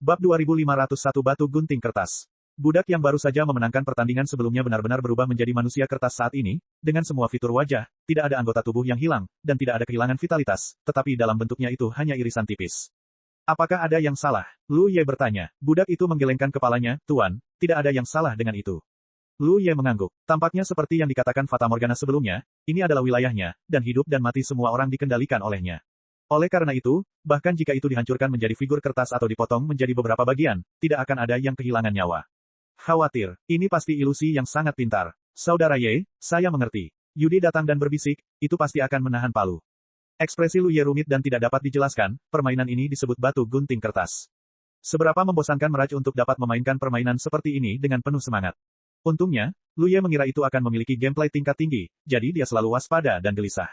Bab 2501 Batu Gunting Kertas. Budak yang baru saja memenangkan pertandingan sebelumnya benar-benar berubah menjadi manusia kertas saat ini, dengan semua fitur wajah, tidak ada anggota tubuh yang hilang, dan tidak ada kehilangan vitalitas, tetapi dalam bentuknya itu hanya irisan tipis. Apakah ada yang salah? Lu Ye bertanya. Budak itu menggelengkan kepalanya, Tuan, tidak ada yang salah dengan itu. Lu Ye mengangguk. Tampaknya seperti yang dikatakan Fata Morgana sebelumnya, ini adalah wilayahnya, dan hidup dan mati semua orang dikendalikan olehnya. Oleh karena itu, bahkan jika itu dihancurkan menjadi figur kertas atau dipotong menjadi beberapa bagian, tidak akan ada yang kehilangan nyawa. Khawatir, ini pasti ilusi yang sangat pintar. Saudara Ye, saya mengerti. Yudi datang dan berbisik, itu pasti akan menahan palu. Ekspresi Lu Ye rumit dan tidak dapat dijelaskan, permainan ini disebut batu gunting kertas. Seberapa membosankan Meraj untuk dapat memainkan permainan seperti ini dengan penuh semangat. Untungnya, Lu Ye mengira itu akan memiliki gameplay tingkat tinggi, jadi dia selalu waspada dan gelisah.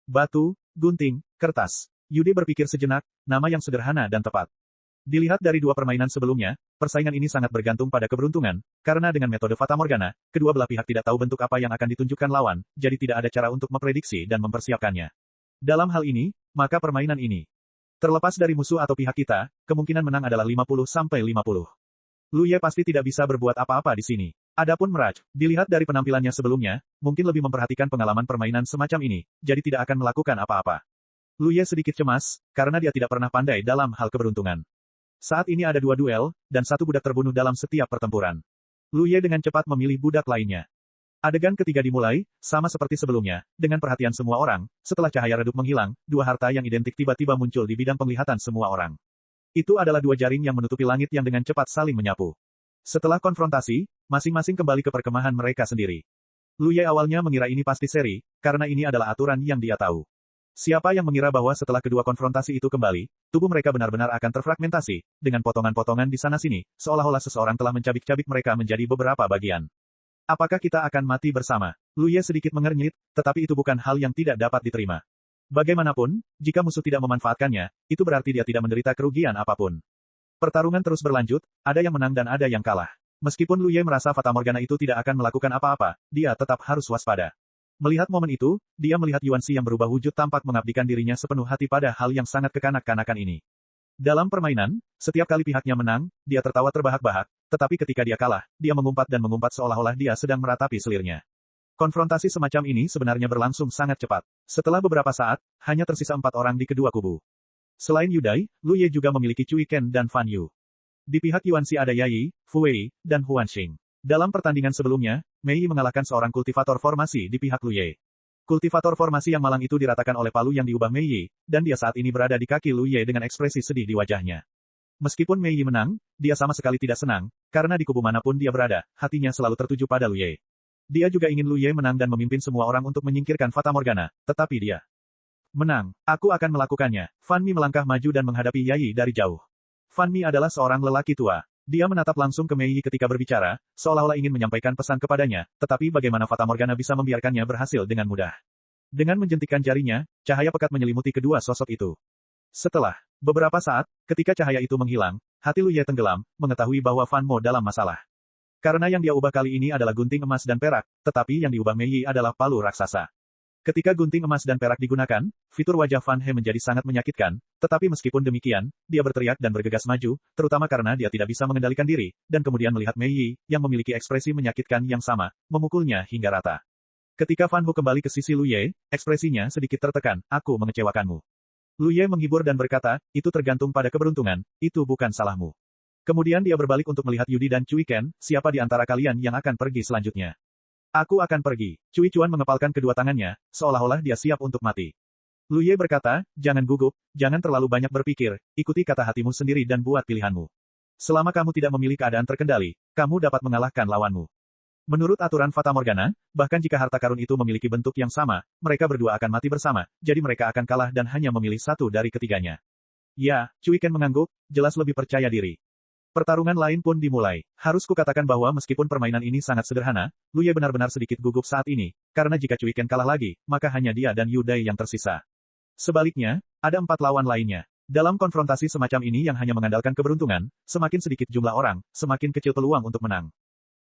Batu, gunting, kertas. Yudi berpikir sejenak, nama yang sederhana dan tepat. Dilihat dari dua permainan sebelumnya, persaingan ini sangat bergantung pada keberuntungan, karena dengan metode Fata Morgana, kedua belah pihak tidak tahu bentuk apa yang akan ditunjukkan lawan, jadi tidak ada cara untuk memprediksi dan mempersiapkannya. Dalam hal ini, maka permainan ini. Terlepas dari musuh atau pihak kita, kemungkinan menang adalah 50-50. Lu Ye pasti tidak bisa berbuat apa-apa di sini. Adapun Meraj, dilihat dari penampilannya sebelumnya, mungkin lebih memperhatikan pengalaman permainan semacam ini, jadi tidak akan melakukan apa-apa. Lu Ye sedikit cemas, karena dia tidak pernah pandai dalam hal keberuntungan. Saat ini ada dua duel, dan satu budak terbunuh dalam setiap pertempuran. Lu Ye dengan cepat memilih budak lainnya. Adegan ketiga dimulai, sama seperti sebelumnya, dengan perhatian semua orang, setelah cahaya redup menghilang, dua harta yang identik tiba-tiba muncul di bidang penglihatan semua orang. Itu adalah dua jaring yang menutupi langit yang dengan cepat saling menyapu. Setelah konfrontasi, masing-masing kembali ke perkemahan mereka sendiri. Lu Ye awalnya mengira ini pasti seri, karena ini adalah aturan yang dia tahu. Siapa yang mengira bahwa setelah kedua konfrontasi itu kembali, tubuh mereka benar-benar akan terfragmentasi, dengan potongan-potongan di sana-sini, seolah-olah seseorang telah mencabik-cabik mereka menjadi beberapa bagian. Apakah kita akan mati bersama? Lu Ye sedikit mengernyit, tetapi itu bukan hal yang tidak dapat diterima. Bagaimanapun, jika musuh tidak memanfaatkannya, itu berarti dia tidak menderita kerugian apapun. Pertarungan terus berlanjut, ada yang menang dan ada yang kalah. Meskipun Lu Ye merasa Fata Morgana itu tidak akan melakukan apa-apa, dia tetap harus waspada. Melihat momen itu, dia melihat Yuanxi yang berubah wujud tampak mengabdikan dirinya sepenuh hati pada hal yang sangat kekanak-kanakan ini. Dalam permainan, setiap kali pihaknya menang, dia tertawa terbahak-bahak, tetapi ketika dia kalah, dia mengumpat dan mengumpat seolah-olah dia sedang meratapi selirnya. Konfrontasi semacam ini sebenarnya berlangsung sangat cepat. Setelah beberapa saat, hanya tersisa 4 orang di kedua kubu. Selain Yudai, Lu Ye juga memiliki Cui Ken dan Fan Yu. Di pihak Yuanxi ada Yayi, Fu Wei, dan Huan Xing. Dalam pertandingan sebelumnya, Mei Yi mengalahkan seorang kultivator formasi di pihak Lu Ye. Kultivator formasi yang malang itu diratakan oleh palu yang diubah Mei Yi, dan dia saat ini berada di kaki Lu Ye dengan ekspresi sedih di wajahnya. Meskipun Mei Yi menang, dia sama sekali tidak senang, karena di kubu manapun dia berada, hatinya selalu tertuju pada Lu Ye. Dia juga ingin Lu Ye menang dan memimpin semua orang untuk menyingkirkan Fata Morgana, tetapi dia menang. Aku akan melakukannya. Fan Mi melangkah maju dan menghadapi Yayi dari jauh. Fan Mi adalah seorang lelaki tua. Dia menatap langsung ke Mei Yi ketika berbicara, seolah-olah ingin menyampaikan pesan kepadanya, tetapi bagaimana Fata Morgana bisa membiarkannya berhasil dengan mudah. Dengan menjentikkan jarinya, cahaya pekat menyelimuti kedua sosok itu. Setelah beberapa saat, ketika cahaya itu menghilang, hati Lu Ye tenggelam, mengetahui bahwa Fan Mo dalam masalah. Karena yang dia ubah kali ini adalah gunting emas dan perak, tetapi yang diubah Mei Yi adalah palu raksasa. Ketika gunting emas dan perak digunakan, fitur wajah Fan He menjadi sangat menyakitkan, tetapi meskipun demikian, dia berteriak dan bergegas maju, terutama karena dia tidak bisa mengendalikan diri, dan kemudian melihat Mei Yi, yang memiliki ekspresi menyakitkan yang sama, memukulnya hingga rata. Ketika Fan Hu kembali ke sisi Lu Ye, ekspresinya sedikit tertekan, aku mengecewakanmu. Lu Ye menghibur dan berkata, itu tergantung pada keberuntungan, itu bukan salahmu. Kemudian dia berbalik untuk melihat Yudi dan Cui Ken, siapa di antara kalian yang akan pergi selanjutnya. Aku akan pergi. Cui Chuan mengepalkan kedua tangannya, seolah-olah dia siap untuk mati. Lu Ye berkata, jangan gugup, jangan terlalu banyak berpikir, ikuti kata hatimu sendiri dan buat pilihanmu. Selama kamu tidak memilih keadaan terkendali, kamu dapat mengalahkan lawanmu. Menurut aturan Fata Morgana, bahkan jika harta karun itu memiliki bentuk yang sama, mereka berdua akan mati bersama, jadi mereka akan kalah dan hanya memilih satu dari ketiganya. Ya, Cui Ken mengangguk, jelas lebih percaya diri. Pertarungan lain pun dimulai. Harus kukatakan bahwa meskipun permainan ini sangat sederhana, Lu Ye benar-benar sedikit gugup saat ini, karena jika Cui Ken kalah lagi, maka hanya dia dan Yudai yang tersisa. Sebaliknya, ada 4 lawan lainnya. Dalam konfrontasi semacam ini yang hanya mengandalkan keberuntungan, semakin sedikit jumlah orang, semakin kecil peluang untuk menang.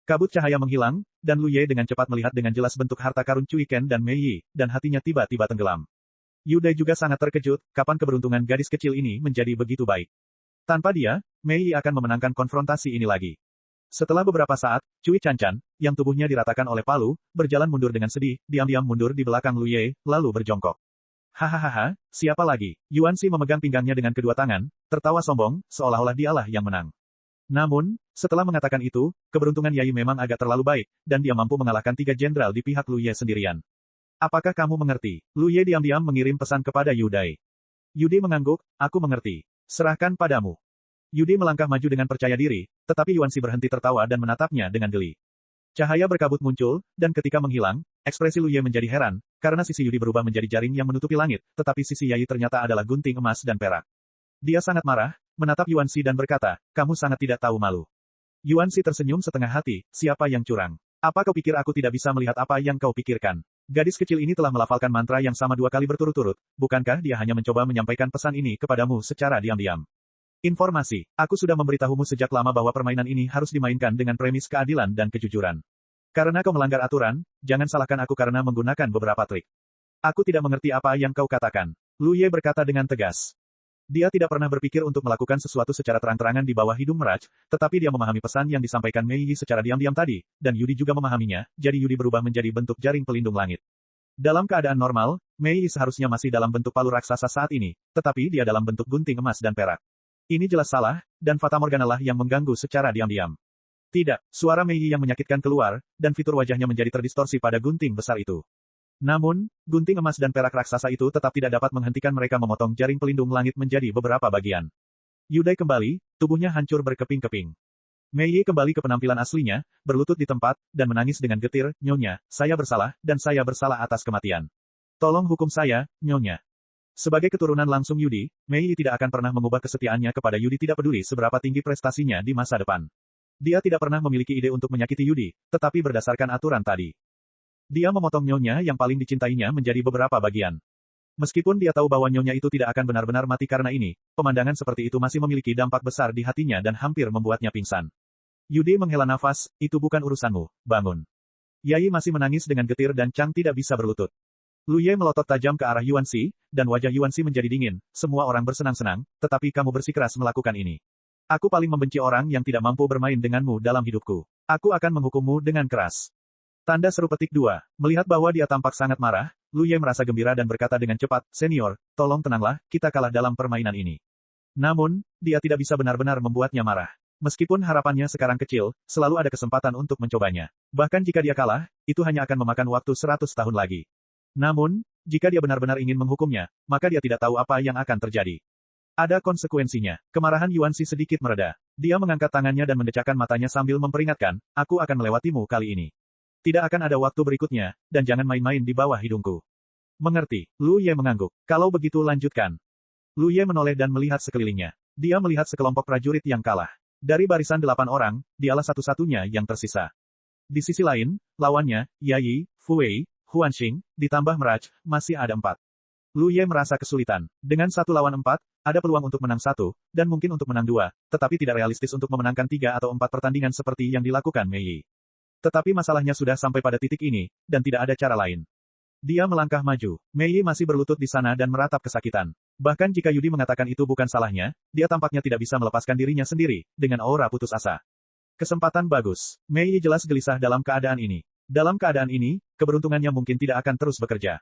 Kabut cahaya menghilang, dan Lu Ye dengan cepat melihat dengan jelas bentuk harta karun Cui Ken dan Mei Yi, dan hatinya tiba-tiba tenggelam. Yudai juga sangat terkejut, kapan keberuntungan gadis kecil ini menjadi begitu baik. Tanpa dia, Mei Yi akan memenangkan konfrontasi ini lagi. Setelah beberapa saat, Cui Chanchan, yang tubuhnya diratakan oleh palu, berjalan mundur dengan sedih, diam-diam mundur di belakang Lu Ye, lalu berjongkok. Hahaha, siapa lagi? Yuan Xi memegang pinggangnya dengan kedua tangan, tertawa sombong, seolah-olah dialah yang menang. Namun, setelah mengatakan itu, keberuntungan Yai memang agak terlalu baik, dan dia mampu mengalahkan 3 jenderal di pihak Lu Ye sendirian. Apakah kamu mengerti? Lu Ye diam-diam mengirim pesan kepada Yu Dai. Yudi mengangguk, aku mengerti. Serahkan padamu. Yudi melangkah maju dengan percaya diri, tetapi Yuan Xi berhenti tertawa dan menatapnya dengan geli. Cahaya berkabut muncul, dan ketika menghilang, ekspresi Lu Ye menjadi heran, karena sisi Yudi berubah menjadi jaring yang menutupi langit, tetapi sisi Yai ternyata adalah gunting emas dan perak. Dia sangat marah, menatap Yuan Xi dan berkata, kamu sangat tidak tahu malu. Yuan Xi tersenyum setengah hati, siapa yang curang? Apa kau pikir aku tidak bisa melihat apa yang kau pikirkan? Gadis kecil ini telah melafalkan mantra yang sama 2 kali berturut-turut, bukankah dia hanya mencoba menyampaikan pesan ini kepadamu secara diam-diam? Informasi, aku sudah memberitahumu sejak lama bahwa permainan ini harus dimainkan dengan premis keadilan dan kejujuran. Karena kau melanggar aturan, jangan salahkan aku karena menggunakan beberapa trik. Aku tidak mengerti apa yang kau katakan. Lu Ye berkata dengan tegas. Dia tidak pernah berpikir untuk melakukan sesuatu secara terang-terangan di bawah hidung Mirage, tetapi dia memahami pesan yang disampaikan Mei Yi secara diam-diam tadi, dan Yudi juga memahaminya, jadi Yudi berubah menjadi bentuk jaring pelindung langit. Dalam keadaan normal, Mei Yi seharusnya masih dalam bentuk palu raksasa saat ini, tetapi dia dalam bentuk gunting emas dan perak. Ini jelas salah, dan Fatamorgana lah yang mengganggu secara diam-diam. Tidak, suara Mei Yi yang menyakitkan keluar, dan fitur wajahnya menjadi terdistorsi pada gunting besar itu. Namun, gunting emas dan perak raksasa itu tetap tidak dapat menghentikan mereka memotong jaring pelindung langit menjadi beberapa bagian. Yudai kembali, tubuhnya hancur berkeping-keping. Mei Yi kembali ke penampilan aslinya, berlutut di tempat, dan menangis dengan getir, Nyonya, saya bersalah, dan saya bersalah atas kematian. Tolong hukum saya, Nyonya. Sebagai keturunan langsung Yudi, Mei Yi tidak akan pernah mengubah kesetiaannya kepada Yudi tidak peduli seberapa tinggi prestasinya di masa depan. Dia tidak pernah memiliki ide untuk menyakiti Yudi, tetapi berdasarkan aturan tadi. Dia memotong Nyonya yang paling dicintainya menjadi beberapa bagian. Meskipun dia tahu bahwa Nyonya itu tidak akan benar-benar mati karena ini, pemandangan seperti itu masih memiliki dampak besar di hatinya dan hampir membuatnya pingsan. Yudi menghela nafas, itu bukan urusanmu, bangun. Yai masih menangis dengan getir dan Chang tidak bisa berlutut. Lu Ye melotot tajam ke arah Yuan Xi, dan wajah Yuan Xi menjadi dingin, semua orang bersenang-senang, tetapi kamu bersikeras melakukan ini. Aku paling membenci orang yang tidak mampu bermain denganmu dalam hidupku. Aku akan menghukummu dengan keras. Tanda seru petik 2. Melihat bahwa dia tampak sangat marah, Lu Ye merasa gembira dan berkata dengan cepat, Senior, tolong tenanglah, kita kalah dalam permainan ini. Namun, dia tidak bisa benar-benar membuatnya marah. Meskipun harapannya sekarang kecil, selalu ada kesempatan untuk mencobanya. Bahkan jika dia kalah, itu hanya akan memakan waktu 100 tahun lagi. Namun, jika dia benar-benar ingin menghukumnya, maka dia tidak tahu apa yang akan terjadi. Ada konsekuensinya. Kemarahan Yuan Xi sedikit mereda. Dia mengangkat tangannya dan mendecakkan matanya sambil memperingatkan, aku akan melewatimu kali ini. Tidak akan ada waktu berikutnya, dan jangan main-main di bawah hidungku. Mengerti, Lu Ye mengangguk. Kalau begitu lanjutkan. Lu Ye menoleh dan melihat sekelilingnya. Dia melihat sekelompok prajurit yang kalah. Dari barisan 8 orang, dialah satu-satunya yang tersisa. Di sisi lain, lawannya, Yai, Fu Wei, Huan Xing, ditambah Mirage, masih ada 4. Lu Ye merasa kesulitan. Dengan 1 lawan 4, ada peluang untuk menang 1, dan mungkin untuk menang 2, tetapi tidak realistis untuk memenangkan 3 atau 4 pertandingan seperti yang dilakukan Mei Yi. Tetapi masalahnya sudah sampai pada titik ini, dan tidak ada cara lain. Dia melangkah maju. Mei Yi masih berlutut di sana dan meratap kesakitan. Bahkan jika Yudi mengatakan itu bukan salahnya, dia tampaknya tidak bisa melepaskan dirinya sendiri, dengan aura putus asa. Kesempatan bagus. Mei Yi jelas gelisah dalam keadaan ini. Dalam keadaan ini, keberuntungannya mungkin tidak akan terus bekerja.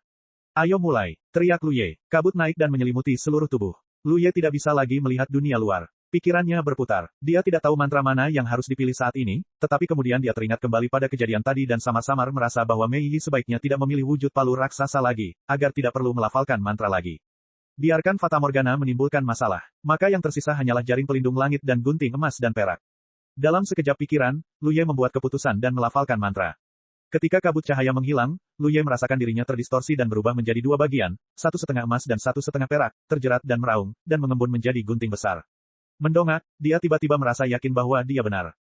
Ayo mulai, teriak Lu Ye. Kabut naik dan menyelimuti seluruh tubuh. Lu Ye tidak bisa lagi melihat dunia luar. Pikirannya berputar. Dia tidak tahu mantra mana yang harus dipilih saat ini, tetapi kemudian dia teringat kembali pada kejadian tadi dan samar-samar merasa bahwa Mei Yi sebaiknya tidak memilih wujud palu raksasa lagi, agar tidak perlu melafalkan mantra lagi. Biarkan Fatamorgana menimbulkan masalah. Maka yang tersisa hanyalah jaring pelindung langit dan gunting emas dan perak. Dalam sekejap pikiran, Lu Ye membuat keputusan dan melafalkan mantra. Ketika kabut cahaya menghilang, Lu Ye merasakan dirinya terdistorsi dan berubah menjadi 2 bagian, 1,5 emas dan 1,5 perak, terjerat dan meraung, dan mengembun menjadi gunting besar. Mendongak, dia tiba-tiba merasa yakin bahwa dia benar.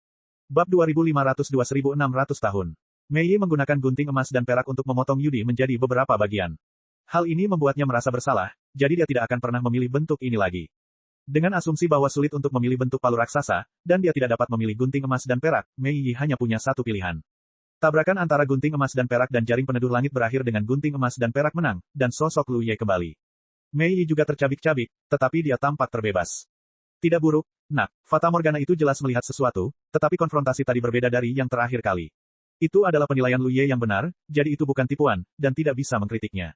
Bab 2502-1600 tahun. Mei Yi menggunakan gunting emas dan perak untuk memotong Yudi menjadi beberapa bagian. Hal ini membuatnya merasa bersalah, jadi dia tidak akan pernah memilih bentuk ini lagi. Dengan asumsi bahwa sulit untuk memilih bentuk palu raksasa, dan dia tidak dapat memilih gunting emas dan perak, Mei Yi hanya punya satu pilihan. Tabrakan antara gunting emas dan perak dan jaring peneduh langit berakhir dengan gunting emas dan perak menang, dan sosok Lu Ye kembali. Mei Yi juga tercabik-cabik, tetapi dia tampak terbebas. Tidak buruk, nak. Fata Morgana itu jelas melihat sesuatu, tetapi konfrontasi tadi berbeda dari yang terakhir kali. Itu adalah penilaian Lu Ye yang benar, jadi itu bukan tipuan, dan tidak bisa mengkritiknya.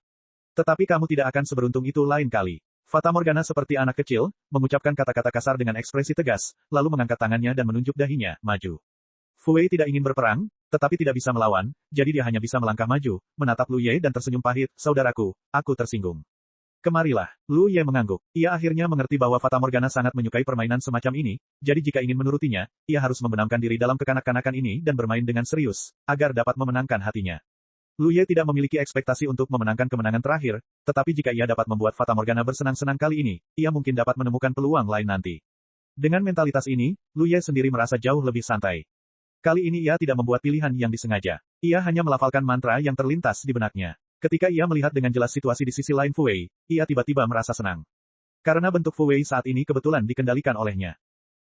Tetapi kamu tidak akan seberuntung itu lain kali. Fata Morgana seperti anak kecil, mengucapkan kata-kata kasar dengan ekspresi tegas, lalu mengangkat tangannya dan menunjuk dahinya, maju. Fu Wei tidak ingin berperang, tetapi tidak bisa melawan, jadi dia hanya bisa melangkah maju, menatap Lu Ye dan tersenyum pahit, saudaraku, aku tersinggung. Kemarilah, Lu Ye mengangguk. Ia akhirnya mengerti bahwa Fata Morgana sangat menyukai permainan semacam ini, jadi jika ingin menurutinya, ia harus membenamkan diri dalam kekanak-kanakan ini dan bermain dengan serius, agar dapat memenangkan hatinya. Lu Ye tidak memiliki ekspektasi untuk memenangkan kemenangan terakhir, tetapi jika ia dapat membuat Fata Morgana bersenang-senang kali ini, ia mungkin dapat menemukan peluang lain nanti. Dengan mentalitas ini, Lu Ye sendiri merasa jauh lebih santai. Kali ini ia tidak membuat pilihan yang disengaja. Ia hanya melafalkan mantra yang terlintas di benaknya. Ketika ia melihat dengan jelas situasi di sisi lain Fu Wei, ia tiba-tiba merasa senang. Karena bentuk Fu Wei saat ini kebetulan dikendalikan olehnya.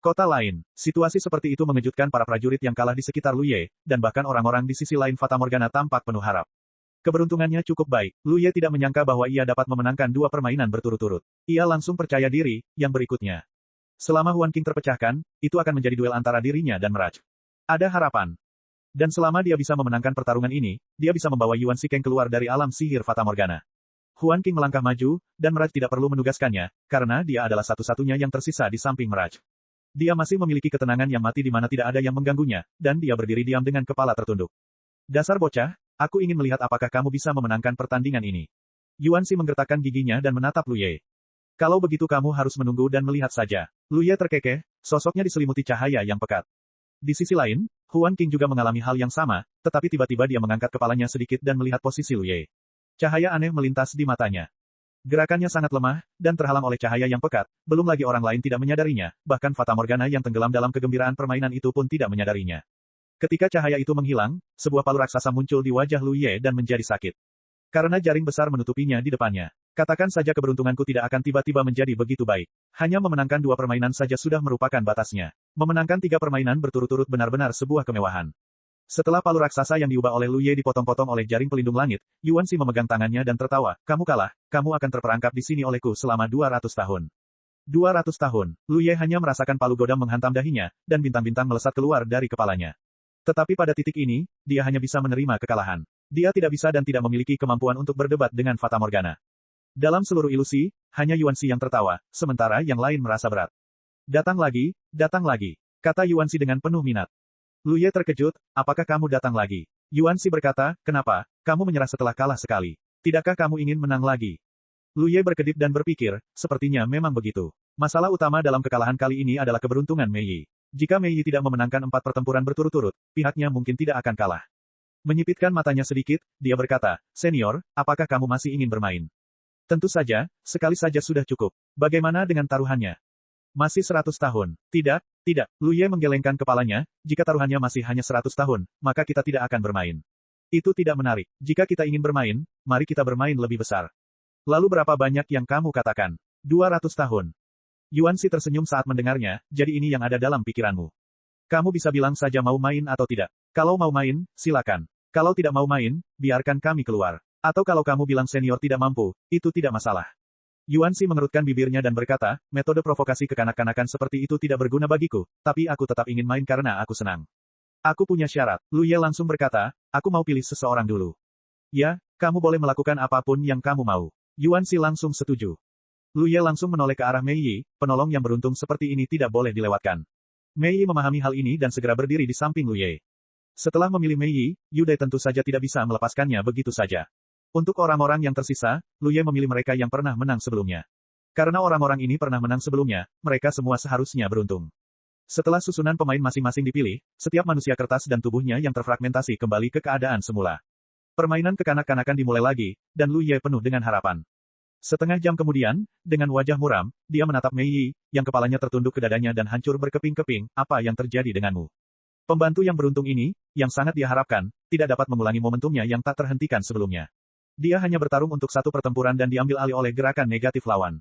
Kota lain, situasi seperti itu mengejutkan para prajurit yang kalah di sekitar Lu Ye, dan bahkan orang-orang di sisi lain Fata Morgana tampak penuh harap. Keberuntungannya cukup baik, Lu Ye tidak menyangka bahwa ia dapat memenangkan 2 permainan berturut-turut. Ia langsung percaya diri, yang berikutnya. Selama Huan Qing terpecahkan, itu akan menjadi duel antara dirinya dan Mirage. Ada harapan. Dan selama dia bisa memenangkan pertarungan ini, dia bisa membawa Yuan Shikeng keluar dari alam sihir Fata Morgana. Huan Qing melangkah maju, dan Mirage tidak perlu menugaskannya, karena dia adalah satu-satunya yang tersisa di samping Mirage. Dia masih memiliki ketenangan yang mati di mana tidak ada yang mengganggunya, dan dia berdiri diam dengan kepala tertunduk. Dasar bocah, aku ingin melihat apakah kamu bisa memenangkan pertandingan ini. Yuan Shi menggertakkan giginya dan menatap Lu Ye. Kalau begitu kamu harus menunggu dan melihat saja. Lu Ye terkekeh, sosoknya diselimuti cahaya yang pekat. Di sisi lain, Huan Qing juga mengalami hal yang sama, tetapi tiba-tiba dia mengangkat kepalanya sedikit dan melihat posisi Lu Ye. Cahaya aneh melintas di matanya. Gerakannya sangat lemah, dan terhalang oleh cahaya yang pekat, belum lagi orang lain tidak menyadarinya, bahkan Fata Morgana yang tenggelam dalam kegembiraan permainan itu pun tidak menyadarinya. Ketika cahaya itu menghilang, sebuah palu raksasa muncul di wajah Lu Ye dan menjadi sakit. Karena jaring besar menutupinya di depannya. Katakan saja keberuntunganku tidak akan tiba-tiba menjadi begitu baik. Hanya memenangkan 2 permainan saja sudah merupakan batasnya. Memenangkan 3 permainan berturut-turut benar-benar sebuah kemewahan. Setelah palu raksasa yang diubah oleh Lu Ye dipotong-potong oleh jaring pelindung langit, Yuan Shi memegang tangannya dan tertawa, kamu kalah, kamu akan terperangkap di sini olehku selama 200 tahun. 200 tahun, Lu Ye hanya merasakan palu godam menghantam dahinya, dan bintang-bintang melesat keluar dari kepalanya. Tetapi pada titik ini, dia hanya bisa menerima kekalahan. Dia tidak bisa dan tidak memiliki kemampuan untuk berdebat dengan Fata Morgana. Dalam seluruh ilusi, hanya Yuan Shi yang tertawa, sementara yang lain merasa berat. Datang lagi, kata Yuan Shi dengan penuh minat. Lu Ye terkejut, apakah kamu datang lagi? Yuan Shi berkata, kenapa, kamu menyerah setelah kalah sekali. Tidakkah kamu ingin menang lagi? Lu Ye berkedip dan berpikir, sepertinya memang begitu. Masalah utama dalam kekalahan kali ini adalah keberuntungan Mei Yi. Jika Mei Yi tidak memenangkan 4 pertempuran berturut-turut, pihaknya mungkin tidak akan kalah. Menyipitkan matanya sedikit, dia berkata, senior, apakah kamu masih ingin bermain? Tentu saja, sekali saja sudah cukup. Bagaimana dengan taruhannya? Masih 100 tahun. Tidak. Lu Ye menggelengkan kepalanya, jika taruhannya masih hanya 100 tahun, maka kita tidak akan bermain. Itu tidak menarik. Jika kita ingin bermain, mari kita bermain lebih besar. Lalu berapa banyak yang kamu katakan? 200 tahun. Yuan Shi tersenyum saat mendengarnya, jadi ini yang ada dalam pikiranmu. Kamu bisa bilang saja mau main atau tidak. Kalau mau main, silakan. Kalau tidak mau main, biarkan kami keluar. Atau kalau kamu bilang senior tidak mampu, itu tidak masalah. Yuan Shi mengerutkan bibirnya dan berkata, metode provokasi kekanak-kanakan seperti itu tidak berguna bagiku, tapi aku tetap ingin main karena aku senang. Aku punya syarat. Lu Ye langsung berkata, aku mau pilih seseorang dulu. Ya, kamu boleh melakukan apapun yang kamu mau. Yuan Shi langsung setuju. Lu Ye langsung menoleh ke arah Mei Yi, penolong yang beruntung seperti ini tidak boleh dilewatkan. Mei Yi memahami hal ini dan segera berdiri di samping Lu Ye. Setelah memilih Mei Yi, Yu Dai tentu saja tidak bisa melepaskannya begitu saja. Untuk orang-orang yang tersisa, Lu Ye memilih mereka yang pernah menang sebelumnya. Karena orang-orang ini pernah menang sebelumnya, mereka semua seharusnya beruntung. Setelah susunan pemain masing-masing dipilih, setiap manusia kertas dan tubuhnya yang terfragmentasi kembali ke keadaan semula. Permainan kekanak-kanakan dimulai lagi, dan Lu Ye penuh dengan harapan. Setengah jam kemudian, dengan wajah muram, dia menatap Mei Yi, yang kepalanya tertunduk ke dadanya dan hancur berkeping-keping, apa yang terjadi denganmu? Pembantu yang beruntung ini, yang sangat dia harapkan, tidak dapat mengulangi momentumnya yang tak terhentikan sebelumnya. Dia hanya bertarung untuk 1 pertempuran dan diambil alih oleh gerakan negatif lawan.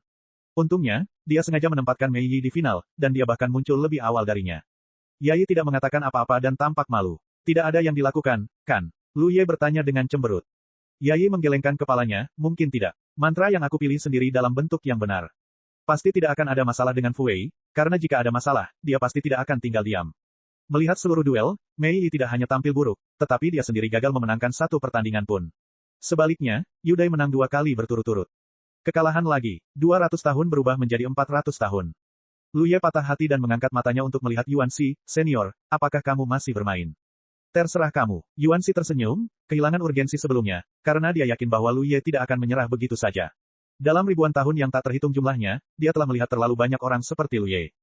Untungnya, dia sengaja menempatkan Mei Yi di final, dan dia bahkan muncul lebih awal darinya. Yai tidak mengatakan apa-apa dan tampak malu. Tidak ada yang dilakukan, kan? Lu Ye bertanya dengan cemberut. Yai menggelengkan kepalanya, mungkin tidak. Mantra yang aku pilih sendiri dalam bentuk yang benar. Pasti tidak akan ada masalah dengan Fu Wei, karena jika ada masalah, dia pasti tidak akan tinggal diam. Melihat seluruh duel, Mei Yi tidak hanya tampil buruk, tetapi dia sendiri gagal memenangkan satu pertandingan pun. Sebaliknya, Yu Dai menang 2 kali berturut-turut. Kekalahan lagi, 200 tahun berubah menjadi 400 tahun. Lu Ye patah hati dan mengangkat matanya untuk melihat Yuan Xi, senior, apakah kamu masih bermain? Terserah kamu. Yuan Xi tersenyum, kehilangan urgensi sebelumnya, karena dia yakin bahwa Lu Ye tidak akan menyerah begitu saja. Dalam ribuan tahun yang tak terhitung jumlahnya, dia telah melihat terlalu banyak orang seperti Lu Ye.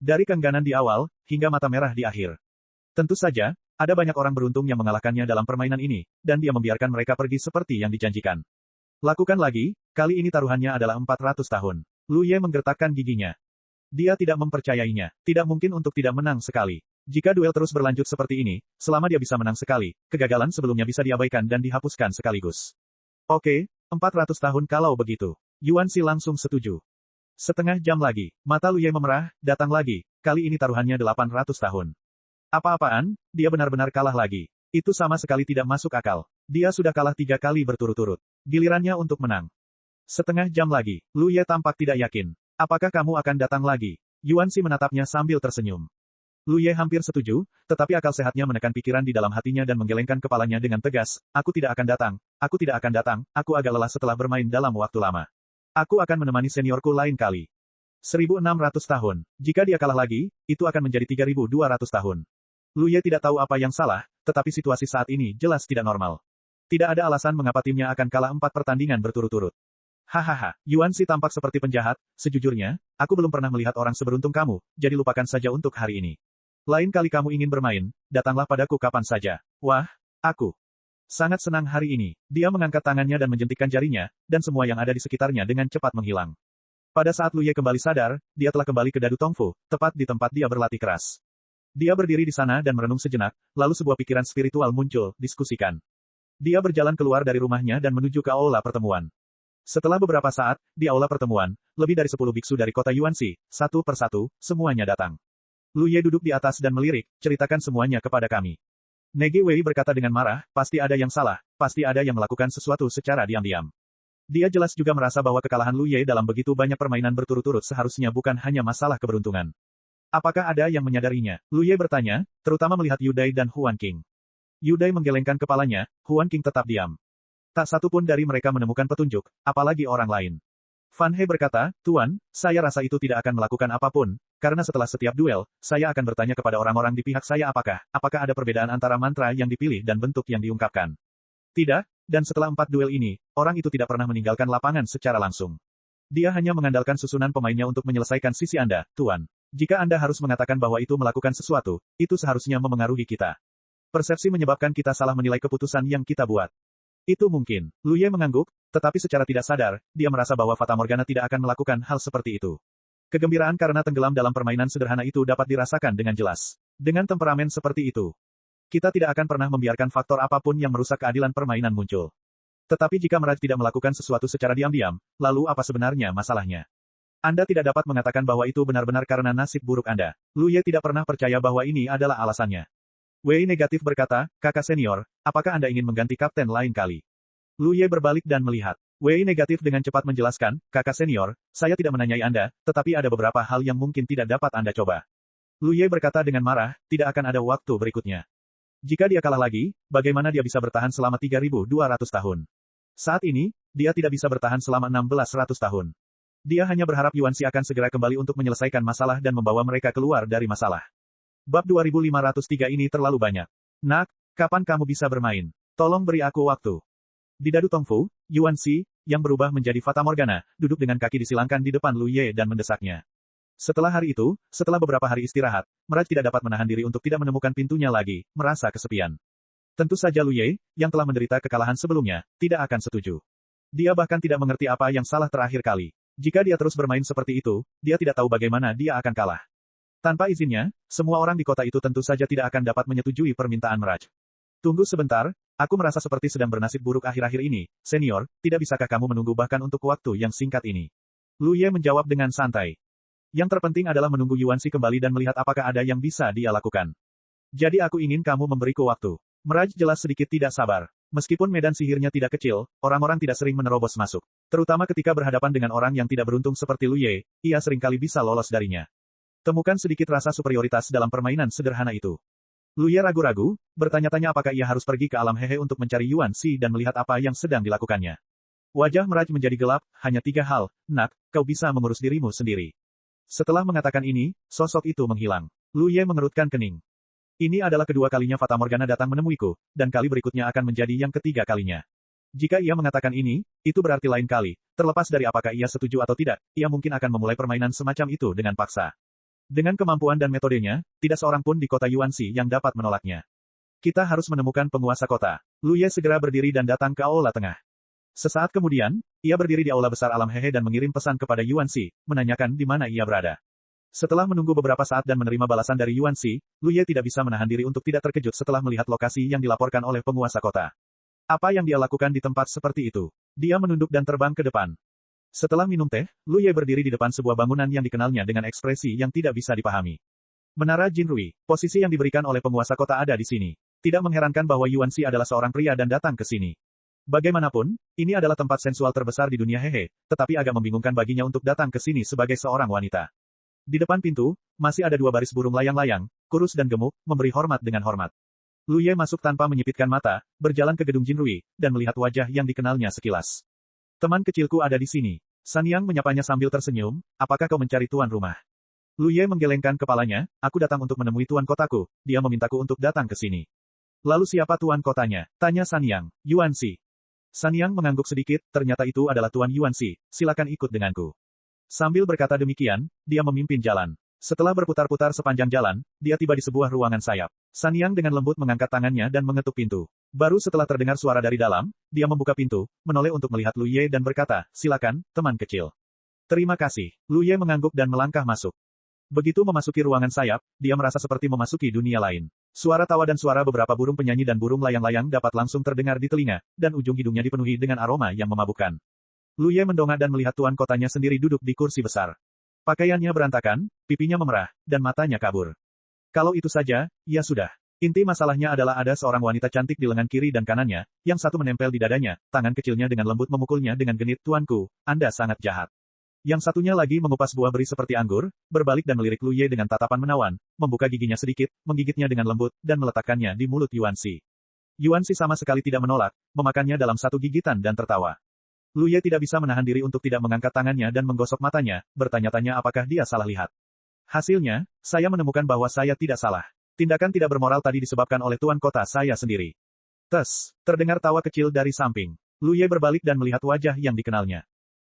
Dari keengganan di awal, hingga mata merah di akhir. Tentu saja, ada banyak orang beruntung yang mengalahkannya dalam permainan ini, dan dia membiarkan mereka pergi seperti yang dijanjikan. Lakukan lagi, kali ini taruhannya adalah 400 tahun. Lu Ye menggertakkan giginya. Dia tidak mempercayainya, tidak mungkin untuk tidak menang sekali. Jika duel terus berlanjut seperti ini, selama dia bisa menang sekali, kegagalan sebelumnya bisa diabaikan dan dihapuskan sekaligus. Oke, 400 tahun kalau begitu. Yuan Xi langsung setuju. Setengah jam lagi, mata Lu Ye memerah, datang lagi, kali ini taruhannya 800 tahun. Apa-apaan, dia benar-benar kalah lagi. Itu sama sekali tidak masuk akal. Dia sudah kalah 3 kali berturut-turut. Gilirannya untuk menang. Setengah jam lagi, Lu Ye tampak tidak yakin. Apakah kamu akan datang lagi? Yuan Xi menatapnya sambil tersenyum. Lu Ye hampir setuju, tetapi akal sehatnya menekan pikiran di dalam hatinya dan menggelengkan kepalanya dengan tegas. Aku tidak akan datang, aku tidak akan datang, aku agak lelah setelah bermain dalam waktu lama. Aku akan menemani seniorku lain kali. 1600 tahun. Jika dia kalah lagi, itu akan menjadi 3200 tahun. Lu Ye tidak tahu apa yang salah, tetapi situasi saat ini jelas tidak normal. Tidak ada alasan mengapa timnya akan kalah 4 pertandingan berturut-turut. Hahaha, Yuan Xi tampak seperti penjahat, sejujurnya, aku belum pernah melihat orang seberuntung kamu, jadi lupakan saja untuk hari ini. Lain kali kamu ingin bermain, datanglah padaku kapan saja. Wah, aku sangat senang hari ini. Dia mengangkat tangannya dan menjentikkan jarinya, dan semua yang ada di sekitarnya dengan cepat menghilang. Pada saat Lu Ye kembali sadar, dia telah kembali ke Dadu Tongfu, tepat di tempat dia berlatih keras. Dia berdiri di sana dan merenung sejenak, lalu sebuah pikiran spiritual muncul, diskusikan. Dia berjalan keluar dari rumahnya dan menuju ke aula pertemuan. Setelah beberapa saat, di aula pertemuan, lebih dari 10 biksu dari kota Yuanxi, satu persatu, semuanya datang. Lu Ye duduk di atas dan melirik, ceritakan semuanya kepada kami. Negi Wei berkata dengan marah, pasti ada yang salah, pasti ada yang melakukan sesuatu secara diam-diam. Dia jelas juga merasa bahwa kekalahan Lu Ye dalam begitu banyak permainan berturut-turut seharusnya bukan hanya masalah keberuntungan. Apakah ada yang menyadarinya? Lu Ye bertanya, terutama melihat Yu Dai dan Huan Qing. Yu Dai menggelengkan kepalanya, Huan Qing tetap diam. Tak satu pun dari mereka menemukan petunjuk, apalagi orang lain. Fan He berkata, Tuan, saya rasa itu tidak akan melakukan apapun, karena setelah setiap duel, saya akan bertanya kepada orang-orang di pihak saya apakah ada perbedaan antara mantra yang dipilih dan bentuk yang diungkapkan. Tidak, dan setelah 4 duel ini, orang itu tidak pernah meninggalkan lapangan secara langsung. Dia hanya mengandalkan susunan pemainnya untuk menyelesaikan sisi Anda, Tuan. Jika Anda harus mengatakan bahwa itu melakukan sesuatu, itu seharusnya memengaruhi kita. Persepsi menyebabkan kita salah menilai keputusan yang kita buat. Itu mungkin. Lu Ye mengangguk, tetapi secara tidak sadar, dia merasa bahwa Fata Morgana tidak akan melakukan hal seperti itu. Kegembiraan karena tenggelam dalam permainan sederhana itu dapat dirasakan dengan jelas. Dengan temperamen seperti itu, kita tidak akan pernah membiarkan faktor apapun yang merusak keadilan permainan muncul. Tetapi jika Mirage tidak melakukan sesuatu secara diam-diam, lalu apa sebenarnya masalahnya? Anda tidak dapat mengatakan bahwa itu benar-benar karena nasib buruk Anda. Lu Ye tidak pernah percaya bahwa ini adalah alasannya. Wei negatif berkata, kakak senior, apakah Anda ingin mengganti kapten lain kali? Lu Ye berbalik dan melihat. Wei negatif dengan cepat menjelaskan, kakak senior, saya tidak menanyai Anda, tetapi ada beberapa hal yang mungkin tidak dapat Anda coba. Lu Ye berkata dengan marah, tidak akan ada waktu berikutnya. Jika dia kalah lagi, bagaimana dia bisa bertahan selama 3.200 tahun? Saat ini, dia tidak bisa bertahan selama 1.600 tahun. Dia hanya berharap Yuan Xi akan segera kembali untuk menyelesaikan masalah dan membawa mereka keluar dari masalah. Bab 2503 ini terlalu banyak. Nak, kapan kamu bisa bermain? Tolong beri aku waktu. Di Dadu Tongfu, Yuan Xi, yang berubah menjadi Fata Morgana, duduk dengan kaki disilangkan di depan Lu Ye dan mendesaknya. Setelah hari itu, setelah beberapa hari istirahat, Mirage tidak dapat menahan diri untuk tidak menemukan pintunya lagi, merasa kesepian. Tentu saja Lu Ye, yang telah menderita kekalahan sebelumnya, tidak akan setuju. Dia bahkan tidak mengerti apa yang salah terakhir kali. Jika dia terus bermain seperti itu, dia tidak tahu bagaimana dia akan kalah. Tanpa izinnya, semua orang di kota itu tentu saja tidak akan dapat menyetujui permintaan Mirage. Tunggu sebentar, aku merasa seperti sedang bernasib buruk akhir-akhir ini, senior, tidak bisakah kamu menunggu bahkan untuk waktu yang singkat ini? Lu Ye menjawab dengan santai. Yang terpenting adalah menunggu Yuan Xi kembali dan melihat apakah ada yang bisa dia lakukan. Jadi aku ingin kamu memberiku waktu. Mirage jelas sedikit tidak sabar. Meskipun medan sihirnya tidak kecil, orang-orang tidak sering menerobos masuk. Terutama ketika berhadapan dengan orang yang tidak beruntung seperti Lu Ye, ia seringkali bisa lolos darinya. Temukan sedikit rasa superioritas dalam permainan sederhana itu. Lu Ye ragu-ragu, bertanya-tanya apakah ia harus pergi ke alam Hehe untuk mencari Yuan Xi dan melihat apa yang sedang dilakukannya. Wajah Meraj menjadi gelap, hanya 3 hal, nak, kau bisa mengurus dirimu sendiri. Setelah mengatakan ini, sosok itu menghilang. Lu Ye mengerutkan kening. Ini adalah kedua kalinya Fata Morgana datang menemuiku, dan kali berikutnya akan menjadi yang ketiga kalinya. Jika ia mengatakan ini, itu berarti lain kali, terlepas dari apakah ia setuju atau tidak, ia mungkin akan memulai permainan semacam itu dengan paksa. Dengan kemampuan dan metodenya, tidak seorang pun di kota Yuanxi yang dapat menolaknya. Kita harus menemukan penguasa kota. Lu Ye segera berdiri dan datang ke aula tengah. Sesaat kemudian, ia berdiri di aula besar alam Hehe dan mengirim pesan kepada Yuanxi, menanyakan di mana ia berada. Setelah menunggu beberapa saat dan menerima balasan dari Yuanxi, Lu Ye tidak bisa menahan diri untuk tidak terkejut setelah melihat lokasi yang dilaporkan oleh penguasa kota. Apa yang dia lakukan di tempat seperti itu? Dia menunduk dan terbang ke depan. Setelah minum teh, Lu Ye berdiri di depan sebuah bangunan yang dikenalnya dengan ekspresi yang tidak bisa dipahami. Menara Jinrui, posisi yang diberikan oleh penguasa kota ada di sini. Tidak mengherankan bahwa Yuanxi adalah seorang pria dan datang ke sini. Bagaimanapun, ini adalah tempat sensual terbesar di dunia Hehe, tetapi agak membingungkan baginya untuk datang ke sini sebagai seorang wanita. Di depan pintu, masih ada 2 baris burung layang-layang, kurus dan gemuk, memberi hormat dengan hormat. Lu Ye masuk tanpa menyipitkan mata, berjalan ke gedung Jinrui, dan melihat wajah yang dikenalnya sekilas. Teman kecilku ada di sini. San Yang menyapanya sambil tersenyum, apakah kau mencari tuan rumah? Lu Ye menggelengkan kepalanya, aku datang untuk menemui tuan kotaku, dia memintaku untuk datang ke sini. Lalu siapa tuan kotanya? Tanya San Yang. Yuanxi. San Yang mengangguk sedikit, ternyata itu adalah tuan Yuanxi, silakan ikut denganku. Sambil berkata demikian, dia memimpin jalan. Setelah berputar-putar sepanjang jalan, dia tiba di sebuah ruangan sayap. San Yang dengan lembut mengangkat tangannya dan mengetuk pintu. Baru setelah terdengar suara dari dalam, dia membuka pintu, menoleh untuk melihat Lu Ye dan berkata, silakan, teman kecil. Terima kasih. Lu Ye mengangguk dan melangkah masuk. Begitu memasuki ruangan sayap, dia merasa seperti memasuki dunia lain. Suara tawa dan suara beberapa burung penyanyi dan burung layang-layang dapat langsung terdengar di telinga, dan ujung hidungnya dipenuhi dengan aroma yang memabukkan. Lu Ye mendongak dan melihat tuan kotanya sendiri duduk di kursi besar. Pakaiannya berantakan, pipinya memerah, dan matanya kabur. Kalau itu saja, ya sudah. Inti masalahnya adalah ada seorang wanita cantik di lengan kiri dan kanannya, yang satu menempel di dadanya, tangan kecilnya dengan lembut memukulnya dengan genit, tuanku, Anda sangat jahat. Yang satunya lagi mengupas buah beri seperti anggur, berbalik dan melirik Lu Ye dengan tatapan menawan, membuka giginya sedikit, menggigitnya dengan lembut, dan meletakkannya di mulut Yuanxi. Yuanxi sama sekali tidak menolak, memakannya dalam satu gigitan dan tertawa. Lu Ye tidak bisa menahan diri untuk tidak mengangkat tangannya dan menggosok matanya, bertanya-tanya apakah dia salah lihat. Hasilnya, saya menemukan bahwa saya tidak salah. Tindakan tidak bermoral tadi disebabkan oleh tuan kota saya sendiri. Terdengar tawa kecil dari samping. Lu Ye berbalik dan melihat wajah yang dikenalnya.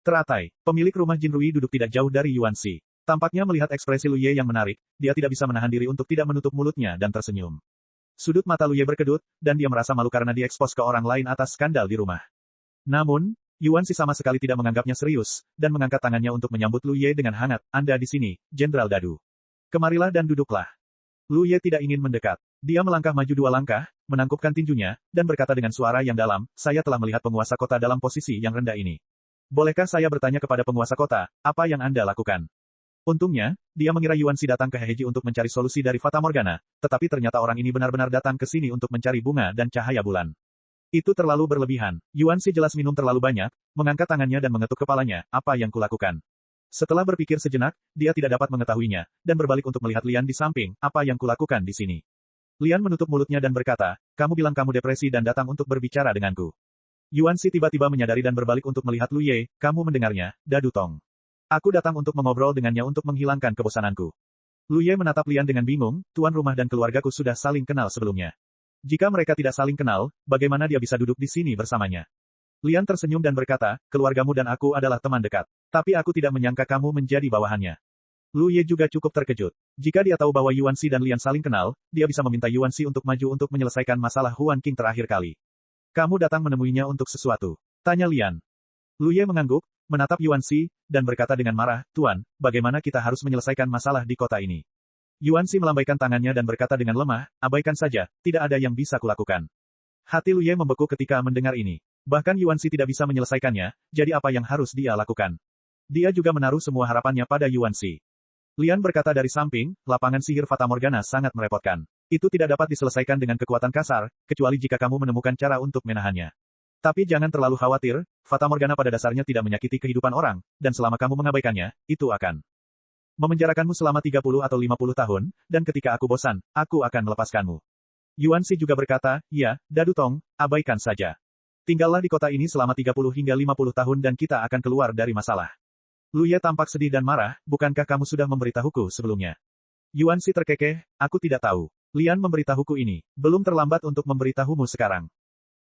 Teratai, pemilik rumah Jinrui duduk tidak jauh dari Yuanxi. Tampaknya melihat ekspresi Lu Ye yang menarik, dia tidak bisa menahan diri untuk tidak menutup mulutnya dan tersenyum. Sudut mata Lu Ye berkedut, dan dia merasa malu karena diekspos ke orang lain atas skandal di rumah. Namun, Yuanxi sama sekali tidak menganggapnya serius, dan mengangkat tangannya untuk menyambut Lu Ye dengan hangat, Anda di sini, Jenderal Dadu. Kemarilah dan duduklah. Lu Ye tidak ingin mendekat. Dia melangkah maju 2 langkah, menangkupkan tinjunya, dan berkata dengan suara yang dalam, saya telah melihat penguasa kota dalam posisi yang rendah ini. Bolehkah saya bertanya kepada penguasa kota, apa yang Anda lakukan? Untungnya, dia mengira Yuanxi datang ke Heiji untuk mencari solusi dari Fata Morgana, tetapi ternyata orang ini benar-benar datang ke sini untuk mencari bunga dan cahaya bulan. Itu terlalu berlebihan. Yuanxi jelas minum terlalu banyak, mengangkat tangannya dan mengetuk kepalanya, apa yang kulakukan? Setelah berpikir sejenak, dia tidak dapat mengetahuinya, dan berbalik untuk melihat Lian di samping, apa yang kulakukan di sini. Lian menutup mulutnya dan berkata, kamu bilang kamu depresi dan datang untuk berbicara denganku. Yuanxi tiba-tiba menyadari dan berbalik untuk melihat Lu Ye, kamu mendengarnya, Dadu Tong. Aku datang untuk mengobrol dengannya untuk menghilangkan kebosananku. Lu Ye menatap Lian dengan bingung, tuan rumah dan keluargaku sudah saling kenal sebelumnya. Jika mereka tidak saling kenal, bagaimana dia bisa duduk di sini bersamanya? Lian tersenyum dan berkata, keluargamu dan aku adalah teman dekat. Tapi aku tidak menyangka kamu menjadi bawahannya. Lu Ye juga cukup terkejut. Jika dia tahu bahwa Yuanxi dan Lian saling kenal, dia bisa meminta Yuanxi untuk maju untuk menyelesaikan masalah Huan Qing terakhir kali. Kamu datang menemuinya untuk sesuatu? Tanya Lian. Lu Ye mengangguk, menatap Yuanxi, dan berkata dengan marah, Tuan, bagaimana kita harus menyelesaikan masalah di kota ini? Yuanxi melambaikan tangannya dan berkata dengan lemah, abaikan saja, tidak ada yang bisa kulakukan. Hati Lu Ye membeku ketika mendengar ini. Bahkan Yuanxi tidak bisa menyelesaikannya, jadi apa yang harus dia lakukan? Dia juga menaruh semua harapannya pada Yuanxi. Lian berkata dari samping, lapangan sihir Fata Morgana sangat merepotkan. Itu tidak dapat diselesaikan dengan kekuatan kasar, kecuali jika kamu menemukan cara untuk menahannya. Tapi jangan terlalu khawatir, Fatamorgana pada dasarnya tidak menyakiti kehidupan orang, dan selama kamu mengabaikannya, itu akan memenjarakanmu selama 30 atau 50 tahun, dan ketika aku bosan, aku akan melepaskanmu. Yuanxi juga berkata, ya, Dadu Tong, abaikan saja. Tinggallah di kota ini selama 30 hingga 50 tahun dan kita akan keluar dari masalah. Lu Ye tampak sedih dan marah, bukankah kamu sudah memberitahuku sebelumnya? Yuanxi terkekeh, aku tidak tahu. Lian memberitahuku ini. Belum terlambat untuk memberitahumu sekarang.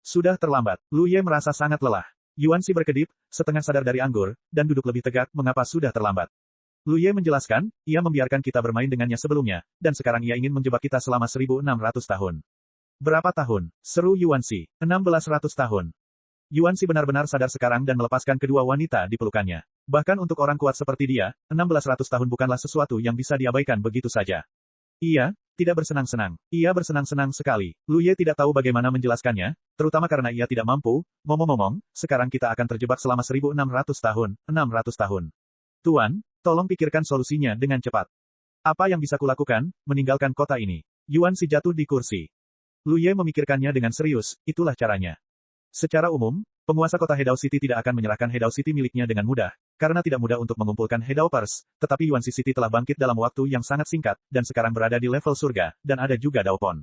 Sudah terlambat. Lu Ye merasa sangat lelah. Yuanxi berkedip, setengah sadar dari anggur, dan duduk lebih tegak, mengapa sudah terlambat. Lu Ye menjelaskan, ia membiarkan kita bermain dengannya sebelumnya, dan sekarang ia ingin menjebak kita selama 1600 tahun. Berapa tahun? Seru Yuanxi. 1600 tahun. Yuanxi benar-benar sadar sekarang dan melepaskan kedua wanita di pelukannya. Bahkan untuk orang kuat seperti dia, 1600 tahun bukanlah sesuatu yang bisa diabaikan begitu saja. Ia tidak bersenang-senang. Ia bersenang-senang sekali. Lu Ye tidak tahu bagaimana menjelaskannya, terutama karena ia tidak mampu. Ngomong-ngomong, sekarang kita akan terjebak selama 1600 tahun, 600 tahun. Tuan, tolong pikirkan solusinya dengan cepat. Apa yang bisa kulakukan? Meninggalkan kota ini. Yuanxi jatuh di kursi. Lu Ye memikirkannya dengan serius, itulah caranya. Secara umum, penguasa kota Hedao City tidak akan menyerahkan Hedao City miliknya dengan mudah, karena tidak mudah untuk mengumpulkan Hedaopers, tetapi Yuanxi City telah bangkit dalam waktu yang sangat singkat, dan sekarang berada di level surga, dan ada juga Daopon.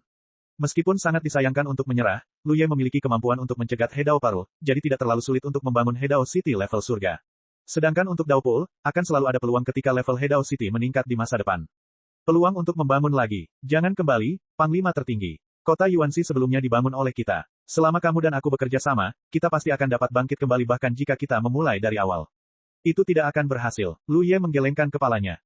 Meskipun sangat disayangkan untuk menyerah, Lu Ye memiliki kemampuan untuk mencegat Hedao Pearl, jadi tidak terlalu sulit untuk membangun Hedao City level surga. Sedangkan untuk Daopol, akan selalu ada peluang ketika level Hedao City meningkat di masa depan. Peluang untuk membangun lagi. Jangan kembali, Panglima tertinggi. Kota Yuanxi sebelumnya dibangun oleh kita. Selama kamu dan aku bekerja sama, kita pasti akan dapat bangkit kembali bahkan jika kita memulai dari awal. Itu tidak akan berhasil. Lu Ye menggelengkan kepalanya.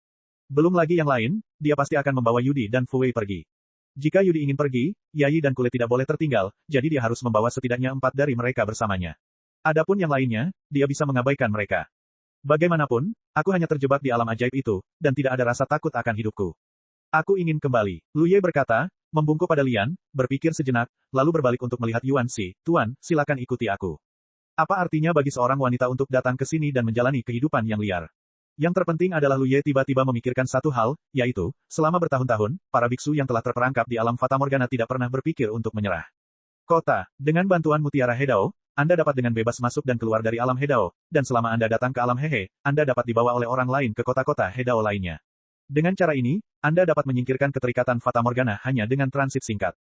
Belum lagi yang lain, dia pasti akan membawa Yudi dan Fu Wei pergi. Jika Yudi ingin pergi, Yayi dan Kule tidak boleh tertinggal, jadi dia harus membawa setidaknya 4 dari mereka bersamanya. Adapun yang lainnya, dia bisa mengabaikan mereka. Bagaimanapun, aku hanya terjebak di alam ajaib itu, dan tidak ada rasa takut akan hidupku. Aku ingin kembali. Lu Ye berkata, membungkuk pada Lian, berpikir sejenak, lalu berbalik untuk melihat Yuanxi. Tuan, silakan ikuti aku. Apa artinya bagi seorang wanita untuk datang ke sini dan menjalani kehidupan yang liar? Yang terpenting adalah Lu Ye tiba-tiba memikirkan satu hal, yaitu, selama bertahun-tahun, para biksu yang telah terperangkap di alam Fatamorgana tidak pernah berpikir untuk menyerah. Kota, dengan bantuan Mutiara Hedao, Anda dapat dengan bebas masuk dan keluar dari alam Hedao, dan selama Anda datang ke alam Hehe, Anda dapat dibawa oleh orang lain ke kota-kota Hedao lainnya. Dengan cara ini, Anda dapat menyingkirkan keterikatan Fatamorgana hanya dengan transit singkat.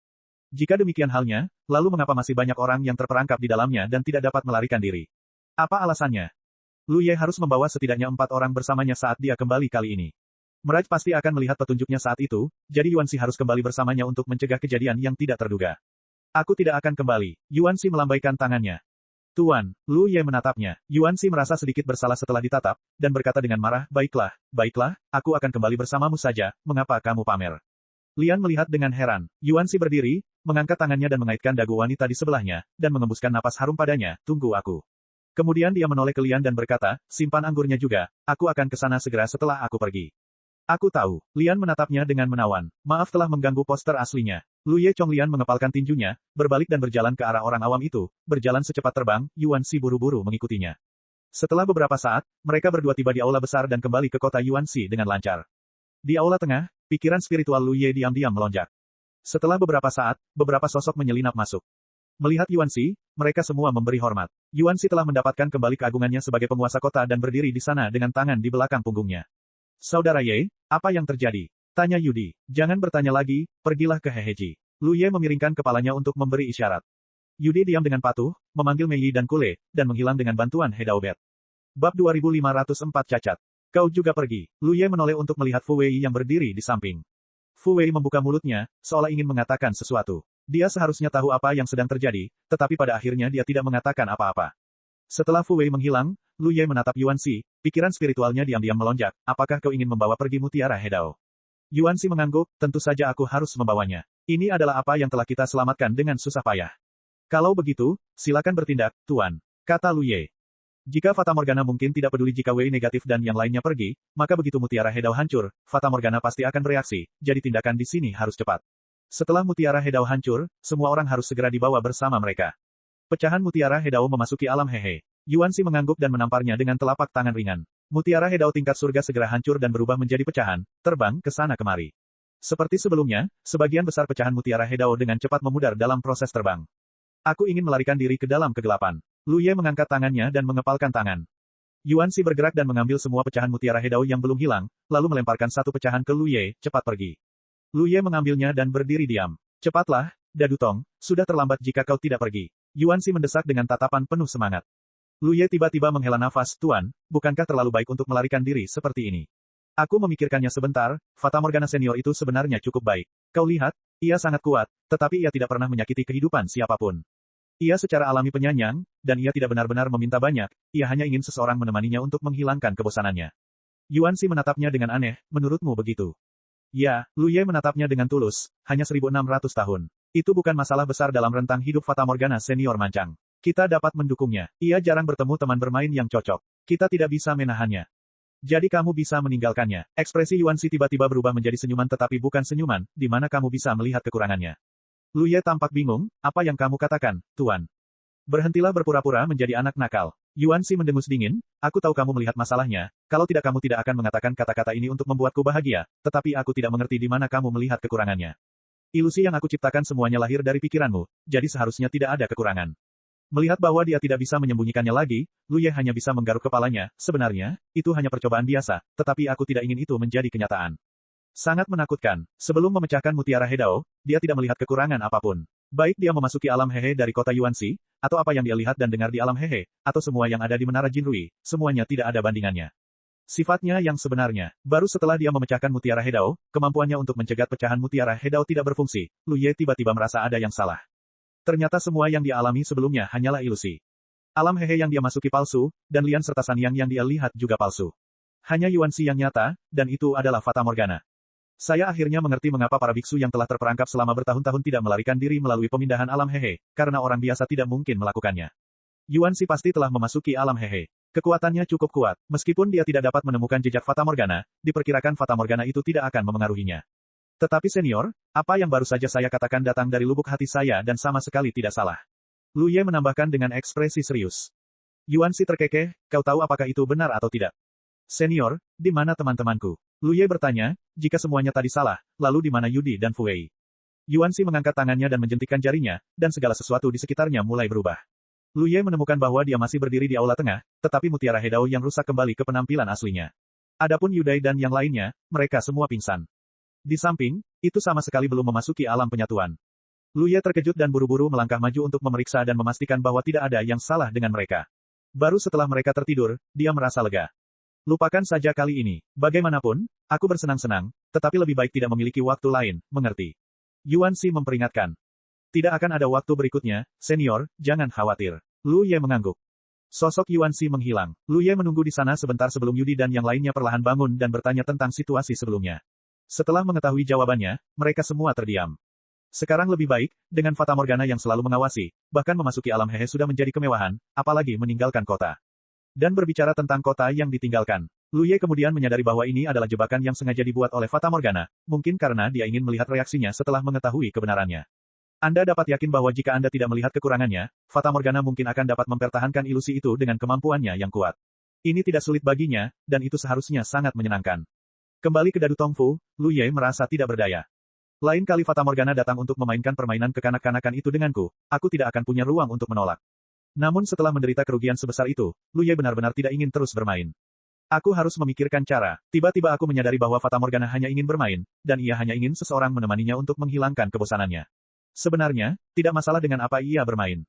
Jika demikian halnya, lalu mengapa masih banyak orang yang terperangkap di dalamnya dan tidak dapat melarikan diri? Apa alasannya? Lu Ye harus membawa setidaknya 4 orang bersamanya saat dia kembali kali ini. Mirage pasti akan melihat petunjuknya saat itu, jadi Yuanxi harus kembali bersamanya untuk mencegah kejadian yang tidak terduga. Aku tidak akan kembali. Yuanxi melambaikan tangannya. Tuan, Lu Ye menatapnya. Yuanxi merasa sedikit bersalah setelah ditatap, dan berkata dengan marah, baiklah, aku akan kembali bersamamu saja, mengapa kamu pamer? Lian melihat dengan heran. Yuanxi berdiri, mengangkat tangannya dan mengaitkan dagu wanita di sebelahnya, dan mengembuskan napas harum padanya, tunggu aku. Kemudian dia menoleh ke Lian dan berkata, simpan anggurnya juga, aku akan ke sana segera setelah aku pergi. Aku tahu. Lian menatapnya dengan menawan. Maaf telah mengganggu poster aslinya. Lu Ye Chonglian mengepalkan tinjunya, berbalik dan berjalan ke arah orang awam itu, berjalan secepat terbang, Yuanxi buru-buru mengikutinya. Setelah beberapa saat, mereka berdua tiba di aula besar dan kembali ke kota Yuanxi dengan lancar. Di aula tengah, pikiran spiritual Lu Ye diam-diam melonjak. Setelah beberapa saat, beberapa sosok menyelinap masuk. Melihat Yuanxi, mereka semua memberi hormat. Yuanxi telah mendapatkan kembali keagungannya sebagai penguasa kota dan berdiri di sana dengan tangan di belakang punggungnya. Saudara Ye, apa yang terjadi? Tanya Yudi. Jangan bertanya lagi, pergilah ke Heheji. Lu Ye memiringkan kepalanya untuk memberi isyarat. Yudi diam dengan patuh, memanggil Mei Yi dan Kule, dan menghilang dengan bantuan Hedaobet. Bab 2504 cacat. Kau juga pergi. Lu Ye menoleh untuk melihat Fu Wei yang berdiri di samping. Fu Wei membuka mulutnya, seolah ingin mengatakan sesuatu. Dia seharusnya tahu apa yang sedang terjadi, tetapi pada akhirnya dia tidak mengatakan apa-apa. Setelah Fu Wei menghilang, Lu Ye menatap Yuanxi, pikiran spiritualnya diam-diam melonjak, apakah kau ingin membawa pergi Mutiara Hedao? Yuanxi mengangguk, tentu saja aku harus membawanya. Ini adalah apa yang telah kita selamatkan dengan susah payah. Kalau begitu, silakan bertindak, Tuan, kata Lu Ye. Jika Fatamorgana mungkin tidak peduli jika Wei negatif dan yang lainnya pergi, maka begitu Mutiara Hedao hancur, Fatamorgana pasti akan bereaksi, jadi tindakan di sini harus cepat. Setelah Mutiara Hedao hancur, semua orang harus segera dibawa bersama mereka. Pecahan Mutiara Hedao memasuki alam Hehe. Yuanxi mengangguk dan menamparnya dengan telapak tangan ringan. Mutiara Hedao tingkat surga segera hancur dan berubah menjadi pecahan, terbang ke sana kemari. Seperti sebelumnya, sebagian besar pecahan Mutiara Hedao dengan cepat memudar dalam proses terbang. Aku ingin melarikan diri ke dalam kegelapan. Lu Ye mengangkat tangannya dan mengepalkan tangan. Yuan Xi bergerak dan mengambil semua pecahan mutiara Hedao yang belum hilang, lalu melemparkan satu pecahan ke Lu Ye, cepat pergi. Lu Ye mengambilnya dan berdiri diam. Cepatlah, Dadu Tong, sudah terlambat jika kau tidak pergi. Yuan Xi mendesak dengan tatapan penuh semangat. Lu Ye tiba-tiba menghela nafas, Tuan, bukankah terlalu baik untuk melarikan diri seperti ini? Aku memikirkannya sebentar, Fata Morgana senior itu sebenarnya cukup baik. Kau lihat, ia sangat kuat, tetapi ia tidak pernah menyakiti kehidupan siapapun. Ia secara alami penyayang, dan ia tidak benar-benar meminta banyak, ia hanya ingin seseorang menemaninya untuk menghilangkan kebosanannya. Yuan Xi menatapnya dengan aneh, menurutmu begitu? Ya, Lu Ye menatapnya dengan tulus, hanya 1600 tahun. Itu bukan masalah besar dalam rentang hidup Fata Morgana senior mancang. Kita dapat mendukungnya. Ia jarang bertemu teman bermain yang cocok. Kita tidak bisa menahannya. Jadi kamu bisa meninggalkannya. Ekspresi Yuan Xi tiba-tiba berubah menjadi senyuman tetapi bukan senyuman, di mana kamu bisa melihat kekurangannya. Lu Ye tampak bingung, apa yang kamu katakan, Tuan? Berhentilah berpura-pura menjadi anak nakal. Yuan Xi mendengus dingin, aku tahu kamu melihat masalahnya, kalau tidak kamu tidak akan mengatakan kata-kata ini untuk membuatku bahagia, tetapi aku tidak mengerti di mana kamu melihat kekurangannya. Ilusi yang aku ciptakan semuanya lahir dari pikiranmu, jadi seharusnya tidak ada kekurangan. Melihat bahwa dia tidak bisa menyembunyikannya lagi, Lu Ye hanya bisa menggaruk kepalanya, sebenarnya, itu hanya percobaan biasa, tetapi aku tidak ingin itu menjadi kenyataan. Sangat menakutkan. Sebelum memecahkan mutiara Hedao, dia tidak melihat kekurangan apapun. Baik dia memasuki alam Hehe dari kota Yuanxi, atau apa yang dia lihat dan dengar di alam Hehe, atau semua yang ada di Menara Jinrui, semuanya tidak ada bandingannya. Sifatnya yang sebenarnya, baru setelah dia memecahkan mutiara Hedao, kemampuannya untuk mencegat pecahan mutiara Hedao tidak berfungsi, Lu Ye tiba-tiba merasa ada yang salah. Ternyata semua yang dia alami sebelumnya hanyalah ilusi. Alam Hehe yang dia masuki palsu, dan Lian serta Sanyang yang dia lihat juga palsu. Hanya Yuanxi yang nyata, dan itu adalah Fata Morgana. Saya akhirnya mengerti mengapa para biksu yang telah terperangkap selama bertahun-tahun tidak melarikan diri melalui pemindahan alam Hehe, karena orang biasa tidak mungkin melakukannya. Yuan Xi pasti telah memasuki alam Hehe. Kekuatannya cukup kuat, meskipun dia tidak dapat menemukan jejak Fata Morgana, diperkirakan Fata Morgana itu tidak akan memengaruhinya. Tetapi senior, apa yang baru saja saya katakan datang dari lubuk hati saya dan sama sekali tidak salah. Lu Ye menambahkan dengan ekspresi serius. Yuan Xi terkekeh, kau tahu apakah itu benar atau tidak? Senior, di mana teman-temanku? Lu Ye bertanya, jika semuanya tadi salah, lalu di mana Yudi dan Fu Wei? Yuan Xi mengangkat tangannya dan menjentikkan jarinya, dan segala sesuatu di sekitarnya mulai berubah. Lu Ye menemukan bahwa dia masih berdiri di aula tengah, tetapi mutiara Hedao yang rusak kembali ke penampilan aslinya. Adapun Yudai dan yang lainnya, mereka semua pingsan. Di samping, itu sama sekali belum memasuki alam penyatuan. Lu Ye terkejut dan buru-buru melangkah maju untuk memeriksa dan memastikan bahwa tidak ada yang salah dengan mereka. Baru setelah mereka tertidur, dia merasa lega. Lupakan saja kali ini. Bagaimanapun, aku bersenang-senang, tetapi lebih baik tidak memiliki waktu lain, mengerti? Yuan Xi memperingatkan. Tidak akan ada waktu berikutnya, senior, jangan khawatir. Lu Ye mengangguk. Sosok Yuan Xi menghilang. Lu Ye menunggu di sana sebentar sebelum Yudi dan yang lainnya perlahan bangun dan bertanya tentang situasi sebelumnya. Setelah mengetahui jawabannya, mereka semua terdiam. Sekarang lebih baik, dengan Fata Morgana yang selalu mengawasi, bahkan memasuki alam Hehe sudah menjadi kemewahan, apalagi meninggalkan kota. Dan berbicara tentang kota yang ditinggalkan, Lu Ye kemudian menyadari bahwa ini adalah jebakan yang sengaja dibuat oleh Fata Morgana, mungkin karena dia ingin melihat reaksinya setelah mengetahui kebenarannya. Anda dapat yakin bahwa jika Anda tidak melihat kekurangannya, Fata Morgana mungkin akan dapat mempertahankan ilusi itu dengan kemampuannya yang kuat. Ini tidak sulit baginya, dan itu seharusnya sangat menyenangkan. Kembali ke Dadu Tongfu, Lu Ye merasa tidak berdaya. Lain kali Fata Morgana datang untuk memainkan permainan kekanak-kanakan itu denganku, aku tidak akan punya ruang untuk menolak. Namun setelah menderita kerugian sebesar itu, Lu Ye benar-benar tidak ingin terus bermain. Aku harus memikirkan cara. Tiba-tiba aku menyadari bahwa Fata Morgana hanya ingin bermain, dan ia hanya ingin seseorang menemaninya untuk menghilangkan kebosanannya. Sebenarnya, tidak masalah dengan apa ia bermain.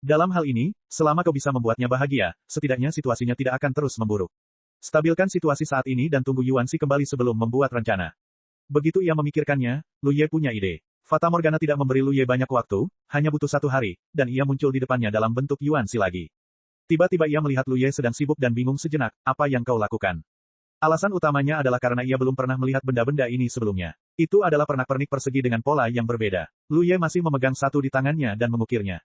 Dalam hal ini, selama kau bisa membuatnya bahagia, setidaknya situasinya tidak akan terus memburuk. Stabilkan situasi saat ini dan tunggu Yuan Xi kembali sebelum membuat rencana. Begitu ia memikirkannya, Lu Ye punya ide. Fata Morgana tidak memberi Lu Ye banyak waktu, hanya butuh 1 hari, dan ia muncul di depannya dalam bentuk Yuan Xi lagi. Tiba-tiba ia melihat Lu Ye sedang sibuk dan bingung sejenak, apa yang kau lakukan? Alasan utamanya adalah karena ia belum pernah melihat benda-benda ini sebelumnya. Itu adalah pernak-pernik persegi dengan pola yang berbeda. Lu Ye masih memegang satu di tangannya dan mengukirnya.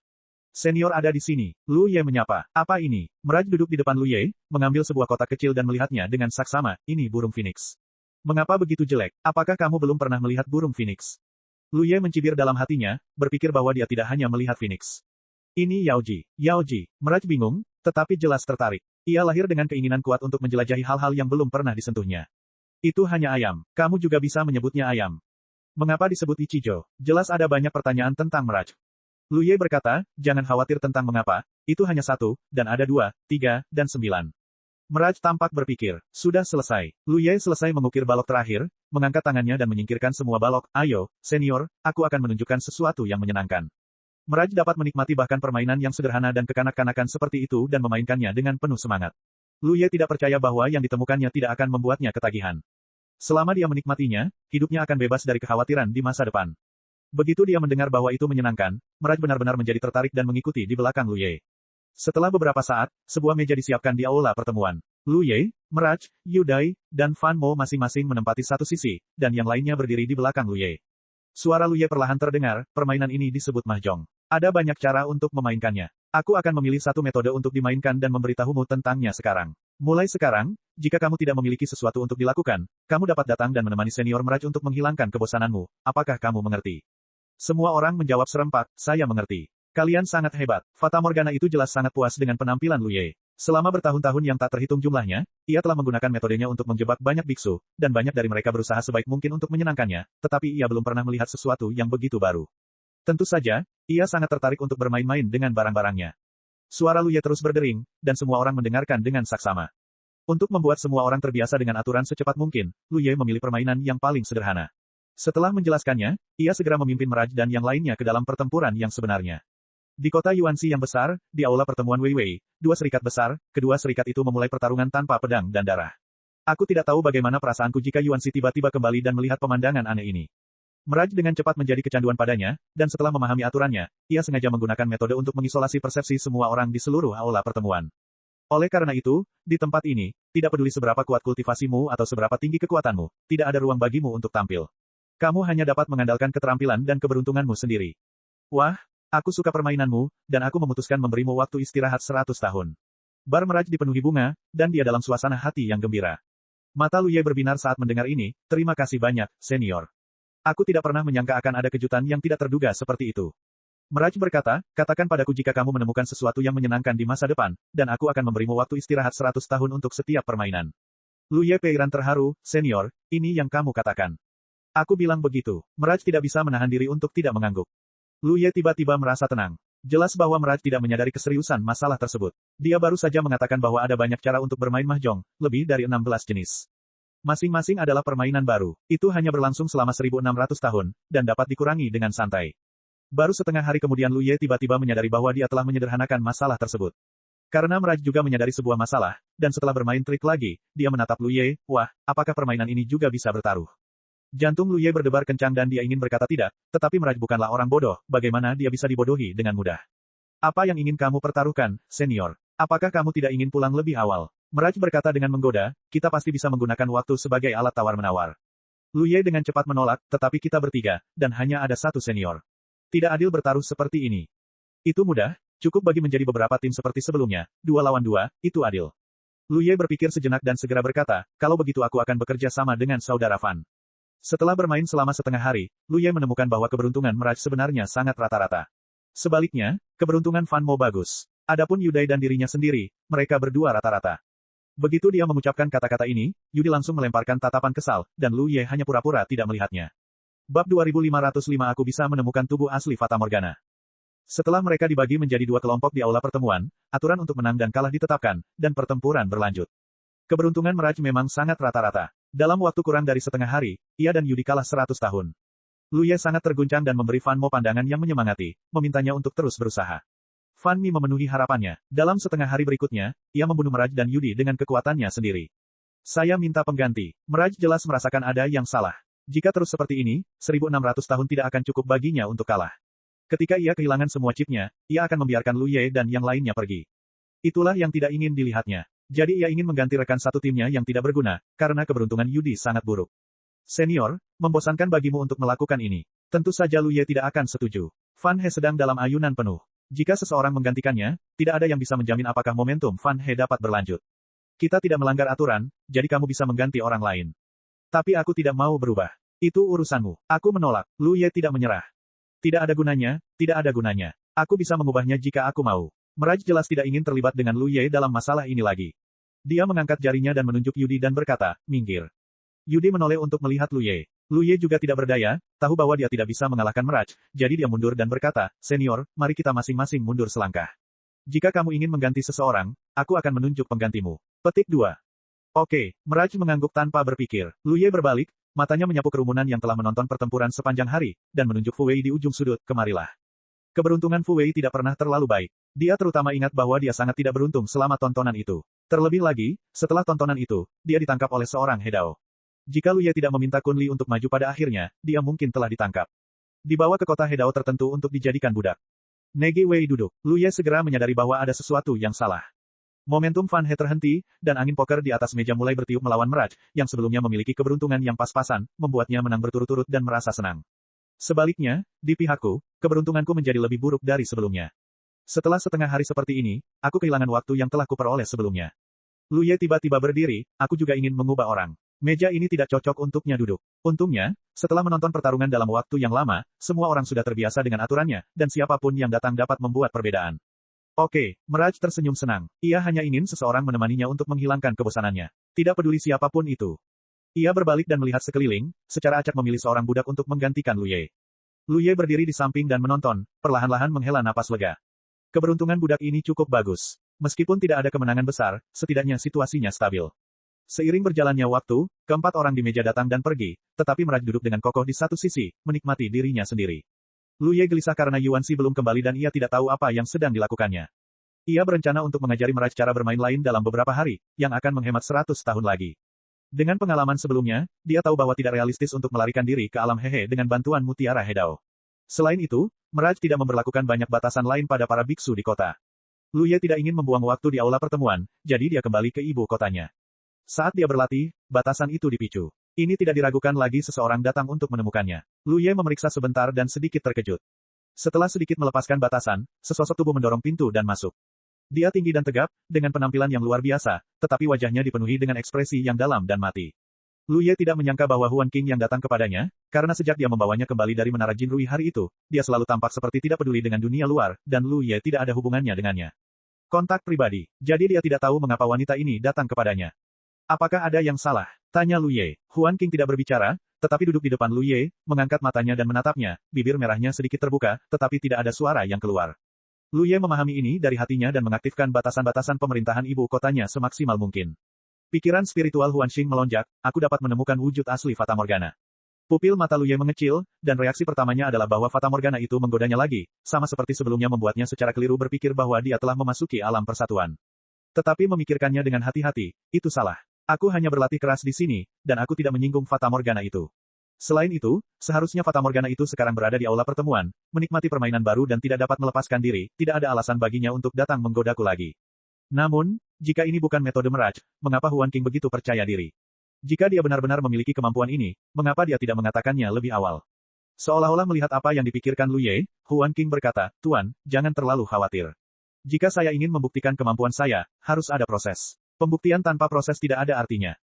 Senior ada di sini. Lu Ye menyapa. Apa ini? Meraj duduk di depan Lu Ye, mengambil sebuah kotak kecil dan melihatnya dengan saksama, ini burung phoenix. Mengapa begitu jelek? Apakah kamu belum pernah melihat burung phoenix? Lu Ye mencibir dalam hatinya, berpikir bahwa dia tidak hanya melihat phoenix. Ini Yaoji. Yaoji. Meraj bingung, tetapi jelas tertarik. Ia lahir dengan keinginan kuat untuk menjelajahi hal-hal yang belum pernah disentuhnya. Itu hanya ayam. Kamu juga bisa menyebutnya ayam. Mengapa disebut Ichijo? Jelas ada banyak pertanyaan tentang Meraj. Lu Ye berkata, jangan khawatir tentang mengapa, itu hanya 1, dan ada 2, 3, dan 9. Mirage tampak berpikir, sudah selesai. Lu Ye selesai mengukir balok terakhir, mengangkat tangannya dan menyingkirkan semua balok. Ayo, senior, aku akan menunjukkan sesuatu yang menyenangkan. Mirage dapat menikmati bahkan permainan yang sederhana dan kekanak-kanakan seperti itu dan memainkannya dengan penuh semangat. Lu Ye tidak percaya bahwa yang ditemukannya tidak akan membuatnya ketagihan. Selama dia menikmatinya, hidupnya akan bebas dari kekhawatiran di masa depan. Begitu dia mendengar bahwa itu menyenangkan, Mirage benar-benar menjadi tertarik dan mengikuti di belakang Lu Ye. Setelah beberapa saat, sebuah meja disiapkan di aula pertemuan. Lu Ye, Mirage, Yu Dai, dan Fan Mo masing-masing menempati satu sisi, dan yang lainnya berdiri di belakang Lu Ye. Suara Lu Ye perlahan terdengar, permainan ini disebut mahjong. Ada banyak cara untuk memainkannya. Aku akan memilih satu metode untuk dimainkan dan memberitahumu tentangnya sekarang. Mulai sekarang, jika kamu tidak memiliki sesuatu untuk dilakukan, kamu dapat datang dan menemani senior Mirage untuk menghilangkan kebosananmu. Apakah kamu mengerti? Semua orang menjawab serempak, saya mengerti. Kalian sangat hebat. Fata Morgana itu jelas sangat puas dengan penampilan Lu Ye. Selama bertahun-tahun yang tak terhitung jumlahnya, ia telah menggunakan metodenya untuk menjebak banyak biksu, dan banyak dari mereka berusaha sebaik mungkin untuk menyenangkannya, tetapi ia belum pernah melihat sesuatu yang begitu baru. Tentu saja, ia sangat tertarik untuk bermain-main dengan barang-barangnya. Suara Lu Ye terus berdering, dan semua orang mendengarkan dengan saksama. Untuk membuat semua orang terbiasa dengan aturan secepat mungkin, Lu Ye memilih permainan yang paling sederhana. Setelah menjelaskannya, ia segera memimpin Mirage dan yang lainnya ke dalam pertempuran yang sebenarnya. Di kota Yuanxi yang besar, di aula pertemuan Weiwei, dua serikat besar, kedua serikat itu memulai pertarungan tanpa pedang dan darah. Aku tidak tahu bagaimana perasaanku jika Yuanxi tiba-tiba kembali dan melihat pemandangan aneh ini. Mirage dengan cepat menjadi kecanduan padanya, dan setelah memahami aturannya, ia sengaja menggunakan metode untuk mengisolasi persepsi semua orang di seluruh aula pertemuan. Oleh karena itu, di tempat ini, tidak peduli seberapa kuat kultivasimu atau seberapa tinggi kekuatanmu, tidak ada ruang bagimu untuk tampil. Kamu hanya dapat mengandalkan keterampilan dan keberuntunganmu sendiri. Wah, aku suka permainanmu, dan aku memutuskan memberimu waktu istirahat 100 tahun. Bar Mirage dipenuhi bunga, dan dia dalam suasana hati yang gembira. Mata Lu Ye berbinar saat mendengar ini, terima kasih banyak, senior. Aku tidak pernah menyangka akan ada kejutan yang tidak terduga seperti itu. Mirage berkata, katakan padaku jika kamu menemukan sesuatu yang menyenangkan di masa depan, dan aku akan memberimu waktu istirahat 100 tahun untuk setiap permainan. Lu Ye Peiran terharu, senior, ini yang kamu katakan. Aku bilang begitu. Mirage tidak bisa menahan diri untuk tidak mengangguk. Lu Ye tiba-tiba merasa tenang. Jelas bahwa Mirage tidak menyadari keseriusan masalah tersebut. Dia baru saja mengatakan bahwa ada banyak cara untuk bermain mahjong, lebih dari 16 jenis. Masing-masing adalah permainan baru. Itu hanya berlangsung selama 1600 tahun, dan dapat dikurangi dengan santai. Baru setengah hari kemudian Lu Ye tiba-tiba menyadari bahwa dia telah menyederhanakan masalah tersebut. Karena Mirage juga menyadari sebuah masalah, dan setelah bermain trik lagi, dia menatap Lu Ye, wah, apakah permainan ini juga bisa bertaruh? Jantung Lu Ye berdebar kencang dan dia ingin berkata tidak, tetapi Mirage bukanlah orang bodoh, bagaimana dia bisa dibodohi dengan mudah. Apa yang ingin kamu pertaruhkan, senior? Apakah kamu tidak ingin pulang lebih awal? Mirage berkata dengan menggoda, kita pasti bisa menggunakan waktu sebagai alat tawar-menawar. Lu Ye dengan cepat menolak, tetapi kita bertiga, dan hanya ada satu senior. Tidak adil bertaruh seperti ini. Itu mudah, cukup bagi menjadi beberapa tim seperti sebelumnya, 2 lawan 2, itu adil. Lu Ye berpikir sejenak dan segera berkata, kalau begitu aku akan bekerja sama dengan saudara Fan. Setelah bermain selama setengah hari, Lu Ye menemukan bahwa keberuntungan Mirage sebenarnya sangat rata-rata. Sebaliknya, keberuntungan Fan Mo bagus. Adapun Yudai dan dirinya sendiri, mereka berdua rata-rata. Begitu dia mengucapkan kata-kata ini, Yudi langsung melemparkan tatapan kesal, dan Lu Ye hanya pura-pura tidak melihatnya. Bab 2505 Aku bisa menemukan tubuh asli Fata Morgana. Setelah mereka dibagi menjadi 2 kelompok di aula pertemuan, aturan untuk menang dan kalah ditetapkan, dan pertempuran berlanjut. Keberuntungan Mirage memang sangat rata-rata. Dalam waktu kurang dari setengah hari, ia dan Yudi kalah 100 tahun. Lu Ye sangat terguncang dan memberi Fan Mo pandangan yang menyemangati, memintanya untuk terus berusaha. Fan Mi memenuhi harapannya. Dalam setengah hari berikutnya, ia membunuh Mirage dan Yudi dengan kekuatannya sendiri. Saya minta pengganti. Mirage jelas merasakan ada yang salah. Jika terus seperti ini, 1600 tahun tidak akan cukup baginya untuk kalah. Ketika ia kehilangan semua chipnya, ia akan membiarkan Lu Ye dan yang lainnya pergi. Itulah yang tidak ingin dilihatnya. Jadi ia ingin mengganti rekan satu timnya yang tidak berguna, karena keberuntungan Yudi sangat buruk. Senior, membosankan bagimu untuk melakukan ini. Tentu saja Lu Ye tidak akan setuju. Fan He sedang dalam ayunan penuh. Jika seseorang menggantikannya, tidak ada yang bisa menjamin apakah momentum Fan He dapat berlanjut. Kita tidak melanggar aturan, jadi kamu bisa mengganti orang lain. Tapi aku tidak mau berubah. Itu urusanmu. Aku menolak. Lu Ye tidak menyerah. Tidak ada gunanya, tidak ada gunanya. Aku bisa mengubahnya jika aku mau. Mirage jelas tidak ingin terlibat dengan Lu Ye dalam masalah ini lagi. Dia mengangkat jarinya dan menunjuk Yudi dan berkata, minggir. Yudi menoleh untuk melihat Lu Ye. Lu Ye juga tidak berdaya, tahu bahwa dia tidak bisa mengalahkan Mirage, jadi dia mundur dan berkata, "Senior, mari kita masing-masing mundur selangkah. Jika kamu ingin mengganti seseorang, aku akan menunjuk penggantimu." Petik 2. Oke, Mirage mengangguk tanpa berpikir. Lu Ye berbalik, matanya menyapu kerumunan yang telah menonton pertempuran sepanjang hari, dan menunjuk Fu Wei di ujung sudut, "Kemarilah." Keberuntungan Fu Wei tidak pernah terlalu baik. Dia terutama ingat bahwa dia sangat tidak beruntung selama tontonan itu. Terlebih lagi, setelah tontonan itu, dia ditangkap oleh seorang Hedao. Jika Lu Ye tidak meminta Kun Li untuk maju pada akhirnya, dia mungkin telah ditangkap. Dibawa ke kota Hedao tertentu untuk dijadikan budak. Negi Wei duduk. Lu Ye segera menyadari bahwa ada sesuatu yang salah. Momentum Fan He terhenti, dan angin poker di atas meja mulai bertiup melawan Mirage, yang sebelumnya memiliki keberuntungan yang pas-pasan, membuatnya menang berturut-turut dan merasa senang. Sebaliknya, di pihakku, keberuntunganku menjadi lebih buruk dari sebelumnya. Setelah setengah hari seperti ini, aku kehilangan waktu yang telah kuperoleh sebelumnya. Lu Ye tiba-tiba berdiri, aku juga ingin mengubah orang. Meja ini tidak cocok untuknya duduk. Untungnya, setelah menonton pertarungan dalam waktu yang lama, semua orang sudah terbiasa dengan aturannya, dan siapapun yang datang dapat membuat perbedaan. Oke, Mirage tersenyum senang. Ia hanya ingin seseorang menemaninya untuk menghilangkan kebosanannya. Tidak peduli siapapun itu. Ia berbalik dan melihat sekeliling, secara acak memilih seorang budak untuk menggantikan Lu Ye. Lu Ye berdiri di samping dan menonton, perlahan-lahan menghela napas lega. Keberuntungan budak ini cukup bagus. Meskipun tidak ada kemenangan besar, setidaknya situasinya stabil. Seiring berjalannya waktu, keempat orang di meja datang dan pergi, tetapi Mirage duduk dengan kokoh di satu sisi, menikmati dirinya sendiri. Lu Ye gelisah karena Yuan Xi belum kembali dan ia tidak tahu apa yang sedang dilakukannya. Ia berencana untuk mengajari Mirage cara bermain lain dalam beberapa hari, yang akan menghemat 100 tahun lagi. Dengan pengalaman sebelumnya, dia tahu bahwa tidak realistis untuk melarikan diri ke alam Hehe dengan bantuan Mutiara Hedao. Selain itu, Mirage tidak memberlakukan banyak batasan lain pada para biksu di kota. Lu Ye tidak ingin membuang waktu di aula pertemuan, jadi dia kembali ke ibu kotanya. Saat dia berlatih, batasan itu dipicu. Ini tidak diragukan lagi seseorang datang untuk menemukannya. Lu Ye memeriksa sebentar dan sedikit terkejut. Setelah sedikit melepaskan batasan, sesosok tubuh mendorong pintu dan masuk. Dia tinggi dan tegap, dengan penampilan yang luar biasa, tetapi wajahnya dipenuhi dengan ekspresi yang dalam dan mati. Lu Ye tidak menyangka bahwa Huan Qing yang datang kepadanya, karena sejak dia membawanya kembali dari Menara Jinrui hari itu, dia selalu tampak seperti tidak peduli dengan dunia luar, dan Lu Ye tidak ada hubungannya dengannya. Kontak pribadi. Jadi dia tidak tahu mengapa wanita ini datang kepadanya. Apakah ada yang salah? Tanya Lu Ye. Huan Qing tidak berbicara, tetapi duduk di depan Lu Ye, mengangkat matanya dan menatapnya, bibir merahnya sedikit terbuka, tetapi tidak ada suara yang keluar. Lu Ye memahami ini dari hatinya dan mengaktifkan batasan-batasan pemerintahan ibu kotanya semaksimal mungkin. Pikiran spiritual Huan Xing melonjak, aku dapat menemukan wujud asli Fata Morgana. Pupil mata Lu Ye mengecil, dan reaksi pertamanya adalah bahwa Fata Morgana itu menggodanya lagi, sama seperti sebelumnya membuatnya secara keliru berpikir bahwa dia telah memasuki alam persatuan. Tetapi memikirkannya dengan hati-hati, itu salah. Aku hanya berlatih keras di sini, dan aku tidak menyinggung Fata Morgana itu. Selain itu, seharusnya Fata Morgana itu sekarang berada di aula pertemuan, menikmati permainan baru dan tidak dapat melepaskan diri, tidak ada alasan baginya untuk datang menggodaku lagi. Namun, jika ini bukan metode Mirage, mengapa Huan Qing begitu percaya diri? Jika dia benar-benar memiliki kemampuan ini, mengapa dia tidak mengatakannya lebih awal? Seolah-olah melihat apa yang dipikirkan Lu Ye, Huan Qing berkata, "Tuan, jangan terlalu khawatir. Jika saya ingin membuktikan kemampuan saya, harus ada proses. Pembuktian tanpa proses tidak ada artinya."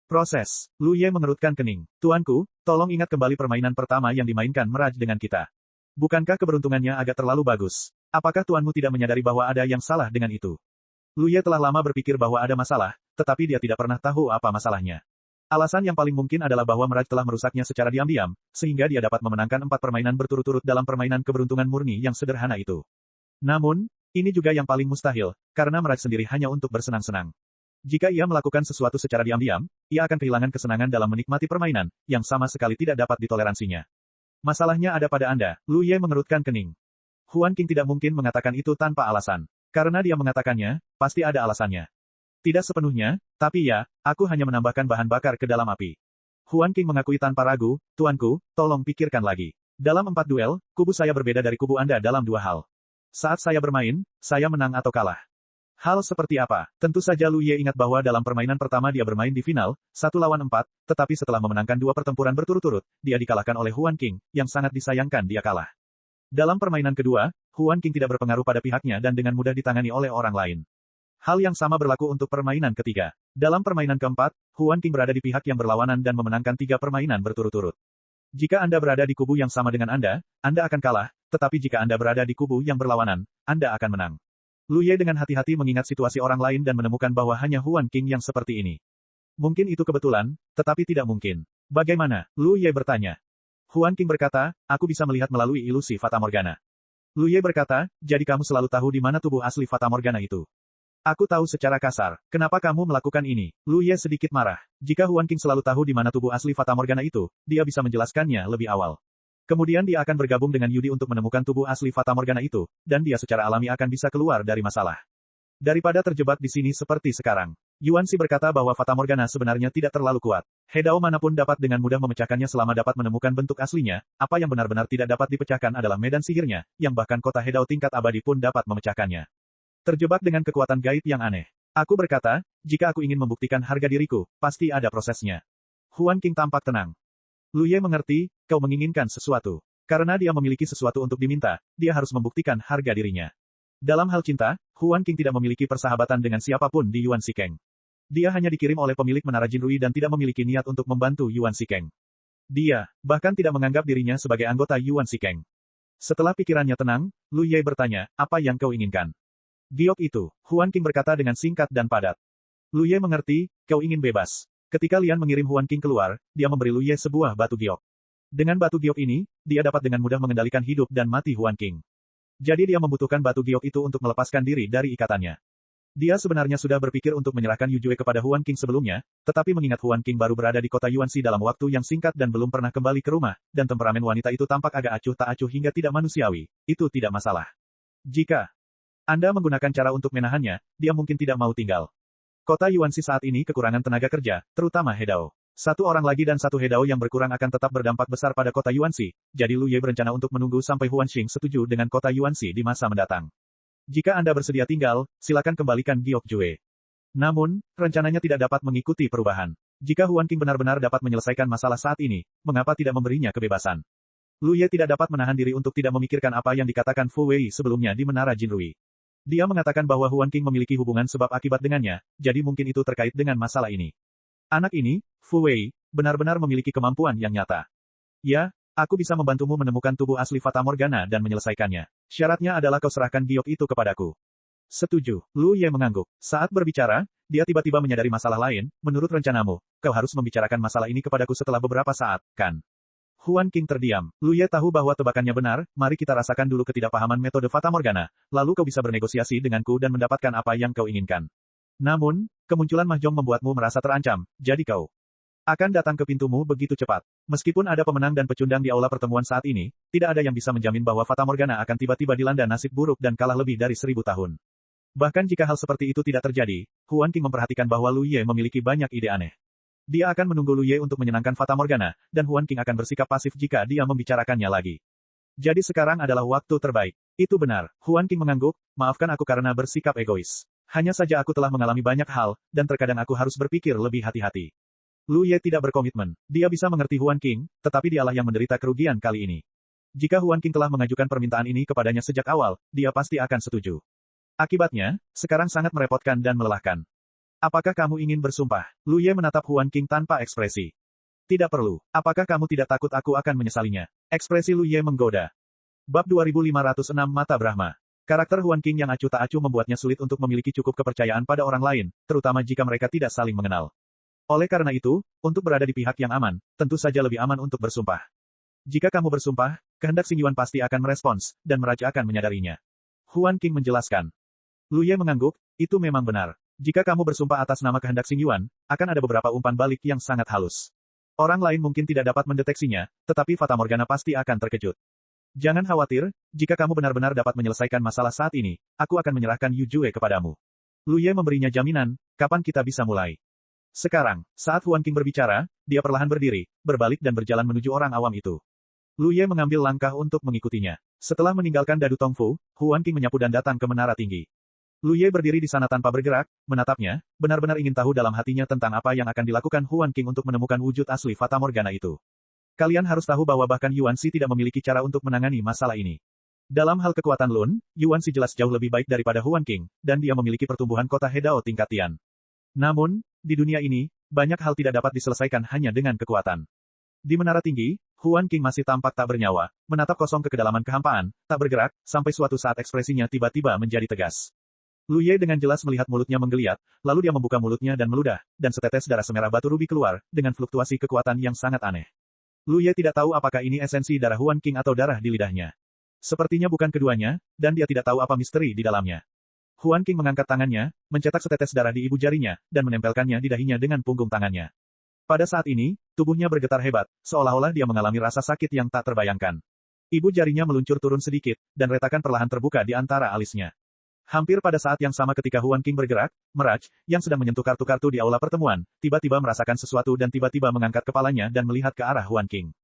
Proses. Lu Ye mengerutkan kening. "Tuanku, tolong ingat kembali permainan pertama yang dimainkan Mirage dengan kita. Bukankah keberuntungannya agak terlalu bagus? Apakah tuanmu tidak menyadari bahwa ada yang salah dengan itu?" Lu Ye telah lama berpikir bahwa ada masalah, tetapi dia tidak pernah tahu apa masalahnya. Alasan yang paling mungkin adalah bahwa Mirage telah merusaknya secara diam-diam, sehingga dia dapat memenangkan 4 permainan berturut-turut dalam permainan keberuntungan murni yang sederhana itu. Namun, ini juga yang paling mustahil, karena Mirage sendiri hanya untuk bersenang-senang. Jika ia melakukan sesuatu secara diam-diam, ia akan kehilangan kesenangan dalam menikmati permainan, yang sama sekali tidak dapat ditoleransinya. Masalahnya ada pada Anda, Lu Ye mengerutkan kening. Huan Qing tidak mungkin mengatakan itu tanpa alasan. Karena dia mengatakannya, pasti ada alasannya. Tidak sepenuhnya, tapi ya, aku hanya menambahkan bahan bakar ke dalam api. Huan Qing mengakui tanpa ragu, "Tuanku, tolong pikirkan lagi. Dalam 4 duel, kubu saya berbeda dari kubu Anda dalam 2 hal. Saat saya bermain, saya menang atau kalah. Hal seperti apa? Tentu saja Lu Ye ingat bahwa dalam permainan pertama dia bermain di final, 1 lawan 4, tetapi setelah memenangkan 2 pertempuran berturut-turut, dia dikalahkan oleh Huan Qing, yang sangat disayangkan dia kalah. Dalam permainan kedua, Huan Qing tidak berpengaruh pada pihaknya dan dengan mudah ditangani oleh orang lain. Hal yang sama berlaku untuk permainan ketiga. Dalam permainan keempat, Huan Qing berada di pihak yang berlawanan dan memenangkan 3 permainan berturut-turut. Jika Anda berada di kubu yang sama dengan Anda akan kalah, tetapi jika Anda berada di kubu yang berlawanan, Anda akan menang. Lu Ye dengan hati-hati mengingat situasi orang lain dan menemukan bahwa hanya Huan Qing yang seperti ini. Mungkin itu kebetulan, tetapi tidak mungkin. Bagaimana? Lu Ye bertanya. Huan Qing berkata, aku bisa melihat melalui ilusi Fata Morgana. Lu Ye berkata, jadi kamu selalu tahu di mana tubuh asli Fata Morgana itu. Aku tahu secara kasar. Kenapa kamu melakukan ini? Lu Ye sedikit marah. Jika Huan Qing selalu tahu di mana tubuh asli Fata Morgana itu, dia bisa menjelaskannya lebih awal. Kemudian dia akan bergabung dengan Yudi untuk menemukan tubuh asli Fata Morgana itu, dan dia secara alami akan bisa keluar dari masalah. Daripada terjebak di sini seperti sekarang. Yuan Xi berkata bahwa Fata Morgana sebenarnya tidak terlalu kuat. Hedao manapun dapat dengan mudah memecahkannya selama dapat menemukan bentuk aslinya, apa yang benar-benar tidak dapat dipecahkan adalah medan sihirnya, yang bahkan kota Hedao tingkat abadi pun dapat memecahkannya. Terjebak dengan kekuatan gaib yang aneh. Aku berkata, jika aku ingin membuktikan harga diriku, pasti ada prosesnya. Huan Qing tampak tenang. Lu Ye mengerti, kau menginginkan sesuatu. Karena dia memiliki sesuatu untuk diminta, dia harus membuktikan harga dirinya. Dalam hal cinta, Huan Qing tidak memiliki persahabatan dengan siapapun di Yuan Shikeng. Dia hanya dikirim oleh pemilik Menara Jinrui dan tidak memiliki niat untuk membantu Yuan Shikeng. Dia, bahkan tidak menganggap dirinya sebagai anggota Yuan Shikeng. Setelah pikirannya tenang, Lu Ye bertanya, apa yang kau inginkan? Giok itu, Huan Qing berkata dengan singkat dan padat. Lu Ye mengerti, kau ingin bebas. Ketika Lian mengirim Huan Qing keluar, dia memberi Lu Ye sebuah batu giok. Dengan batu giok ini, dia dapat dengan mudah mengendalikan hidup dan mati Huan Qing. Jadi dia membutuhkan batu giok itu untuk melepaskan diri dari ikatannya. Dia sebenarnya sudah berpikir untuk menyerahkan Yu Jue kepada Huan Qing sebelumnya, tetapi mengingat Huan Qing baru berada di kota Yuanxi dalam waktu yang singkat dan belum pernah kembali ke rumah, dan temperamen wanita itu tampak agak acuh tak acuh hingga tidak manusiawi, itu tidak masalah. Jika Anda menggunakan cara untuk menahannya, dia mungkin tidak mau tinggal. Kota Yuanxi saat ini kekurangan tenaga kerja, terutama Hedao. Satu orang lagi dan satu Hedao yang berkurang akan tetap berdampak besar pada kota Yuanxi, jadi Lu Ye berencana untuk menunggu sampai Huan Xing setuju dengan kota Yuanxi di masa mendatang. Jika Anda bersedia tinggal, silakan kembalikan Giok Jue. Namun, rencananya tidak dapat mengikuti perubahan. Jika Huan Qing benar-benar dapat menyelesaikan masalah saat ini, mengapa tidak memberinya kebebasan? Lu Ye tidak dapat menahan diri untuk tidak memikirkan apa yang dikatakan Fu Wei sebelumnya di Menara Jinrui. Dia mengatakan bahwa Huan Qing memiliki hubungan sebab akibat dengannya, jadi mungkin itu terkait dengan masalah ini. Anak ini, Fu Wei, benar-benar memiliki kemampuan yang nyata. Ya, aku bisa membantumu menemukan tubuh asli Fata Morgana dan menyelesaikannya. Syaratnya adalah kau serahkan giok itu kepadaku. Setuju, Lu Ye mengangguk. Saat berbicara, dia tiba-tiba menyadari masalah lain, menurut rencanamu, kau harus membicarakan masalah ini kepadaku setelah beberapa saat, kan? Huan Qing terdiam. Lu Ye tahu bahwa tebakannya benar, mari kita rasakan dulu ketidakpahaman metode Fata Morgana, lalu kau bisa bernegosiasi denganku dan mendapatkan apa yang kau inginkan. Namun, kemunculan Mahjong membuatmu merasa terancam, jadi kau akan datang ke pintumu begitu cepat. Meskipun ada pemenang dan pecundang di aula pertemuan saat ini, tidak ada yang bisa menjamin bahwa Fata Morgana akan tiba-tiba dilanda nasib buruk dan kalah lebih dari 1000 tahun. Bahkan jika hal seperti itu tidak terjadi, Huan Qing memperhatikan bahwa Lu Ye memiliki banyak ide aneh. Dia akan menunggu Lu Ye untuk menyenangkan Fata Morgana, dan Huan Qing akan bersikap pasif jika dia membicarakannya lagi. Jadi sekarang adalah waktu terbaik. Itu benar, Huan Qing mengangguk, maafkan aku karena bersikap egois. Hanya saja aku telah mengalami banyak hal, dan terkadang aku harus berpikir lebih hati-hati. Lu Ye tidak berkomitmen. Dia bisa mengerti Huan Qing, tetapi dialah yang menderita kerugian kali ini. Jika Huan Qing telah mengajukan permintaan ini kepadanya sejak awal, dia pasti akan setuju. Akibatnya, sekarang sangat merepotkan dan melelahkan. Apakah kamu ingin bersumpah? Lu Ye menatap Huan Qing tanpa ekspresi. Tidak perlu. Apakah kamu tidak takut aku akan menyesalinya? Ekspresi Lu Ye menggoda. Bab 2506 Mata Brahma. Karakter Huan Qing yang acuh tak acuh membuatnya sulit untuk memiliki cukup kepercayaan pada orang lain, terutama jika mereka tidak saling mengenal. Oleh karena itu, untuk berada di pihak yang aman, tentu saja lebih aman untuk bersumpah. Jika kamu bersumpah, kehendak Xing Yuan pasti akan merespons, dan Meraja akan menyadarinya. Huan Qing menjelaskan. Lu Ye mengangguk, itu memang benar. Jika kamu bersumpah atas nama kehendak Xing Yuan, akan ada beberapa umpan balik yang sangat halus. Orang lain mungkin tidak dapat mendeteksinya, tetapi Fata Morgana pasti akan terkejut. Jangan khawatir, jika kamu benar-benar dapat menyelesaikan masalah saat ini, aku akan menyerahkan Yu Jue kepadamu. Lu Ye memberinya jaminan, kapan kita bisa mulai? Sekarang, saat Huan Qing berbicara, dia perlahan berdiri, berbalik dan berjalan menuju orang awam itu. Lu Ye mengambil langkah untuk mengikutinya. Setelah meninggalkan Dadu Tongfu, Huan Qing menyapu dan datang ke menara tinggi. Lu Ye berdiri di sana tanpa bergerak, menatapnya, benar-benar ingin tahu dalam hatinya tentang apa yang akan dilakukan Huan Qing untuk menemukan wujud asli Fata Morgana itu. Kalian harus tahu bahwa bahkan Yuan Xi tidak memiliki cara untuk menangani masalah ini. Dalam hal kekuatan Lun, Yuan Xi jelas jauh lebih baik daripada Huan Qing, dan dia memiliki pertumbuhan kota Hedao tingkat Tian. Namun, di dunia ini, banyak hal tidak dapat diselesaikan hanya dengan kekuatan. Di menara tinggi, Huan Qing masih tampak tak bernyawa, menatap kosong ke kedalaman kehampaan, tak bergerak, sampai suatu saat ekspresinya tiba-tiba menjadi tegas. Lu Ye dengan jelas melihat mulutnya menggeliat, lalu dia membuka mulutnya dan meludah, dan setetes darah semerah batu rubi keluar, dengan fluktuasi kekuatan yang sangat aneh. Lu Ye tidak tahu apakah ini esensi darah Huan Qing atau darah di lidahnya. Sepertinya bukan keduanya, dan dia tidak tahu apa misteri di dalamnya. Huan Qing mengangkat tangannya, mencetak setetes darah di ibu jarinya, dan menempelkannya di dahinya dengan punggung tangannya. Pada saat ini, tubuhnya bergetar hebat, seolah-olah dia mengalami rasa sakit yang tak terbayangkan. Ibu jarinya meluncur turun sedikit, dan retakan perlahan terbuka di antara alisnya. Hampir pada saat yang sama ketika Huan Qing bergerak, Mirage, yang sedang menyentuh kartu-kartu di aula pertemuan, tiba-tiba merasakan sesuatu dan tiba-tiba mengangkat kepalanya dan melihat ke arah Huan Qing.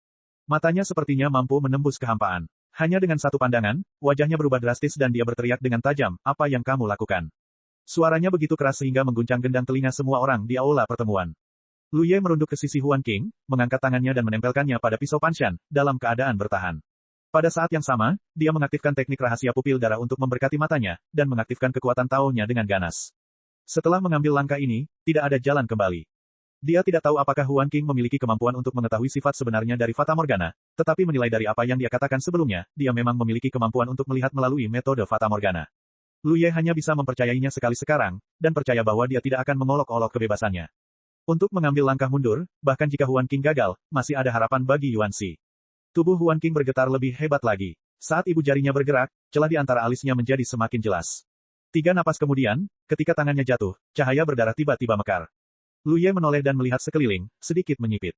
Matanya sepertinya mampu menembus kehampaan. Hanya dengan satu pandangan, wajahnya berubah drastis dan dia berteriak dengan tajam, "Apa yang kamu lakukan?" Suaranya begitu keras sehingga mengguncang gendang telinga semua orang di aula pertemuan. Lu Ye merunduk ke sisi Huan Qing, mengangkat tangannya dan menempelkannya pada pisau Panshan, dalam keadaan bertahan. Pada saat yang sama, dia mengaktifkan teknik rahasia pupil darah untuk memberkati matanya, dan mengaktifkan kekuatan Tao-nya dengan ganas. Setelah mengambil langkah ini, tidak ada jalan kembali. Dia tidak tahu apakah Huan Qing memiliki kemampuan untuk mengetahui sifat sebenarnya dari Fata Morgana, tetapi menilai dari apa yang dia katakan sebelumnya, dia memang memiliki kemampuan untuk melihat melalui metode Fata Morgana. Lu Ye hanya bisa mempercayainya sekali sekarang, dan percaya bahwa dia tidak akan mengolok-olok kebebasannya. Untuk mengambil langkah mundur, bahkan jika Huan Qing gagal, masih ada harapan bagi Yuan Xi. Tubuh Huan Qing bergetar lebih hebat lagi. Saat ibu jarinya bergerak, celah di antara alisnya menjadi semakin jelas. 3 napas kemudian, ketika tangannya jatuh, cahaya berdarah tiba-tiba mekar. Lu Ye menoleh dan melihat sekeliling, sedikit menyipit.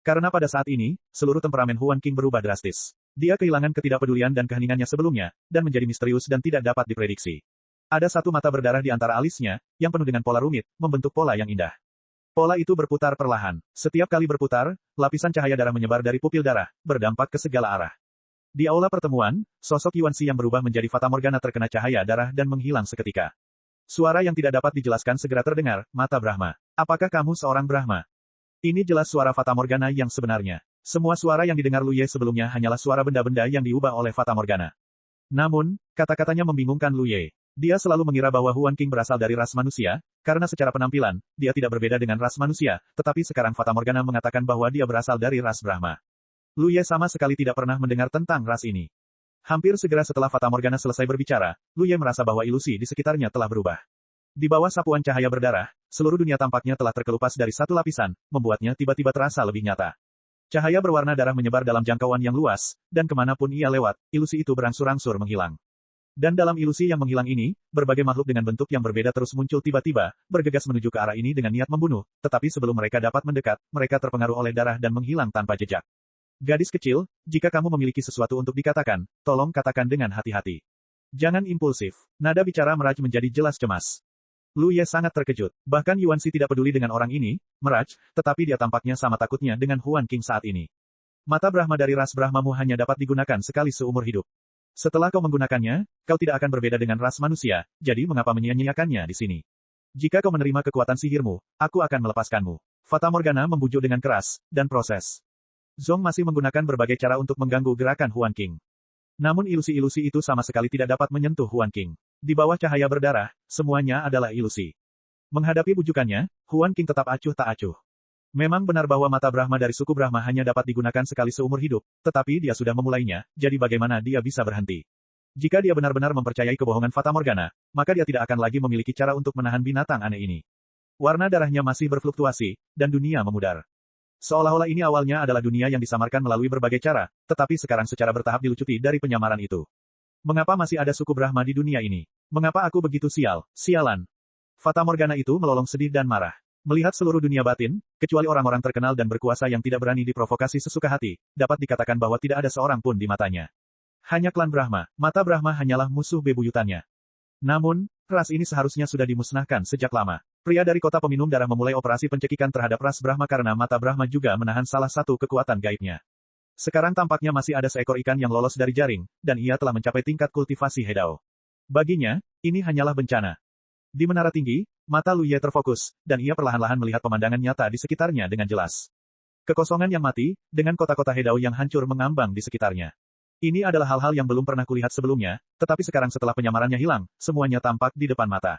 Karena pada saat ini, seluruh temperamen Huan Qing berubah drastis. Dia kehilangan ketidakpedulian dan keheningannya sebelumnya, dan menjadi misterius dan tidak dapat diprediksi. Ada satu mata berdarah di antara alisnya, yang penuh dengan pola rumit, membentuk pola yang indah. Pola itu berputar perlahan. Setiap kali berputar, lapisan cahaya darah menyebar dari pupil darah, berdampak ke segala arah. Di aula pertemuan, sosok Yuan Xi yang berubah menjadi Fata Morgana terkena cahaya darah dan menghilang seketika. Suara yang tidak dapat dijelaskan segera terdengar, "Mata Brahma. Apakah kamu seorang Brahma?" Ini jelas suara Fata Morgana yang sebenarnya. Semua suara yang didengar Lu Ye sebelumnya hanyalah suara benda-benda yang diubah oleh Fata Morgana. Namun, kata-katanya membingungkan Lu Ye. Dia selalu mengira bahwa Huan Qing berasal dari ras manusia, karena secara penampilan, dia tidak berbeda dengan ras manusia, tetapi sekarang Fata Morgana mengatakan bahwa dia berasal dari ras Brahma. Lu Ye sama sekali tidak pernah mendengar tentang ras ini. Hampir segera setelah Fata Morgana selesai berbicara, Lu Ye merasa bahwa ilusi di sekitarnya telah berubah. Di bawah sapuan cahaya berdarah, seluruh dunia tampaknya telah terkelupas dari satu lapisan, membuatnya tiba-tiba terasa lebih nyata. Cahaya berwarna darah menyebar dalam jangkauan yang luas, dan kemanapun ia lewat, ilusi itu berangsur-angsur menghilang. Dan dalam ilusi yang menghilang ini, berbagai makhluk dengan bentuk yang berbeda terus muncul tiba-tiba, bergegas menuju ke arah ini dengan niat membunuh, tetapi sebelum mereka dapat mendekat, mereka terpengaruh oleh darah dan menghilang tanpa jejak. Gadis kecil, jika kamu memiliki sesuatu untuk dikatakan, tolong katakan dengan hati-hati. Jangan impulsif. Nada bicara Mirage menjadi jelas cemas. Lu Ye sangat terkejut. Bahkan Yuan Xi tidak peduli dengan orang ini, Mirage, tetapi dia tampaknya sama takutnya dengan Huan Qing saat ini. Mata Brahma dari ras Brahmamu hanya dapat digunakan sekali seumur hidup. Setelah kau menggunakannya, kau tidak akan berbeda dengan ras manusia, jadi mengapa menyia-nyiakannya di sini? Jika kau menerima kekuatan sihirmu, aku akan melepaskanmu. Fata Morgana membujuk dengan keras, dan proses. Zong masih menggunakan berbagai cara untuk mengganggu gerakan Huan Qing. Namun ilusi-ilusi itu sama sekali tidak dapat menyentuh Huan Qing. Di bawah cahaya berdarah, semuanya adalah ilusi. Menghadapi bujukannya, Huan Qing tetap acuh tak acuh. Memang benar bahwa mata Brahma dari suku Brahma hanya dapat digunakan sekali seumur hidup, tetapi dia sudah memulainya, jadi bagaimana dia bisa berhenti? Jika dia benar-benar mempercayai kebohongan Fata Morgana, maka dia tidak akan lagi memiliki cara untuk menahan binatang aneh ini. Warna darahnya masih berfluktuasi, dan dunia memudar. Seolah-olah ini awalnya adalah dunia yang disamarkan melalui berbagai cara, tetapi sekarang secara bertahap dilucuti dari penyamaran itu. Mengapa masih ada suku Brahma di dunia ini? Mengapa aku begitu sial? Sialan. Fata Morgana itu melolong sedih dan marah. Melihat seluruh dunia batin, kecuali orang-orang terkenal dan berkuasa yang tidak berani diprovokasi sesuka hati, dapat dikatakan bahwa tidak ada seorang pun di matanya. Hanya klan Brahma, mata Brahma hanyalah musuh bebuyutannya. Namun, ras ini seharusnya sudah dimusnahkan sejak lama. Pria dari kota peminum darah memulai operasi pencekikan terhadap ras Brahma karena mata Brahma juga menahan salah satu kekuatan gaibnya. Sekarang tampaknya masih ada seekor ikan yang lolos dari jaring, dan ia telah mencapai tingkat kultivasi Hedao. Baginya, ini hanyalah bencana. Di menara tinggi, mata Lu Ye terfokus, dan ia perlahan-lahan melihat pemandangan nyata di sekitarnya dengan jelas. Kekosongan yang mati, dengan kota-kota Hedao yang hancur mengambang di sekitarnya. Ini adalah hal-hal yang belum pernah kulihat sebelumnya, tetapi sekarang setelah penyamarannya hilang, semuanya tampak di depan mata.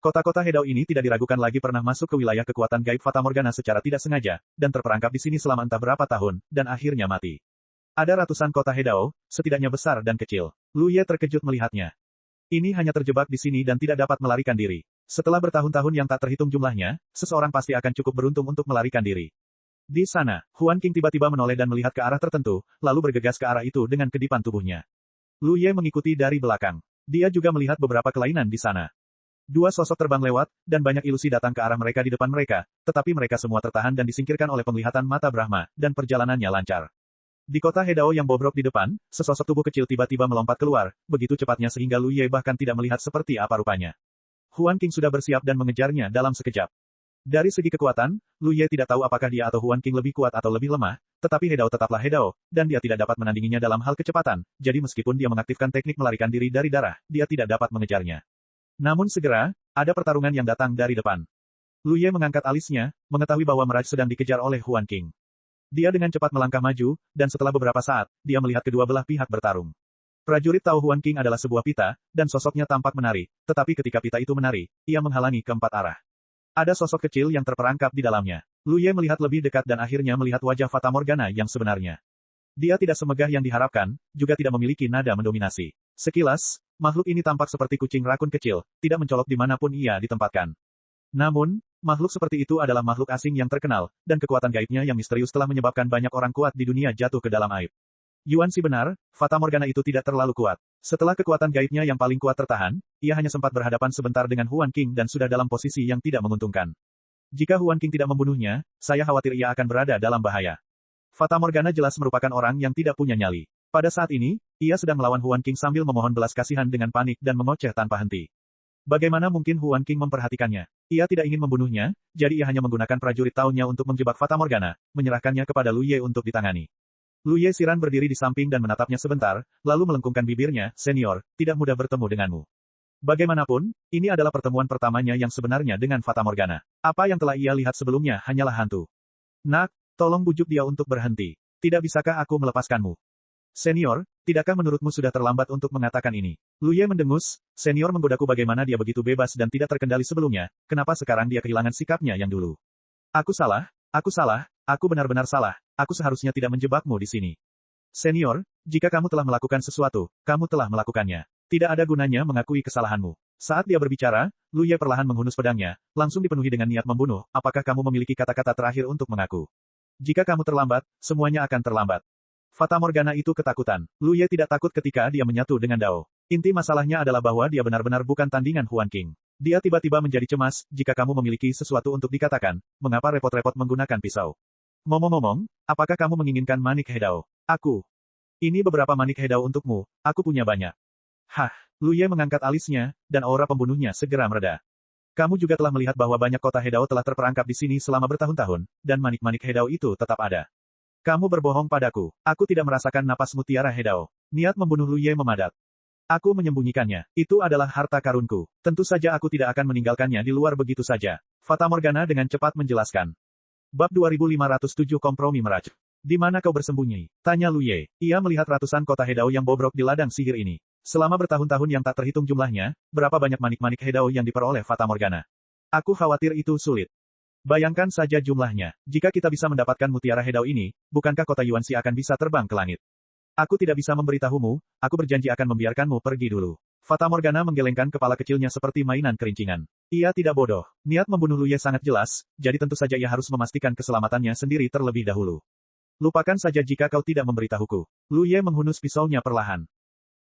Kota-kota Hedao ini tidak diragukan lagi pernah masuk ke wilayah kekuatan gaib Fata Morgana secara tidak sengaja, dan terperangkap di sini selama entah berapa tahun, dan akhirnya mati. Ada ratusan kota Hedao, setidaknya besar dan kecil. Lu Ye terkejut melihatnya. Ini hanya terjebak di sini dan tidak dapat melarikan diri. Setelah bertahun-tahun yang tak terhitung jumlahnya, seseorang pasti akan cukup beruntung untuk melarikan diri. Di sana, Huan Qing tiba-tiba menoleh dan melihat ke arah tertentu, lalu bergegas ke arah itu dengan kedipan tubuhnya. Lu Ye mengikuti dari belakang. Dia juga melihat beberapa kelainan di sana. Dua sosok terbang lewat, dan banyak ilusi datang ke arah mereka di depan mereka, tetapi mereka semua tertahan dan disingkirkan oleh penglihatan mata Brahma, dan perjalanannya lancar. Di kota Hedao yang bobrok di depan, sesosok tubuh kecil tiba-tiba melompat keluar, begitu cepatnya sehingga Lu Ye bahkan tidak melihat seperti apa rupanya. Huan Qing sudah bersiap dan mengejarnya dalam sekejap. Dari segi kekuatan, Lu Ye tidak tahu apakah dia atau Huan Qing lebih kuat atau lebih lemah, tetapi Hedao tetaplah Hedao, dan dia tidak dapat menandinginya dalam hal kecepatan, jadi meskipun dia mengaktifkan teknik melarikan diri dari darah, dia tidak dapat mengejarnya. Namun segera, ada pertarungan yang datang dari depan. Lu Ye mengangkat alisnya, mengetahui bahwa Mirage sedang dikejar oleh Huan Qing. Dia dengan cepat melangkah maju, dan setelah beberapa saat, dia melihat kedua belah pihak bertarung. Prajurit tahu Huan Qing adalah sebuah pita, dan sosoknya tampak menari, tetapi ketika pita itu menari, ia menghalangi keempat arah. Ada sosok kecil yang terperangkap di dalamnya. Lu Ye melihat lebih dekat dan akhirnya melihat wajah Fata Morgana yang sebenarnya. Dia tidak semegah yang diharapkan, juga tidak memiliki nada mendominasi. Sekilas, makhluk ini tampak seperti kucing rakun kecil, tidak mencolok dimanapun ia ditempatkan. Namun, makhluk seperti itu adalah makhluk asing yang terkenal, dan kekuatan gaibnya yang misterius telah menyebabkan banyak orang kuat di dunia jatuh ke dalam aib. Yuan si benar, Fata Morgana itu tidak terlalu kuat. Setelah kekuatan gaibnya yang paling kuat tertahan, ia hanya sempat berhadapan sebentar dengan Huan Qing dan sudah dalam posisi yang tidak menguntungkan. Jika Huan Qing tidak membunuhnya, saya khawatir ia akan berada dalam bahaya. Fata Morgana jelas merupakan orang yang tidak punya nyali. Pada saat ini, ia sedang melawan Huan Qing sambil memohon belas kasihan dengan panik dan mengoceh tanpa henti. Bagaimana mungkin Huan Qing memperhatikannya? Ia tidak ingin membunuhnya, jadi ia hanya menggunakan prajurit taunnya untuk menjebak Fata Morgana, menyerahkannya kepada Lu Ye untuk ditangani. Lu Ye Siran berdiri di samping dan menatapnya sebentar, lalu melengkungkan bibirnya, "Senior, tidak mudah bertemu denganmu. Bagaimanapun, ini adalah pertemuan pertamanya yang sebenarnya dengan Fata Morgana. Apa yang telah ia lihat sebelumnya hanyalah hantu. Nak, tolong bujuk dia untuk berhenti. Tidak bisakah aku melepaskanmu? Senior, tidakkah menurutmu sudah terlambat untuk mengatakan ini?" Lu Ye mendengus, senior menggodaku bagaimana dia begitu bebas dan tidak terkendali sebelumnya, kenapa sekarang dia kehilangan sikapnya yang dulu? Aku salah, aku benar-benar salah, aku seharusnya tidak menjebakmu di sini. Senior, jika kamu telah melakukan sesuatu, kamu telah melakukannya. Tidak ada gunanya mengakui kesalahanmu. Saat dia berbicara, Lu Ye perlahan menghunus pedangnya, langsung dipenuhi dengan niat membunuh, apakah kamu memiliki kata-kata terakhir untuk mengaku? Jika kamu terlambat, semuanya akan terlambat. Fata Morgana itu ketakutan. Lu Ye tidak takut ketika dia menyatu dengan Dao. Inti masalahnya adalah bahwa dia benar-benar bukan tandingan Huan Qing. Dia tiba-tiba menjadi cemas, jika kamu memiliki sesuatu untuk dikatakan, mengapa repot-repot menggunakan pisau? Ngomong-ngomong, apakah kamu menginginkan manik Hedao? Aku. Ini beberapa manik Hedao untukmu, aku punya banyak. Hah, Lu Ye mengangkat alisnya, dan aura pembunuhnya segera mereda. Kamu juga telah melihat bahwa banyak kota Hedao telah terperangkap di sini selama bertahun-tahun, dan manik-manik Hedao itu tetap ada. Kamu berbohong padaku. Aku tidak merasakan napas mutiara Hedao. Niat membunuh Lu Ye memadat. Aku menyembunyikannya. Itu adalah harta karunku. Tentu saja aku tidak akan meninggalkannya di luar begitu saja. Fata Morgana dengan cepat menjelaskan. Bab 2507 Kompromi Mirage. Di mana kau bersembunyi? Tanya Lu Ye. Ia melihat ratusan kota Hedao yang bobrok di ladang sihir ini. Selama bertahun-tahun yang tak terhitung jumlahnya, berapa banyak manik-manik Hedao yang diperoleh Fata Morgana? Aku khawatir itu sulit. Bayangkan saja jumlahnya. Jika kita bisa mendapatkan mutiara Hedao ini, bukankah kota Yuanxi akan bisa terbang ke langit? Aku tidak bisa memberitahumu, aku berjanji akan membiarkanmu pergi dulu. Fata Morgana menggelengkan kepala kecilnya seperti mainan kerincingan. Ia tidak bodoh. Niat membunuh Lu Ye sangat jelas, jadi tentu saja ia harus memastikan keselamatannya sendiri terlebih dahulu. Lupakan saja jika kau tidak memberitahuku. Lu Ye menghunus pisaunya perlahan.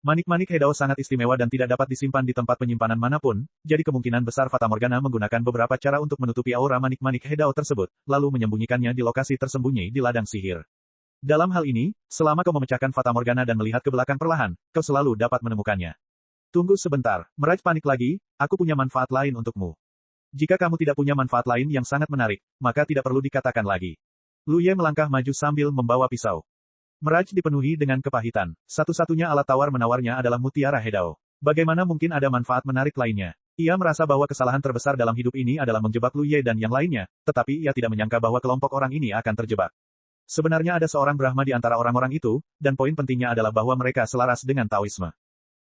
Manik-manik Hedao sangat istimewa dan tidak dapat disimpan di tempat penyimpanan manapun, jadi kemungkinan besar Fata Morgana menggunakan beberapa cara untuk menutupi aura manik-manik Hedao tersebut, lalu menyembunyikannya di lokasi tersembunyi di ladang sihir. Dalam hal ini, selama kau memecahkan Fata Morgana dan melihat ke belakang perlahan, kau selalu dapat menemukannya. Tunggu sebentar, Mirage panik lagi, aku punya manfaat lain untukmu. Jika kamu tidak punya manfaat lain yang sangat menarik, maka tidak perlu dikatakan lagi. Lu Ye melangkah maju sambil membawa pisau. Mirage dipenuhi dengan kepahitan. Satu-satunya alat tawar-menawarnya adalah mutiara Hedao. Bagaimana mungkin ada manfaat menarik lainnya? Ia merasa bahwa kesalahan terbesar dalam hidup ini adalah menjebak Lu Ye dan yang lainnya, tetapi ia tidak menyangka bahwa kelompok orang ini akan terjebak. Sebenarnya ada seorang Brahma di antara orang-orang itu, dan poin pentingnya adalah bahwa mereka selaras dengan Taoisme.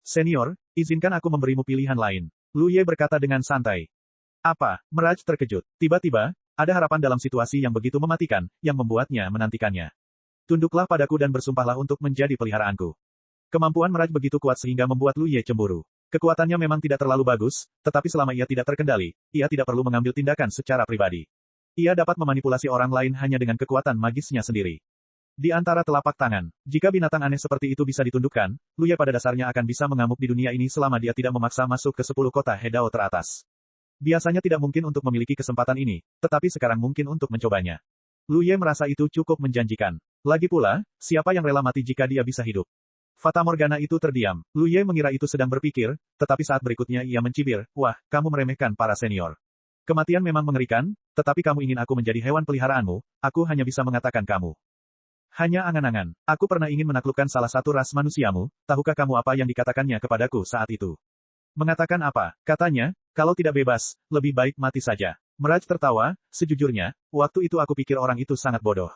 Senior, izinkan aku memberimu pilihan lain. Lu Ye berkata dengan santai. Apa? Mirage terkejut. Tiba-tiba, ada harapan dalam situasi yang begitu mematikan, yang membuatnya menantikannya. Tunduklah padaku dan bersumpahlah untuk menjadi peliharaanku. Kemampuan Mirage begitu kuat sehingga membuat Lu Ye cemburu. Kekuatannya memang tidak terlalu bagus, tetapi selama ia tidak terkendali, ia tidak perlu mengambil tindakan secara pribadi. Ia dapat memanipulasi orang lain hanya dengan kekuatan magisnya sendiri. Di antara telapak tangan, jika binatang aneh seperti itu bisa ditundukkan, Lu Ye pada dasarnya akan bisa mengamuk di dunia ini selama dia tidak memaksa masuk ke 10 kota Hedao teratas. Biasanya tidak mungkin untuk memiliki kesempatan ini, tetapi sekarang mungkin untuk mencobanya. Lu Ye merasa itu cukup menjanjikan. Lagi pula, siapa yang rela mati jika dia bisa hidup? Fatamorgana itu terdiam. Lu Ye mengira itu sedang berpikir, tetapi saat berikutnya ia mencibir, "Wah, kamu meremehkan para senior. Kematian memang mengerikan, tetapi kamu ingin aku menjadi hewan peliharaanmu, aku hanya bisa mengatakan kamu. Hanya angan-angan, aku pernah ingin menaklukkan salah satu ras manusiamu, tahukah kamu apa yang dikatakannya kepadaku saat itu?" "Mengatakan apa?" Katanya, "Kalau tidak bebas, lebih baik mati saja." Mirage tertawa, "Sejujurnya, waktu itu aku pikir orang itu sangat bodoh.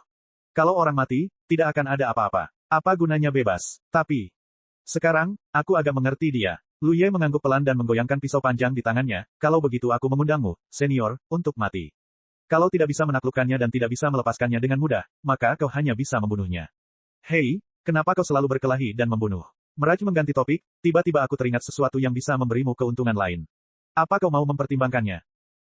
Kalau orang mati, tidak akan ada apa-apa. Apa gunanya bebas? Tapi, sekarang, aku agak mengerti dia." Lu Ye mengangguk pelan dan menggoyangkan pisau panjang di tangannya, "Kalau begitu aku mengundangmu, senior, untuk mati. Kalau tidak bisa menaklukkannya dan tidak bisa melepaskannya dengan mudah, maka kau hanya bisa membunuhnya." "Hei, kenapa kau selalu berkelahi dan membunuh?" Mirage mengganti topik, "Tiba-tiba aku teringat sesuatu yang bisa memberimu keuntungan lain. Apa kau mau mempertimbangkannya?"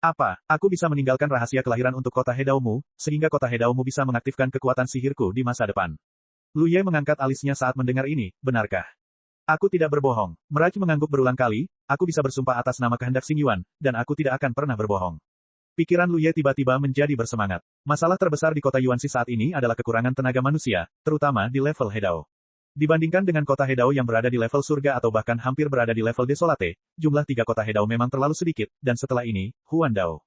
"Apa, aku bisa meninggalkan rahasia kelahiran untuk kota Hedaomu, sehingga kota Hedaomu bisa mengaktifkan kekuatan sihirku di masa depan?" Lu Ye mengangkat alisnya saat mendengar ini, "Benarkah?" "Aku tidak berbohong." Mirage mengangguk berulang kali, "Aku bisa bersumpah atas nama kehendak Xing Yuan, dan aku tidak akan pernah berbohong." Pikiran Lu Ye tiba-tiba menjadi bersemangat. Masalah terbesar di kota Yuanxi saat ini adalah kekurangan tenaga manusia, terutama di level Hedao. Dibandingkan dengan kota Hedao yang berada di level surga atau bahkan hampir berada di level desolate, jumlah 3 kota Hedao memang terlalu sedikit, dan setelah ini, Huan Dao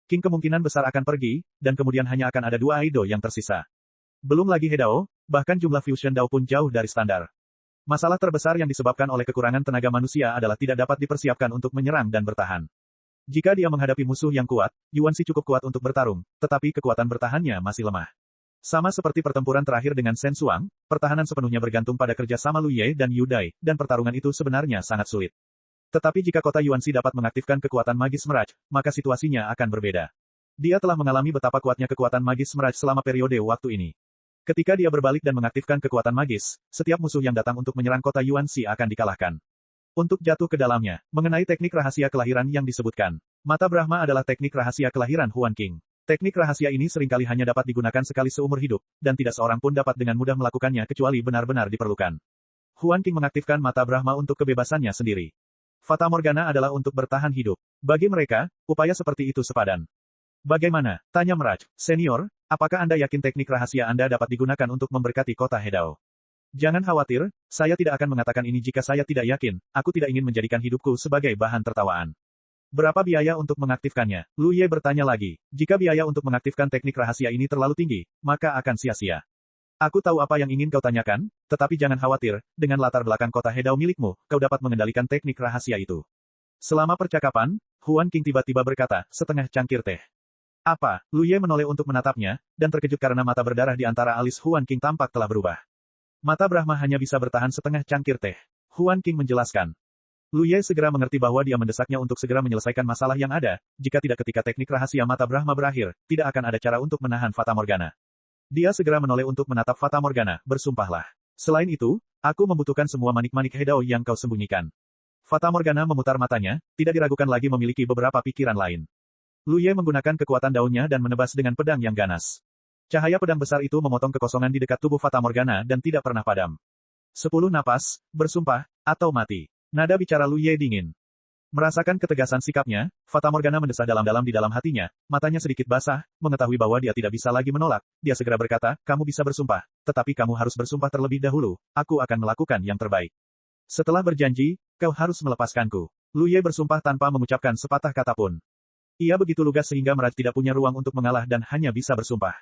King kemungkinan besar akan pergi, dan kemudian hanya akan ada 2 Aido yang tersisa. Belum lagi Hedao, bahkan jumlah Fusion Dao pun jauh dari standar. Masalah terbesar yang disebabkan oleh kekurangan tenaga manusia adalah tidak dapat dipersiapkan untuk menyerang dan bertahan. Jika dia menghadapi musuh yang kuat, Yuanxi cukup kuat untuk bertarung, tetapi kekuatan bertahannya masih lemah. Sama seperti pertempuran terakhir dengan Shen Suang, pertahanan sepenuhnya bergantung pada kerja sama Lu Ye dan Yu Dai, dan pertarungan itu sebenarnya sangat sulit. Tetapi jika kota Yuanxi dapat mengaktifkan kekuatan magis Mirage, maka situasinya akan berbeda. Dia telah mengalami betapa kuatnya kekuatan magis Mirage selama periode waktu ini. Ketika dia berbalik dan mengaktifkan kekuatan magis, setiap musuh yang datang untuk menyerang kota Yuanxi akan dikalahkan. Untuk jatuh ke dalamnya, mengenai teknik rahasia kelahiran yang disebutkan. Mata Brahma adalah teknik rahasia kelahiran Huan King. Teknik rahasia ini seringkali hanya dapat digunakan sekali seumur hidup, dan tidak seorang pun dapat dengan mudah melakukannya kecuali benar-benar diperlukan. Huan King mengaktifkan mata Brahma untuk kebebasannya sendiri. Fatamorgana adalah untuk bertahan hidup. Bagi mereka, upaya seperti itu sepadan. "Bagaimana?" tanya Mirage. "Senior, apakah Anda yakin teknik rahasia Anda dapat digunakan untuk memberkati kota Hedao?" "Jangan khawatir, saya tidak akan mengatakan ini jika saya tidak yakin, aku tidak ingin menjadikan hidupku sebagai bahan tertawaan." "Berapa biaya untuk mengaktifkannya?" Lu Ye bertanya lagi. "Jika biaya untuk mengaktifkan teknik rahasia ini terlalu tinggi, maka akan sia-sia." "Aku tahu apa yang ingin kau tanyakan, tetapi jangan khawatir, dengan latar belakang kota Hedao milikmu, kau dapat mengendalikan teknik rahasia itu." Selama percakapan, Huan King tiba-tiba berkata, setengah cangkir teh. "Apa?" Lu Ye menoleh untuk menatapnya, dan terkejut karena mata berdarah di antara alis Huan King tampak telah berubah. "Mata Brahma hanya bisa bertahan setengah cangkir teh." Huan King menjelaskan. Lu Ye segera mengerti bahwa dia mendesaknya untuk segera menyelesaikan masalah yang ada, jika tidak ketika teknik rahasia mata Brahma berakhir, tidak akan ada cara untuk menahan Fatamorgana. Dia segera menoleh untuk menatap Fatamorgana, "Bersumpahlah. Selain itu, aku membutuhkan semua manik-manik Hedao yang kau sembunyikan." Fatamorgana memutar matanya, tidak diragukan lagi memiliki beberapa pikiran lain. Lu Ye menggunakan kekuatan daunnya dan menebas dengan pedang yang ganas. Cahaya pedang besar itu memotong kekosongan di dekat tubuh Fatamorgana dan tidak pernah padam. 10 napas, bersumpah, atau mati. Nada bicara Lu Ye dingin. Merasakan ketegasan sikapnya, Fatamorgana mendesah dalam-dalam di dalam hatinya, matanya sedikit basah, mengetahui bahwa dia tidak bisa lagi menolak, dia segera berkata, "Kamu bisa bersumpah, tetapi kamu harus bersumpah terlebih dahulu, aku akan melakukan yang terbaik. Setelah berjanji, kau harus melepaskanku." Lu Ye bersumpah tanpa mengucapkan sepatah kata pun. Ia begitu lugas sehingga Mirage tidak punya ruang untuk mengalah dan hanya bisa bersumpah.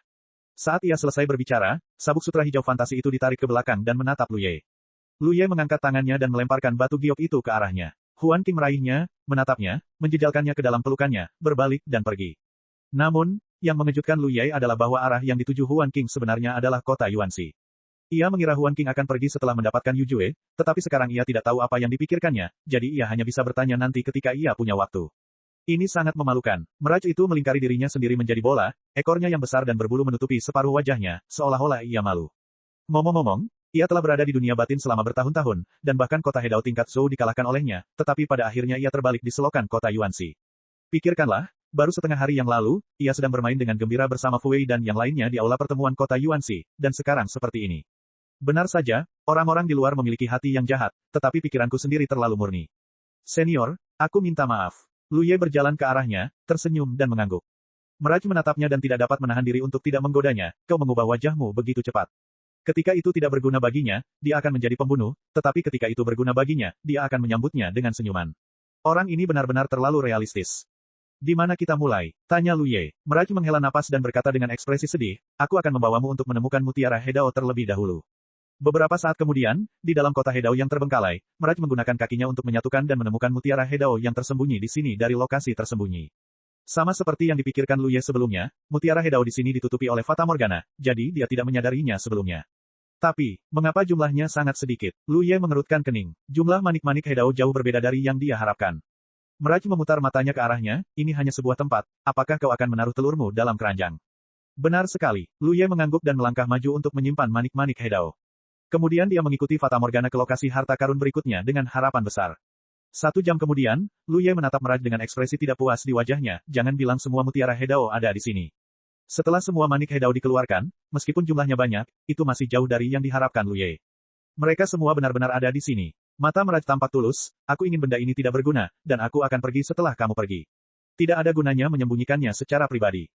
Saat ia selesai berbicara, sabuk sutra hijau fantasi itu ditarik ke belakang dan menatap Lu Ye. Lu Ye mengangkat tangannya dan melemparkan batu giok itu ke arahnya. Huan King meraihnya, menatapnya, menjejalkannya ke dalam pelukannya, berbalik dan pergi. Namun, yang mengejutkan Lu Ye adalah bahwa arah yang dituju Huan King sebenarnya adalah kota Yuanxi. Ia mengira Huan King akan pergi setelah mendapatkan Yujue, tetapi sekarang ia tidak tahu apa yang dipikirkannya, jadi ia hanya bisa bertanya nanti ketika ia punya waktu. Ini sangat memalukan. Mirage itu melingkari dirinya sendiri menjadi bola, ekornya yang besar dan berbulu menutupi separuh wajahnya, seolah-olah ia malu. Ngomong-ngomong, Ia telah berada di dunia batin selama bertahun-tahun, dan bahkan kota Hedao tingkat Zhou dikalahkan olehnya, tetapi pada akhirnya ia terbalik di selokan kota Yuanxi. Pikirkanlah, baru setengah hari yang lalu, ia sedang bermain dengan gembira bersama Fu Wei dan yang lainnya di aula pertemuan kota Yuanxi, dan sekarang seperti ini. Benar saja, orang-orang di luar memiliki hati yang jahat, tetapi pikiranku sendiri terlalu murni. Senior, aku minta maaf. Lu Ye berjalan ke arahnya, tersenyum dan mengangguk. Mirage menatapnya dan tidak dapat menahan diri untuk tidak menggodanya, kau mengubah wajahmu begitu cepat. Ketika itu tidak berguna baginya, dia akan menjadi pembunuh, tetapi ketika itu berguna baginya, dia akan menyambutnya dengan senyuman. Orang ini benar-benar terlalu realistis. Di mana kita mulai? Tanya Lu Ye. Mirage menghela napas dan berkata dengan ekspresi sedih, aku akan membawamu untuk menemukan mutiara Hedao terlebih dahulu. Beberapa saat kemudian, di dalam kota Hedao yang terbengkalai, Mirage menggunakan kakinya untuk menyatukan dan menemukan mutiara Hedao yang tersembunyi di sini dari lokasi tersembunyi. Sama seperti yang dipikirkan Lu Ye sebelumnya, mutiara Hedao di sini ditutupi oleh Fata Morgana, jadi dia tidak menyadarinya sebelumnya. Tapi, mengapa jumlahnya sangat sedikit? Lu Ye mengerutkan kening. Jumlah manik-manik Hedao jauh berbeda dari yang dia harapkan. Mirage memutar matanya ke arahnya, ini hanya sebuah tempat, apakah kau akan menaruh telurmu dalam keranjang? Benar sekali, Lu Ye mengangguk dan melangkah maju untuk menyimpan manik-manik Hedao. Kemudian dia mengikuti Fata Morgana ke lokasi harta karun berikutnya dengan harapan besar. 1 jam kemudian, Lu Ye menatap Mirage dengan ekspresi tidak puas di wajahnya, jangan bilang semua mutiara Hedao ada di sini. Setelah semua manik Hedao dikeluarkan, meskipun jumlahnya banyak, itu masih jauh dari yang diharapkan Lu Ye. Mereka semua benar-benar ada di sini. Mata Mirage tampak tulus, aku ingin benda ini tidak berguna, dan aku akan pergi setelah kamu pergi. Tidak ada gunanya menyembunyikannya secara pribadi.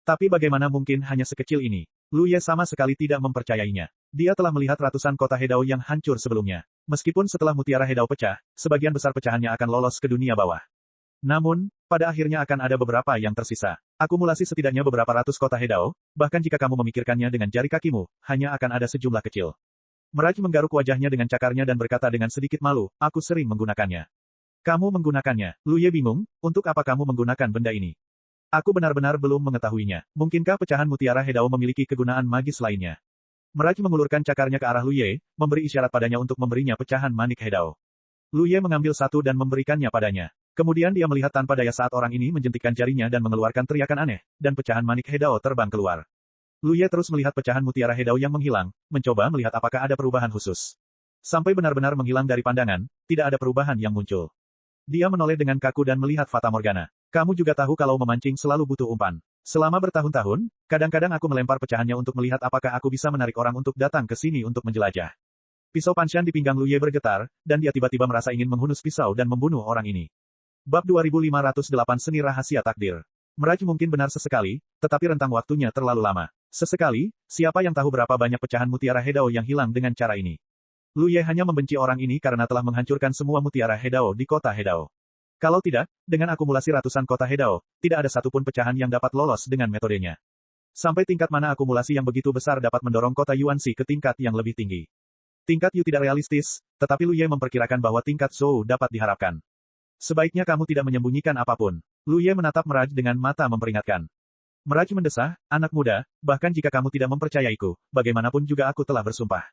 Tapi bagaimana mungkin hanya sekecil ini? Lu Ye sama sekali tidak mempercayainya. Dia telah melihat ratusan kota Hedao yang hancur sebelumnya. Meskipun setelah mutiara Hedao pecah, sebagian besar pecahannya akan lolos ke dunia bawah. Namun, pada akhirnya akan ada beberapa yang tersisa. Akumulasi setidaknya beberapa ratus kota Hedao, bahkan jika kamu memikirkannya dengan jari kakimu, hanya akan ada sejumlah kecil. Mirage menggaruk wajahnya dengan cakarnya dan berkata dengan sedikit malu, aku sering menggunakannya. Kamu menggunakannya. Lu Ye bingung, untuk apa kamu menggunakan benda ini? Aku benar-benar belum mengetahuinya. Mungkinkah pecahan mutiara Hedao memiliki kegunaan magis lainnya? Mirage mengulurkan cakarnya ke arah Lu Ye, memberi isyarat padanya untuk memberinya pecahan manik Hedao. Lu Ye mengambil satu dan memberikannya padanya. Kemudian dia melihat tanpa daya saat orang ini menjentikkan jarinya dan mengeluarkan teriakan aneh, dan pecahan manik Hedao terbang keluar. Lu Ye terus melihat pecahan mutiara Hedao yang menghilang, mencoba melihat apakah ada perubahan khusus. Sampai benar-benar menghilang dari pandangan, tidak ada perubahan yang muncul. Dia menoleh dengan kaku dan melihat Fata Morgana. Kamu juga tahu kalau memancing selalu butuh umpan. Selama bertahun-tahun, kadang-kadang aku melempar pecahannya untuk melihat apakah aku bisa menarik orang untuk datang ke sini untuk menjelajah. Pisau Panshan di pinggang Lu Ye bergetar, dan dia tiba-tiba merasa ingin menghunus pisau dan membunuh orang ini. Bab 2508 Seni Rahasia Takdir. Mirage mungkin benar sesekali, tetapi rentang waktunya terlalu lama. Sesekali, siapa yang tahu berapa banyak pecahan mutiara Hedao yang hilang dengan cara ini? Lu Ye hanya membenci orang ini karena telah menghancurkan semua mutiara Hedao di kota Hedao. Kalau tidak, dengan akumulasi ratusan kota Hedao, tidak ada satupun pecahan yang dapat lolos dengan metodenya. Sampai tingkat mana akumulasi yang begitu besar dapat mendorong kota Yuanxi ke tingkat yang lebih tinggi? Tingkat Yu tidak realistis, tetapi Lu Ye memperkirakan bahwa tingkat Zhou dapat diharapkan. Sebaiknya kamu tidak menyembunyikan apapun. Lu Ye menatap Mirage dengan mata memperingatkan. Mirage mendesah, anak muda, bahkan jika kamu tidak mempercayaiku, bagaimanapun juga aku telah bersumpah.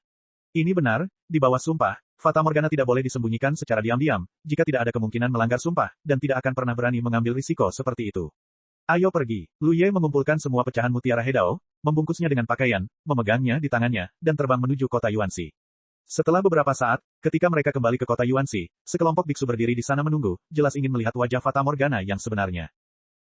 Ini benar, di bawah sumpah, Fata Morgana tidak boleh disembunyikan secara diam-diam, jika tidak ada kemungkinan melanggar sumpah, dan tidak akan pernah berani mengambil risiko seperti itu. Ayo pergi. Lu Ye mengumpulkan semua pecahan mutiara Hedao, membungkusnya dengan pakaian, memegangnya di tangannya, dan terbang menuju kota Yuanxi. Setelah beberapa saat, ketika mereka kembali ke kota Yuanxi, sekelompok biksu berdiri di sana menunggu, jelas ingin melihat wajah Fata Morgana yang sebenarnya.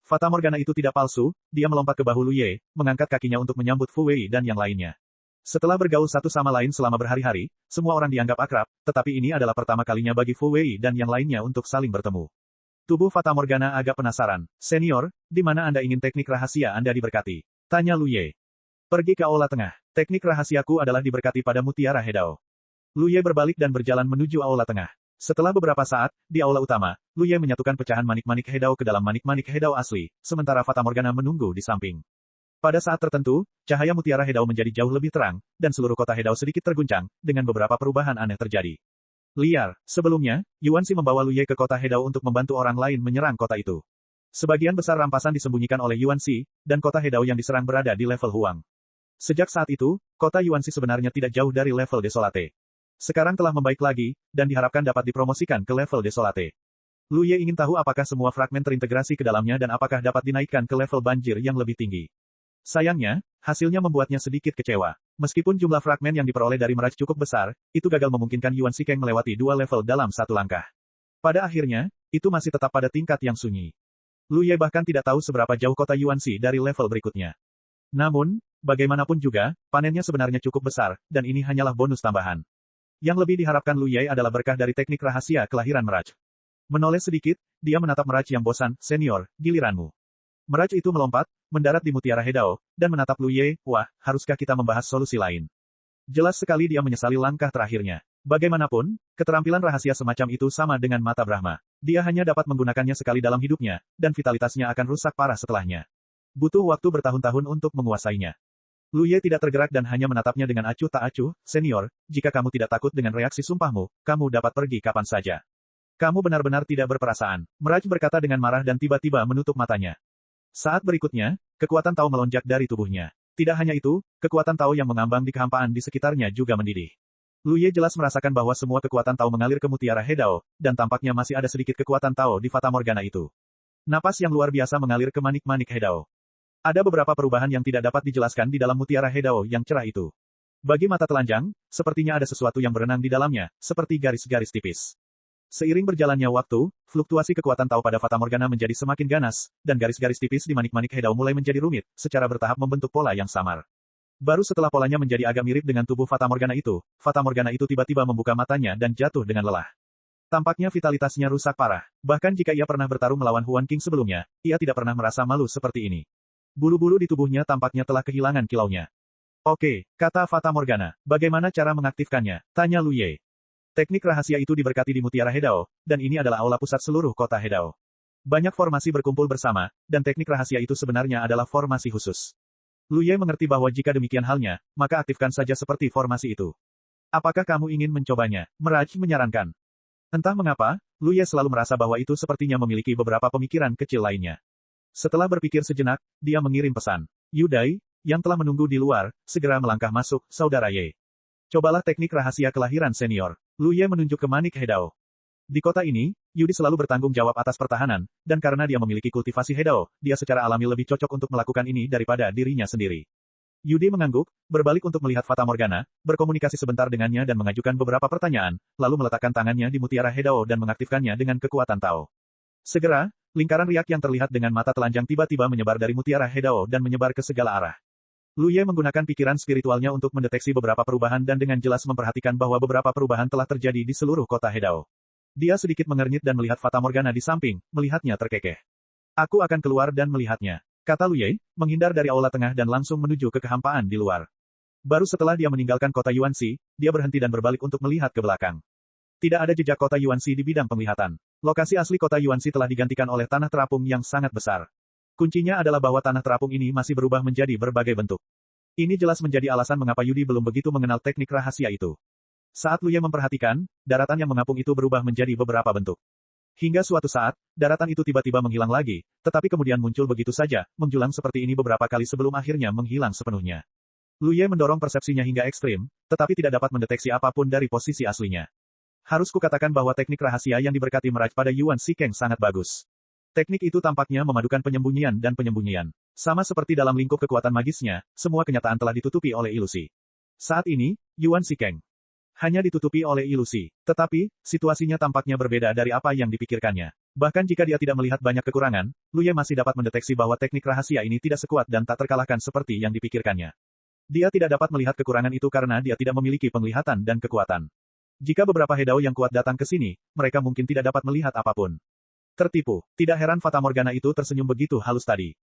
Fata Morgana itu tidak palsu, dia melompat ke bahu Lu Ye, mengangkat kakinya untuk menyambut Fu Wei dan yang lainnya. Setelah bergaul satu sama lain selama berhari-hari, semua orang dianggap akrab, tetapi ini adalah pertama kalinya bagi Fu Wei dan yang lainnya untuk saling bertemu. Tubuh Fata Morgana agak penasaran. Senior, di mana Anda ingin teknik rahasia Anda diberkati? Tanya Lu Ye. Pergi ke aula tengah. Teknik rahasiaku adalah diberkati pada mutiara Hedao. Lu Ye berbalik dan berjalan menuju aula tengah. Setelah beberapa saat, di aula utama, Lu Ye menyatukan pecahan manik-manik Hedao ke dalam manik-manik Hedao asli, sementara Fata Morgana menunggu di samping. Pada saat tertentu, cahaya mutiara Hedao menjadi jauh lebih terang, dan seluruh kota Hedao sedikit terguncang, dengan beberapa perubahan aneh terjadi. Liar, sebelumnya, Yuanxi membawa Lu Ye ke kota Hedao untuk membantu orang lain menyerang kota itu. Sebagian besar rampasan disembunyikan oleh Yuanxi, dan kota Hedao yang diserang berada di level Huang. Sejak saat itu, kota Yuanxi sebenarnya tidak jauh dari level Desolate. Sekarang telah membaik lagi, dan diharapkan dapat dipromosikan ke level Desolate. Lu Ye ingin tahu apakah semua fragmen terintegrasi ke dalamnya dan apakah dapat dinaikkan ke level banjir yang lebih tinggi. Sayangnya, hasilnya membuatnya sedikit kecewa. Meskipun jumlah fragmen yang diperoleh dari Mirage cukup besar, itu gagal memungkinkan Yuan Shikeng melewati 2 level dalam satu langkah. Pada akhirnya, itu masih tetap pada tingkat yang sunyi. Lu Ye bahkan tidak tahu seberapa jauh kota Yuanxi dari level berikutnya. Namun, bagaimanapun juga, panennya sebenarnya cukup besar, dan ini hanyalah bonus tambahan. Yang lebih diharapkan Lu Ye adalah berkah dari teknik rahasia kelahiran Mirage. Menoleh sedikit, dia menatap Mirage yang bosan, senior, giliranmu. Mirage itu melompat, mendarat di Mutiara Hedao, dan menatap Lu Ye, wah, haruskah kita membahas solusi lain? Jelas sekali dia menyesali langkah terakhirnya. Bagaimanapun, keterampilan rahasia semacam itu sama dengan mata Brahma. Dia hanya dapat menggunakannya sekali dalam hidupnya, dan vitalitasnya akan rusak parah setelahnya. Butuh waktu bertahun-tahun untuk menguasainya. Lu Ye tidak tergerak dan hanya menatapnya dengan acuh tak acuh, senior, jika kamu tidak takut dengan reaksi sumpahmu, kamu dapat pergi kapan saja. Kamu benar-benar tidak berperasaan. Mirage berkata dengan marah dan tiba-tiba menutup matanya. Saat berikutnya, kekuatan Tao melonjak dari tubuhnya. Tidak hanya itu, kekuatan Tao yang mengambang di kehampaan di sekitarnya juga mendidih. Lu Ye jelas merasakan bahwa semua kekuatan Tao mengalir ke Mutiara Hedao, dan tampaknya masih ada sedikit kekuatan Tao di Fata Morgana itu. Napas yang luar biasa mengalir ke manik-manik Hedao. Ada beberapa perubahan yang tidak dapat dijelaskan di dalam Mutiara Hedao yang cerah itu. Bagi mata telanjang, sepertinya ada sesuatu yang berenang di dalamnya, seperti garis-garis tipis. Seiring berjalannya waktu, fluktuasi kekuatan Tao pada Fata Morgana menjadi semakin ganas, dan garis-garis tipis di manik-manik Hedao mulai menjadi rumit, secara bertahap membentuk pola yang samar. Baru setelah polanya menjadi agak mirip dengan tubuh Fata Morgana itu tiba-tiba membuka matanya dan jatuh dengan lelah. Tampaknya vitalitasnya rusak parah. Bahkan jika ia pernah bertarung melawan Huan King sebelumnya, ia tidak pernah merasa malu seperti ini. Bulu-bulu di tubuhnya tampaknya telah kehilangan kilaunya. Oke, kata Fata Morgana. Bagaimana cara mengaktifkannya? Tanya Lu Ye. Teknik rahasia itu diberkati di Mutiara Hedao, dan ini adalah aula pusat seluruh kota Hedao. Banyak formasi berkumpul bersama, dan teknik rahasia itu sebenarnya adalah formasi khusus. Lu Ye mengerti bahwa jika demikian halnya, maka aktifkan saja seperti formasi itu. Apakah kamu ingin mencobanya? Mirage menyarankan. Entah mengapa, Lu Ye selalu merasa bahwa itu sepertinya memiliki beberapa pemikiran kecil lainnya. Setelah berpikir sejenak, dia mengirim pesan. Yudai, yang telah menunggu di luar, segera melangkah masuk, saudara Ye. Cobalah teknik rahasia kelahiran senior. Lu Ye menunjuk ke manik Hedao. Di kota ini, Yudi selalu bertanggung jawab atas pertahanan, dan karena dia memiliki kultivasi Hedao, dia secara alami lebih cocok untuk melakukan ini daripada dirinya sendiri. Yudi mengangguk, berbalik untuk melihat Fata Morgana, berkomunikasi sebentar dengannya dan mengajukan beberapa pertanyaan, lalu meletakkan tangannya di Mutiara Hedao dan mengaktifkannya dengan kekuatan Tao. Segera, lingkaran riak yang terlihat dengan mata telanjang tiba-tiba menyebar dari Mutiara Hedao dan menyebar ke segala arah. Lu Ye menggunakan pikiran spiritualnya untuk mendeteksi beberapa perubahan dan dengan jelas memperhatikan bahwa beberapa perubahan telah terjadi di seluruh kota Hedao. Dia sedikit mengernyit dan melihat Fata Morgana di samping, melihatnya terkekeh. Aku akan keluar dan melihatnya, kata Lu Ye, menghindar dari aula tengah dan langsung menuju ke kehampaan di luar. Baru setelah dia meninggalkan kota Yuanxi, dia berhenti dan berbalik untuk melihat ke belakang. Tidak ada jejak kota Yuanxi di bidang penglihatan. Lokasi asli kota Yuanxi telah digantikan oleh tanah terapung yang sangat besar. Kuncinya adalah bahwa tanah terapung ini masih berubah menjadi berbagai bentuk. Ini jelas menjadi alasan mengapa Yudi belum begitu mengenal teknik rahasia itu. Saat Lu Ye memperhatikan, daratan yang mengapung itu berubah menjadi beberapa bentuk. Hingga suatu saat, daratan itu tiba-tiba menghilang lagi, tetapi kemudian muncul begitu saja, menjulang seperti ini beberapa kali sebelum akhirnya menghilang sepenuhnya. Lu Ye mendorong persepsinya hingga ekstrim, tetapi tidak dapat mendeteksi apapun dari posisi aslinya. Harus kukatakan bahwa teknik rahasia yang diberkati Mirage pada Yuan Shikeng sangat bagus. Teknik itu tampaknya memadukan penyembunyian dan penyembunyian. Sama seperti dalam lingkup kekuatan magisnya, semua kenyataan telah ditutupi oleh ilusi. Saat ini, Yuan Shikeng hanya ditutupi oleh ilusi. Tetapi, situasinya tampaknya berbeda dari apa yang dipikirkannya. Bahkan jika dia tidak melihat banyak kekurangan, Lu Ye masih dapat mendeteksi bahwa teknik rahasia ini tidak sekuat dan tak terkalahkan seperti yang dipikirkannya. Dia tidak dapat melihat kekurangan itu karena dia tidak memiliki penglihatan dan kekuatan. Jika beberapa Hedao yang kuat datang ke sini, mereka mungkin tidak dapat melihat apapun. Tertipu. Tidak heran Fata Morgana itu tersenyum begitu halus tadi.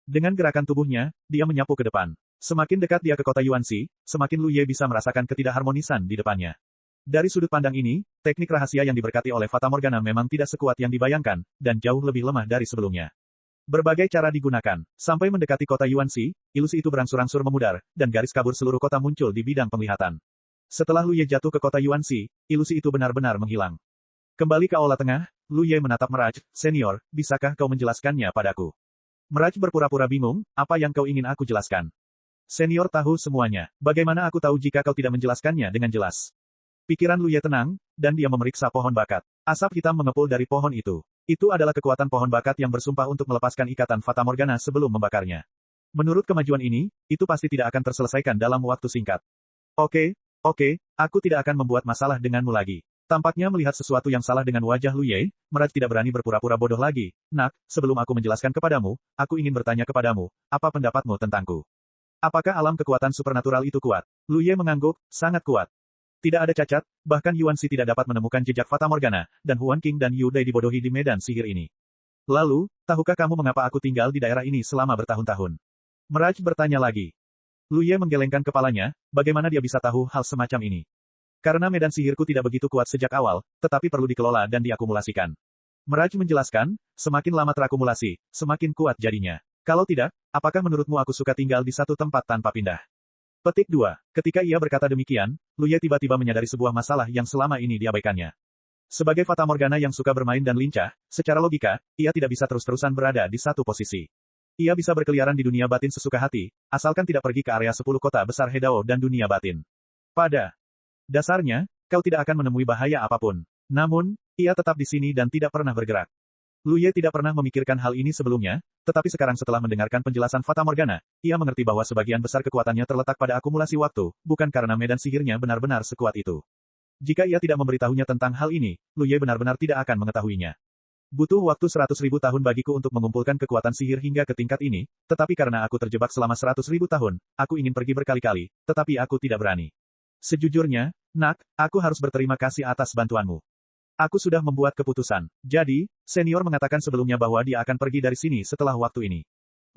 Dengan gerakan tubuhnya, dia menyapu ke depan. Semakin dekat dia ke kota Yuanxi, semakin Lu Ye bisa merasakan ketidakharmonisan di depannya. Dari sudut pandang ini, teknik rahasia yang diberkati oleh Fata Morgana memang tidak sekuat yang dibayangkan, dan jauh lebih lemah dari sebelumnya. Berbagai cara digunakan. Sampai mendekati kota Yuanxi, ilusi itu berangsur-angsur memudar, dan garis kabur seluruh kota muncul di bidang penglihatan. Setelah Lu Ye jatuh ke kota Yuanxi, ilusi itu benar-benar menghilang. Kembali ke aula tengah, Lu Ye menatap Mirage, senior, bisakah kau menjelaskannya padaku? Mirage berpura-pura bingung, apa yang kau ingin aku jelaskan? Senior tahu semuanya. Bagaimana aku tahu jika kau tidak menjelaskannya dengan jelas? Pikiran Lu Ye tenang, dan dia memeriksa pohon bakat. Asap hitam mengepul dari pohon itu. Itu adalah kekuatan pohon bakat yang bersumpah untuk melepaskan ikatan Fata Morgana sebelum membakarnya. Menurut kemajuan ini, itu pasti tidak akan terselesaikan dalam waktu singkat. Oke, aku tidak akan membuat masalah denganmu lagi. Tampaknya melihat sesuatu yang salah dengan wajah Lu Ye, Mirage tidak berani berpura-pura bodoh lagi. Nak, sebelum aku menjelaskan kepadamu, aku ingin bertanya kepadamu, apa pendapatmu tentangku? Apakah alam kekuatan supernatural itu kuat? Lu Ye mengangguk, sangat kuat. Tidak ada cacat, bahkan Yuan Xi tidak dapat menemukan jejak Fata Morgana, dan Huan Qing dan Yu Dai dibodohi di medan sihir ini. Lalu, tahukah kamu mengapa aku tinggal di daerah ini selama bertahun-tahun? Mirage bertanya lagi. Lu Ye menggelengkan kepalanya, bagaimana dia bisa tahu hal semacam ini? Karena medan sihirku tidak begitu kuat sejak awal, tetapi perlu dikelola dan diakumulasikan. Mirage menjelaskan, semakin lama terakumulasi, semakin kuat jadinya. Kalau tidak, apakah menurutmu aku suka tinggal di satu tempat tanpa pindah? Petik 2. Ketika ia berkata demikian, Lu Ye tiba-tiba menyadari sebuah masalah yang selama ini diabaikannya. Sebagai Fata Morgana yang suka bermain dan lincah, secara logika, ia tidak bisa terus-terusan berada di satu posisi. Ia bisa berkeliaran di dunia batin sesuka hati, asalkan tidak pergi ke area 10 kota besar Hedao dan dunia batin. Pada dasarnya, kau tidak akan menemui bahaya apapun. Namun, ia tetap di sini dan tidak pernah bergerak. Lu Ye tidak pernah memikirkan hal ini sebelumnya, tetapi sekarang setelah mendengarkan penjelasan Fata Morgana, ia mengerti bahwa sebagian besar kekuatannya terletak pada akumulasi waktu, bukan karena medan sihirnya benar-benar sekuat itu. Jika ia tidak memberitahunya tentang hal ini, Lu Ye benar-benar tidak akan mengetahuinya. Butuh waktu 100.000 tahun bagiku untuk mengumpulkan kekuatan sihir hingga ke tingkat ini, tetapi karena aku terjebak selama 100.000 tahun, aku ingin pergi berkali-kali, tetapi aku tidak berani. Sejujurnya, Nak, aku harus berterima kasih atas bantuanmu. Aku sudah membuat keputusan. Jadi, senior mengatakan sebelumnya bahwa dia akan pergi dari sini setelah waktu ini.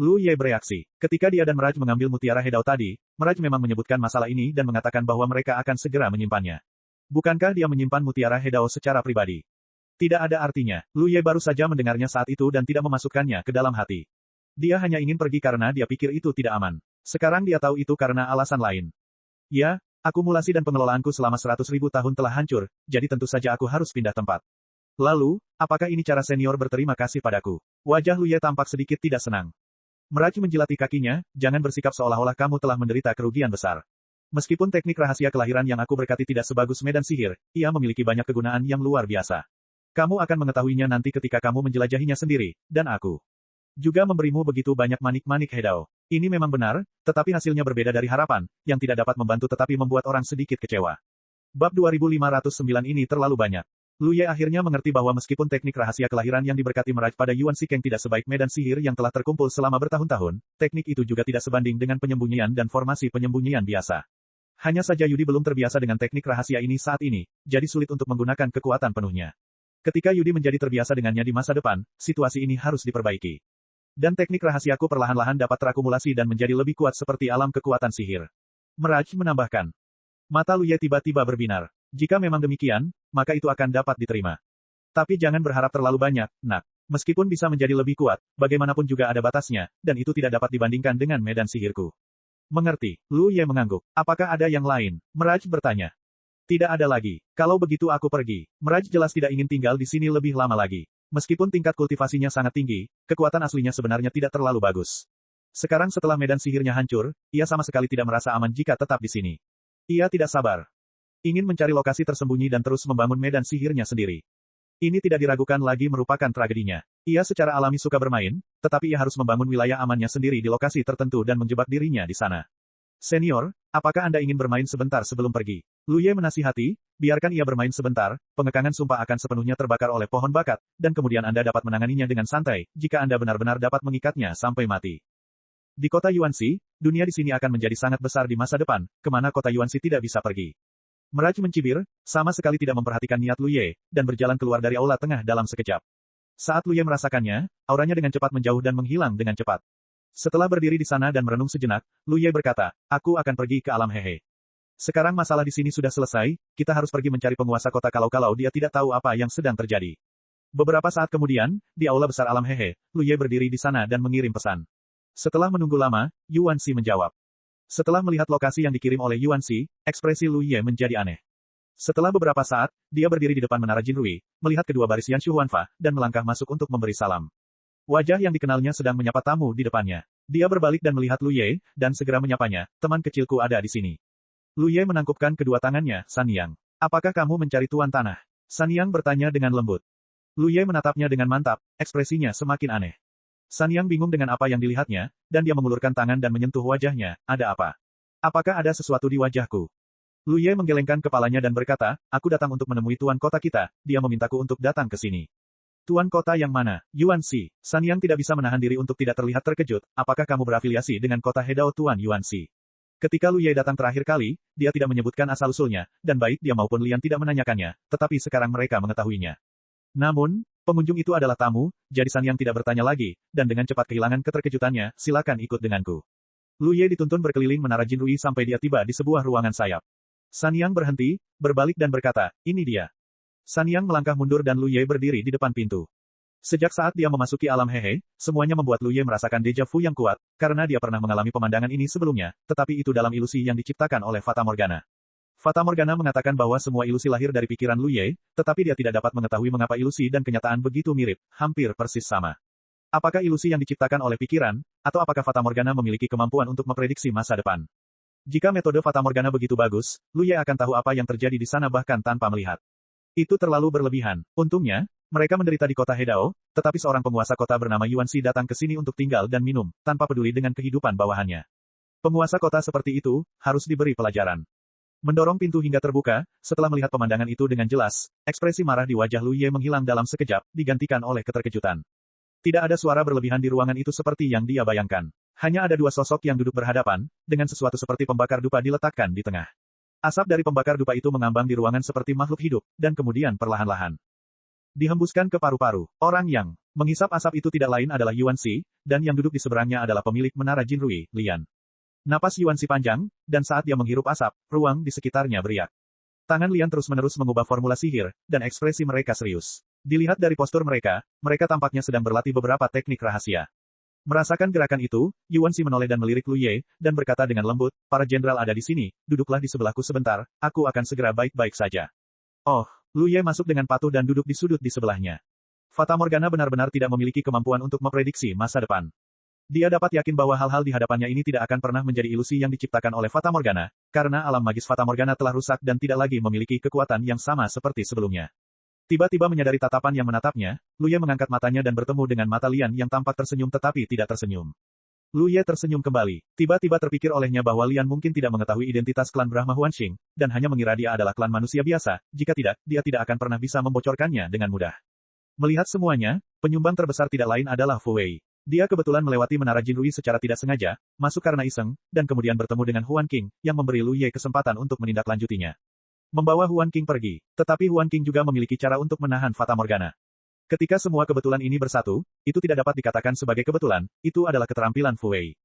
Lu Ye bereaksi. Ketika dia dan Mirage mengambil mutiara Hedao tadi, Mirage memang menyebutkan masalah ini dan mengatakan bahwa mereka akan segera menyimpannya. Bukankah dia menyimpan mutiara Hedao secara pribadi? Tidak ada artinya. Lu Ye baru saja mendengarnya saat itu dan tidak memasukkannya ke dalam hati. Dia hanya ingin pergi karena dia pikir itu tidak aman. Sekarang dia tahu itu karena alasan lain. Ya, akumulasi dan pengelolaanku selama 100.000 tahun telah hancur, jadi tentu saja aku harus pindah tempat. Lalu, apakah ini cara senior berterima kasih padaku? Wajah Lu Ye tampak sedikit tidak senang. Mirage menjilati kakinya, jangan bersikap seolah-olah kamu telah menderita kerugian besar. Meskipun teknik rahasia kelahiran yang aku berkati tidak sebagus medan sihir, ia memiliki banyak kegunaan yang luar biasa. Kamu akan mengetahuinya nanti ketika kamu menjelajahinya sendiri, dan aku juga memberimu begitu banyak manik-manik Hedao. Ini memang benar, tetapi hasilnya berbeda dari harapan, yang tidak dapat membantu tetapi membuat orang sedikit kecewa. Bab 2509 ini terlalu banyak. Lu Ye akhirnya mengerti bahwa meskipun teknik rahasia kelahiran yang diberkati Mirage pada Yuan Xikeng tidak sebaik medan sihir yang telah terkumpul selama bertahun-tahun, teknik itu juga tidak sebanding dengan penyembunyian dan formasi penyembunyian biasa. Hanya saja Yudi belum terbiasa dengan teknik rahasia ini saat ini, jadi sulit untuk menggunakan kekuatan penuhnya. Ketika Yudi menjadi terbiasa dengannya di masa depan, situasi ini harus diperbaiki. Dan teknik rahasiaku perlahan-lahan dapat terakumulasi dan menjadi lebih kuat seperti alam kekuatan sihir. Mirage menambahkan. Mata Lu Ye tiba-tiba berbinar. Jika memang demikian, maka itu akan dapat diterima. Tapi jangan berharap terlalu banyak, Nak. Meskipun bisa menjadi lebih kuat, bagaimanapun juga ada batasnya, dan itu tidak dapat dibandingkan dengan medan sihirku. Mengerti, Lu Ye mengangguk. Apakah ada yang lain? Mirage bertanya. Tidak ada lagi. Kalau begitu aku pergi. Mirage jelas tidak ingin tinggal di sini lebih lama lagi. Meskipun tingkat kultivasinya sangat tinggi, kekuatan aslinya sebenarnya tidak terlalu bagus. Sekarang setelah medan sihirnya hancur, ia sama sekali tidak merasa aman jika tetap di sini. Ia tidak sabar. Ingin mencari lokasi tersembunyi dan terus membangun medan sihirnya sendiri. Ini tidak diragukan lagi merupakan tragedinya. Ia secara alami suka bermain, tetapi ia harus membangun wilayah amannya sendiri di lokasi tertentu dan menjebak dirinya di sana. Senior, apakah Anda ingin bermain sebentar sebelum pergi? Lu Ye menasihati, biarkan ia bermain sebentar, pengekangan sumpah akan sepenuhnya terbakar oleh pohon bakat, dan kemudian Anda dapat menanganinya dengan santai, jika Anda benar-benar dapat mengikatnya sampai mati. Di kota Yuanxi, dunia di sini akan menjadi sangat besar di masa depan, kemana kota Yuanxi tidak bisa pergi. Mirage mencibir, sama sekali tidak memperhatikan niat Lu Ye, dan berjalan keluar dari aula tengah dalam sekejap. Saat Lu Ye merasakannya, auranya dengan cepat menjauh dan menghilang dengan cepat. Setelah berdiri di sana dan merenung sejenak, Lu Ye berkata, aku akan pergi ke alam Hehe. Sekarang masalah di sini sudah selesai, kita harus pergi mencari penguasa kota kalau dia tidak tahu apa yang sedang terjadi. Beberapa saat kemudian, di aula besar alam Hehe, Lu Ye berdiri di sana dan mengirim pesan. Setelah menunggu lama, Yuan Xi menjawab. Setelah melihat lokasi yang dikirim oleh Yuan Xi, ekspresi Lu Ye menjadi aneh. Setelah beberapa saat, dia berdiri di depan menara Jinrui, melihat kedua baris Yan Shu Huanfa, dan melangkah masuk untuk memberi salam. Wajah yang dikenalnya sedang menyapa tamu di depannya. Dia berbalik dan melihat Lu Ye, dan segera menyapanya, teman kecilku ada di sini. Lu Ye menangkupkan kedua tangannya, San Yang. Apakah kamu mencari tuan tanah? San Yang bertanya dengan lembut. Lu Ye menatapnya dengan mantap, ekspresinya semakin aneh. San Yang bingung dengan apa yang dilihatnya, dan dia mengulurkan tangan dan menyentuh wajahnya. Ada apa? Apakah ada sesuatu di wajahku? Lu Ye menggelengkan kepalanya dan berkata, aku datang untuk menemui tuan kota kita, dia memintaku untuk datang ke sini. Tuan kota yang mana? Yuan Shi. San Yang tidak bisa menahan diri untuk tidak terlihat terkejut, apakah kamu berafiliasi dengan kota Hedao Tuan Yuan Shi? Ketika Lu Ye datang terakhir kali, dia tidak menyebutkan asal-usulnya, dan baik dia maupun Lian tidak menanyakannya, tetapi sekarang mereka mengetahuinya. Namun, pengunjung itu adalah tamu, jadi San Yang tidak bertanya lagi, dan dengan cepat kehilangan keterkejutannya, silakan ikut denganku. Lu Ye dituntun berkeliling menara Jinrui sampai dia tiba di sebuah ruangan sayap. San Yang berhenti, berbalik dan berkata, ini dia. San Yang melangkah mundur dan Lu Ye berdiri di depan pintu. Sejak saat dia memasuki alam Hehe, semuanya membuat Lu Ye merasakan deja vu yang kuat, karena dia pernah mengalami pemandangan ini sebelumnya, tetapi itu dalam ilusi yang diciptakan oleh Fata Morgana. Fata Morgana mengatakan bahwa semua ilusi lahir dari pikiran Lu Ye, tetapi dia tidak dapat mengetahui mengapa ilusi dan kenyataan begitu mirip, hampir persis sama. Apakah ilusi yang diciptakan oleh pikiran, atau apakah Fata Morgana memiliki kemampuan untuk memprediksi masa depan? Jika metode Fata Morgana begitu bagus, Lu Ye akan tahu apa yang terjadi di sana bahkan tanpa melihat. Itu terlalu berlebihan. Untungnya, mereka menderita di kota Hedao, tetapi seorang penguasa kota bernama Yuan Shi datang ke sini untuk tinggal dan minum, tanpa peduli dengan kehidupan bawahannya. Penguasa kota seperti itu, harus diberi pelajaran. Mendorong pintu hingga terbuka, setelah melihat pemandangan itu dengan jelas, ekspresi marah di wajah Lu Ye menghilang dalam sekejap, digantikan oleh keterkejutan. Tidak ada suara berlebihan di ruangan itu seperti yang dia bayangkan. Hanya ada dua sosok yang duduk berhadapan, dengan sesuatu seperti pembakar dupa diletakkan di tengah. Asap dari pembakar dupa itu mengambang di ruangan seperti makhluk hidup, dan kemudian perlahan-lahan dihembuskan ke paru-paru. Orang yang menghisap asap itu tidak lain adalah Yuan Shi, dan yang duduk di seberangnya adalah pemilik menara Jinrui, Lian. Napas Yuan Shi panjang, dan saat dia menghirup asap, ruang di sekitarnya beriak. Tangan Lian terus-menerus mengubah formula sihir, dan ekspresi mereka serius. Dilihat dari postur mereka, mereka tampaknya sedang berlatih beberapa teknik rahasia. Merasakan gerakan itu, Yuan Shi menoleh dan melirik Lu Ye, dan berkata dengan lembut, para jenderal ada di sini, duduklah di sebelahku sebentar, aku akan segera baik-baik saja. Oh, Lu Ye masuk dengan patuh dan duduk di sudut di sebelahnya. Fata Morgana benar-benar tidak memiliki kemampuan untuk memprediksi masa depan. Dia dapat yakin bahwa hal-hal di hadapannya ini tidak akan pernah menjadi ilusi yang diciptakan oleh Fata Morgana, karena alam magis Fata Morgana telah rusak dan tidak lagi memiliki kekuatan yang sama seperti sebelumnya. Tiba-tiba menyadari tatapan yang menatapnya, Lu Ye mengangkat matanya dan bertemu dengan mata Lian yang tampak tersenyum tetapi tidak tersenyum. Lu Ye tersenyum kembali. Tiba-tiba terpikir olehnya bahwa Lian mungkin tidak mengetahui identitas klan Brahma Huanxing, dan hanya mengira dia adalah klan manusia biasa, jika tidak, dia tidak akan pernah bisa membocorkannya dengan mudah. Melihat semuanya, penyumbang terbesar tidak lain adalah Fu Wei. Dia kebetulan melewati menara Jinrui secara tidak sengaja, masuk karena iseng, dan kemudian bertemu dengan Huan Qing, yang memberi Lu Ye kesempatan untuk menindaklanjutinya. Membawa Huan Qing pergi, tetapi Huan Qing juga memiliki cara untuk menahan Fata Morgana. Ketika semua kebetulan ini bersatu, itu tidak dapat dikatakan sebagai kebetulan, itu adalah keterampilan Fu Wei.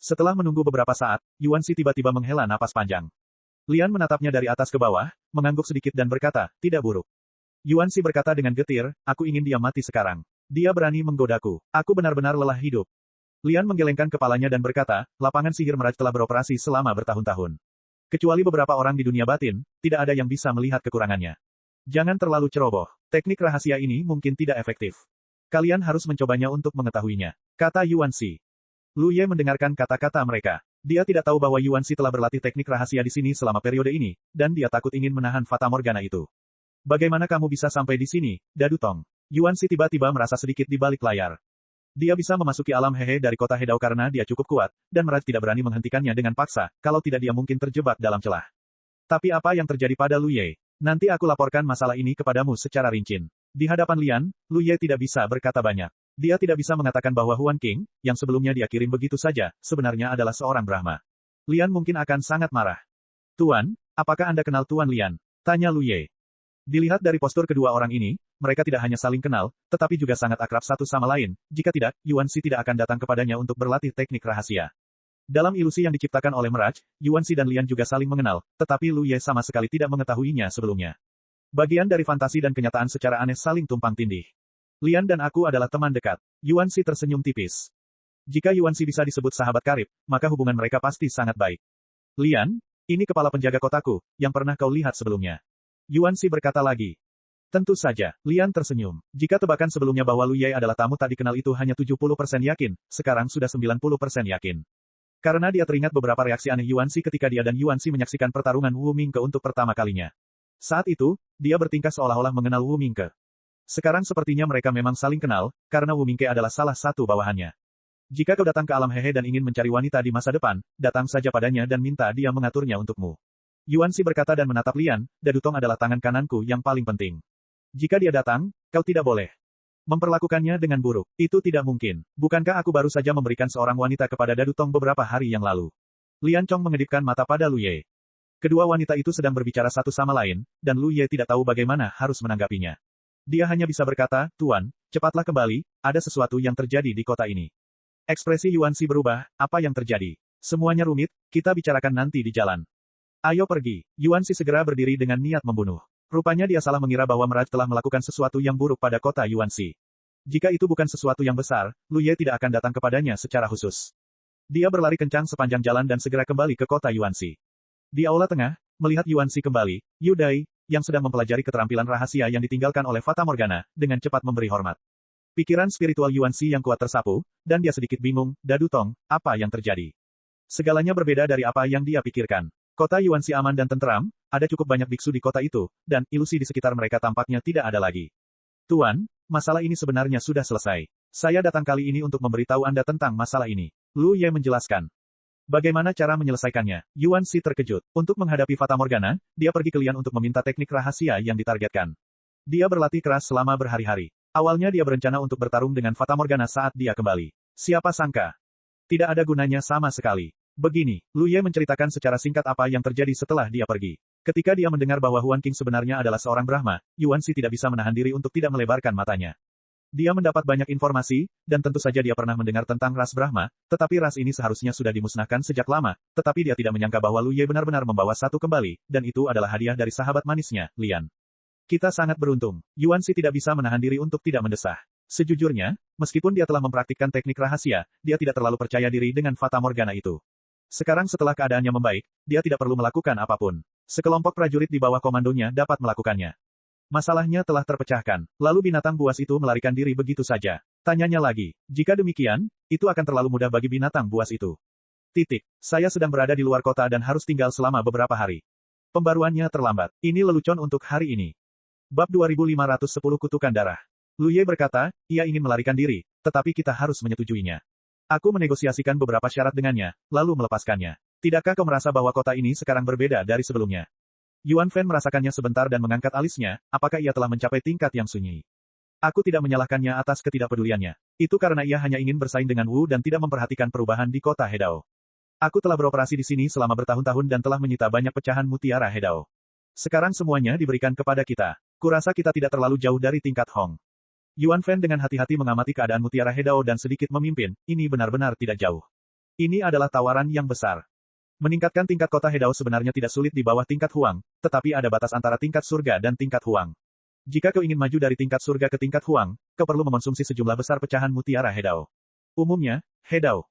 Setelah menunggu beberapa saat, Yuan Shi tiba-tiba menghela napas panjang. Lian menatapnya dari atas ke bawah, mengangguk sedikit dan berkata, tidak buruk. Yuan Shi berkata dengan getir, aku ingin dia mati sekarang. Dia berani menggodaku. Aku benar-benar lelah hidup. Lian menggelengkan kepalanya dan berkata, lapangan sihir Meraj telah beroperasi selama bertahun-tahun. Kecuali beberapa orang di dunia batin, tidak ada yang bisa melihat kekurangannya. Jangan terlalu ceroboh. Teknik rahasia ini mungkin tidak efektif. Kalian harus mencobanya untuk mengetahuinya, kata Yuan Shi. Lu Ye mendengarkan kata-kata mereka. Dia tidak tahu bahwa Yuan Shi telah berlatih teknik rahasia di sini selama periode ini, dan dia takut ingin menahan Fata Morgana itu. Bagaimana kamu bisa sampai di sini, Dadu Tong? Yuan Shi tiba-tiba merasa sedikit di balik layar. Dia bisa memasuki alam Hehe dari kota Hedao karena dia cukup kuat, dan Meraj tidak berani menghentikannya dengan paksa, kalau tidak dia mungkin terjebak dalam celah. Tapi apa yang terjadi pada Lu Ye? Nanti aku laporkan masalah ini kepadamu secara rinci. Di hadapan Lian, Lu Ye tidak bisa berkata banyak. Dia tidak bisa mengatakan bahwa Huan Qing, yang sebelumnya dia kirim begitu saja, sebenarnya adalah seorang Brahma. Lian mungkin akan sangat marah. Tuan, apakah Anda kenal Tuan Lian? Tanya Lu Ye. Dilihat dari postur kedua orang ini, mereka tidak hanya saling kenal, tetapi juga sangat akrab satu sama lain. Jika tidak, Yuan Shi tidak akan datang kepadanya untuk berlatih teknik rahasia. Dalam ilusi yang diciptakan oleh Meraj, Yuan Shi dan Lian juga saling mengenal, tetapi Lu Ye sama sekali tidak mengetahuinya sebelumnya. Bagian dari fantasi dan kenyataan secara aneh saling tumpang tindih. Lian dan aku adalah teman dekat. Yuan Shi tersenyum tipis. Jika Yuan Shi bisa disebut sahabat karib, maka hubungan mereka pasti sangat baik. Lian, ini kepala penjaga kotaku, yang pernah kau lihat sebelumnya. Yuan Shi berkata lagi. Tentu saja, Lian tersenyum. Jika tebakan sebelumnya bahwa Lu Ye adalah tamu tak dikenal itu hanya 70% yakin, sekarang sudah 90% yakin. Karena dia teringat beberapa reaksi aneh Yuan Shi ketika dia dan Yuan Shi menyaksikan pertarungan Wu Mingke untuk pertama kalinya. Saat itu, dia bertingkah seolah-olah mengenal Wu Mingke. Sekarang sepertinya mereka memang saling kenal, karena Wu Mingke adalah salah satu bawahannya. Jika kau datang ke alam Hehe dan ingin mencari wanita di masa depan, datang saja padanya dan minta dia mengaturnya untukmu. Yuan Xi berkata dan menatap Lian, Dadutong adalah tangan kananku yang paling penting. Jika dia datang, kau tidak boleh memperlakukannya dengan buruk. Itu tidak mungkin. Bukankah aku baru saja memberikan seorang wanita kepada Dadutong beberapa hari yang lalu? Lian Chong mengedipkan mata pada Lu Ye. Kedua wanita itu sedang berbicara satu sama lain, dan Lu Ye tidak tahu bagaimana harus menanggapinya. Dia hanya bisa berkata, Tuan, cepatlah kembali, ada sesuatu yang terjadi di kota ini. Ekspresi Yuan Xi berubah, apa yang terjadi? Semuanya rumit, kita bicarakan nanti di jalan. Ayo pergi. Yuan Xi segera berdiri dengan niat membunuh. Rupanya dia salah mengira bahwa Meraj telah melakukan sesuatu yang buruk pada kota Yuan Xi. Jika itu bukan sesuatu yang besar, Lu Ye tidak akan datang kepadanya secara khusus. Dia berlari kencang sepanjang jalan dan segera kembali ke kota Yuan Xi. Di aula tengah, melihat Yuan Xi kembali, Yu Dai, yang sedang mempelajari keterampilan rahasia yang ditinggalkan oleh Fata Morgana, dengan cepat memberi hormat. Pikiran spiritual Yuan Xi yang kuat tersapu, dan dia sedikit bingung, Dadutong, apa yang terjadi? Segalanya berbeda dari apa yang dia pikirkan. Kota Yuan Xi aman dan tenteram, ada cukup banyak biksu di kota itu, dan ilusi di sekitar mereka tampaknya tidak ada lagi. Tuan, masalah ini sebenarnya sudah selesai. Saya datang kali ini untuk memberitahu Anda tentang masalah ini. Lu Ye menjelaskan. Bagaimana cara menyelesaikannya? Yuan Xi terkejut. Untuk menghadapi Fata Morgana, dia pergi ke Lian untuk meminta teknik rahasia yang ditargetkan. Dia berlatih keras selama berhari-hari. Awalnya dia berencana untuk bertarung dengan Fata Morgana saat dia kembali. Siapa sangka? Tidak ada gunanya sama sekali. Begini, Lu Ye menceritakan secara singkat apa yang terjadi setelah dia pergi. Ketika dia mendengar bahwa Huan Qing sebenarnya adalah seorang Brahma, Yuan Xi tidak bisa menahan diri untuk tidak melebarkan matanya. Dia mendapat banyak informasi, dan tentu saja dia pernah mendengar tentang ras Brahma, tetapi ras ini seharusnya sudah dimusnahkan sejak lama, tetapi dia tidak menyangka bahwa Lu Ye benar-benar membawa satu kembali, dan itu adalah hadiah dari sahabat manisnya, Lian. Kita sangat beruntung. Yuan Xi tidak bisa menahan diri untuk tidak mendesah. Sejujurnya, meskipun dia telah mempraktikkan teknik rahasia, dia tidak terlalu percaya diri dengan Fata Morgana itu. Sekarang setelah keadaannya membaik, dia tidak perlu melakukan apapun. Sekelompok prajurit di bawah komandonya dapat melakukannya. Masalahnya telah terpecahkan, lalu binatang buas itu melarikan diri begitu saja. Tanyanya lagi, jika demikian, itu akan terlalu mudah bagi binatang buas itu. Saya sedang berada di luar kota dan harus tinggal selama beberapa hari. Pembaruannya terlambat. Ini lelucon untuk hari ini. Bab 2510 Kutukan Darah. Lu Ye berkata, ia ingin melarikan diri, tetapi kita harus menyetujuinya. Aku menegosiasikan beberapa syarat dengannya, lalu melepaskannya. Tidakkah kau merasa bahwa kota ini sekarang berbeda dari sebelumnya? Yuan Fan merasakannya sebentar dan mengangkat alisnya, apakah ia telah mencapai tingkat yang sunyi? Aku tidak menyalahkannya atas ketidakpeduliannya. Itu karena ia hanya ingin bersaing dengan Wu dan tidak memperhatikan perubahan di kota Hedao. Aku telah beroperasi di sini selama bertahun-tahun dan telah menyita banyak pecahan mutiara Hedao. Sekarang semuanya diberikan kepada kita. Kurasa kita tidak terlalu jauh dari tingkat Hong. Yuan Fan dengan hati-hati mengamati keadaan mutiara Hedao dan sedikit memimpin, ini benar-benar tidak jauh. Ini adalah tawaran yang besar. Meningkatkan tingkat kota Hedao sebenarnya tidak sulit di bawah tingkat Huang, tetapi ada batas antara tingkat surga dan tingkat Huang. Jika kau ingin maju dari tingkat surga ke tingkat Huang, kau perlu mengonsumsi sejumlah besar pecahan mutiara Hedao. Umumnya, Hedao.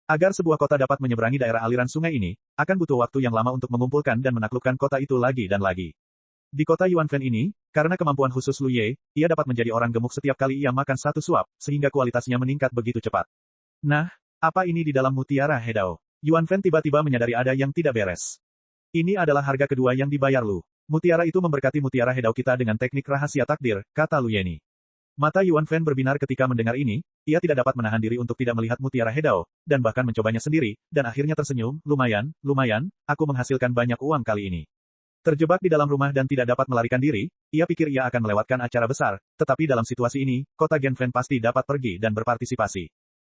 Agar sebuah kota dapat menyeberangi daerah aliran sungai ini, akan butuh waktu yang lama untuk mengumpulkan dan menaklukkan kota itu lagi dan lagi. Di kota Yuan Fan ini, karena kemampuan khusus Lu Ye, ia dapat menjadi orang gemuk setiap kali ia makan satu suap, sehingga kualitasnya meningkat begitu cepat. Nah, apa ini di dalam mutiara Hedao? Yuan Fan tiba-tiba menyadari ada yang tidak beres. Ini adalah harga kedua yang dibayar Lu. Mutiara itu memberkati mutiara Hedao kita dengan teknik rahasia takdir, kata Lu Yeni. Mata Yuan Fan berbinar ketika mendengar ini, ia tidak dapat menahan diri untuk tidak melihat mutiara Hedao, dan bahkan mencobanya sendiri, dan akhirnya tersenyum, lumayan, aku menghasilkan banyak uang kali ini. Terjebak di dalam rumah dan tidak dapat melarikan diri, ia pikir ia akan melewatkan acara besar, tetapi dalam situasi ini, kota Genfen pasti dapat pergi dan berpartisipasi.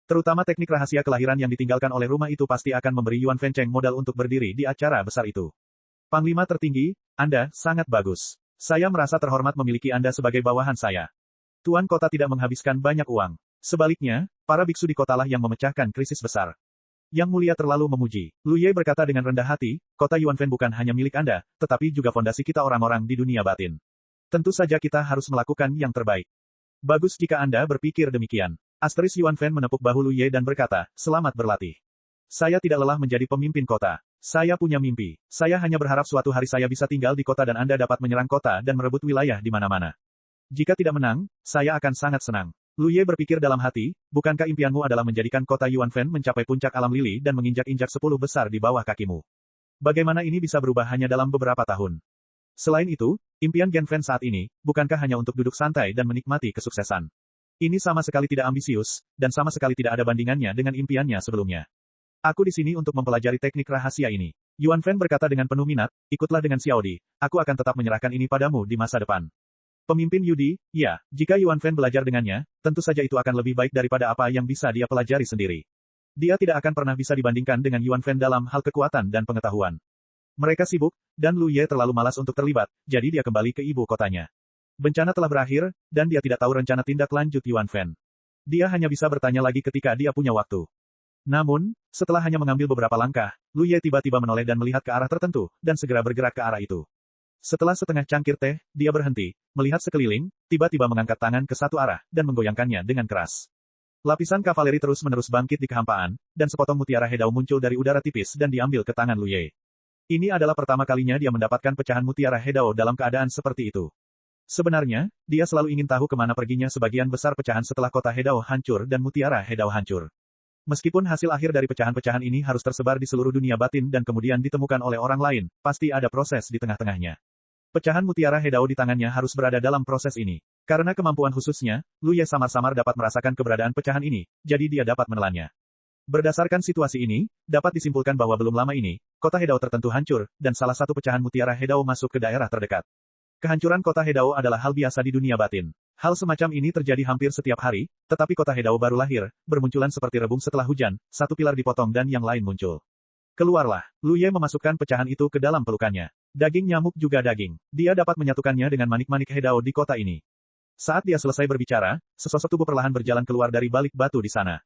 Terutama teknik rahasia kelahiran yang ditinggalkan oleh rumah itu pasti akan memberi Yuan Fencheng modal untuk berdiri di acara besar itu. Panglima tertinggi, Anda sangat bagus. Saya merasa terhormat memiliki Anda sebagai bawahan saya. Tuan kota tidak menghabiskan banyak uang. Sebaliknya, para biksu di kotalah yang memecahkan krisis besar. Yang mulia terlalu memuji. Lu Ye berkata dengan rendah hati, kota Yuan Fan bukan hanya milik Anda, tetapi juga fondasi kita orang-orang di dunia batin. Tentu saja kita harus melakukan yang terbaik. Bagus jika Anda berpikir demikian. Asteris Yuan Fan menepuk bahu Lu Ye dan berkata, selamat berlatih. Saya tidak lelah menjadi pemimpin kota. Saya punya mimpi. Saya hanya berharap suatu hari saya bisa tinggal di kota dan Anda dapat menyerang kota dan merebut wilayah di mana-mana. Jika tidak menang, saya akan sangat senang. Lu Ye berpikir dalam hati, bukankah impianmu adalah menjadikan kota Yuan Fan mencapai puncak alam lili dan menginjak-injak 10 besar di bawah kakimu? Bagaimana ini bisa berubah hanya dalam beberapa tahun? Selain itu, impian Gen Fan saat ini, bukankah hanya untuk duduk santai dan menikmati kesuksesan? Ini sama sekali tidak ambisius, dan sama sekali tidak ada bandingannya dengan impiannya sebelumnya. Aku di sini untuk mempelajari teknik rahasia ini. Yuan Fan berkata dengan penuh minat, ikutlah dengan Xiao Di, aku akan tetap menyerahkan ini padamu di masa depan. Pemimpin Yudi, ya, jika Yuan Fan belajar dengannya, tentu saja itu akan lebih baik daripada apa yang bisa dia pelajari sendiri. Dia tidak akan pernah bisa dibandingkan dengan Yuan Fan dalam hal kekuatan dan pengetahuan. Mereka sibuk, dan Lu Ye terlalu malas untuk terlibat, jadi dia kembali ke ibu kotanya. Bencana telah berakhir, dan dia tidak tahu rencana tindak lanjut Yuan Fan. Dia hanya bisa bertanya lagi ketika dia punya waktu. Namun, setelah hanya mengambil beberapa langkah, Lu Ye tiba-tiba menoleh dan melihat ke arah tertentu, dan segera bergerak ke arah itu. Setelah setengah cangkir teh, dia berhenti, melihat sekeliling, tiba-tiba mengangkat tangan ke satu arah, dan menggoyangkannya dengan keras. Lapisan kavaleri terus-menerus bangkit di kehampaan, dan sepotong mutiara Hedao muncul dari udara tipis dan diambil ke tangan Lu Ye. Ini adalah pertama kalinya dia mendapatkan pecahan mutiara Hedao dalam keadaan seperti itu. Sebenarnya, dia selalu ingin tahu kemana perginya sebagian besar pecahan setelah kota Hedao hancur dan mutiara Hedao hancur. Meskipun hasil akhir dari pecahan-pecahan ini harus tersebar di seluruh dunia batin dan kemudian ditemukan oleh orang lain, pasti ada proses di tengah-tengahnya. Pecahan mutiara Hedao di tangannya harus berada dalam proses ini. Karena kemampuan khususnya, Lu Ye samar-samar dapat merasakan keberadaan pecahan ini, jadi dia dapat menelannya. Berdasarkan situasi ini, dapat disimpulkan bahwa belum lama ini, kota Hedao tertentu hancur, dan salah satu pecahan mutiara Hedao masuk ke daerah terdekat. Kehancuran kota Hedao adalah hal biasa di dunia batin. Hal semacam ini terjadi hampir setiap hari, tetapi kota Hedao baru lahir, bermunculan seperti rebung setelah hujan, satu pilar dipotong dan yang lain muncul. Keluarlah, Lu Ye memasukkan pecahan itu ke dalam pelukannya. Daging nyamuk juga daging. Dia dapat menyatukannya dengan manik-manik Hedao di kota ini. Saat dia selesai berbicara, sesosok tubuh perlahan berjalan keluar dari balik batu di sana.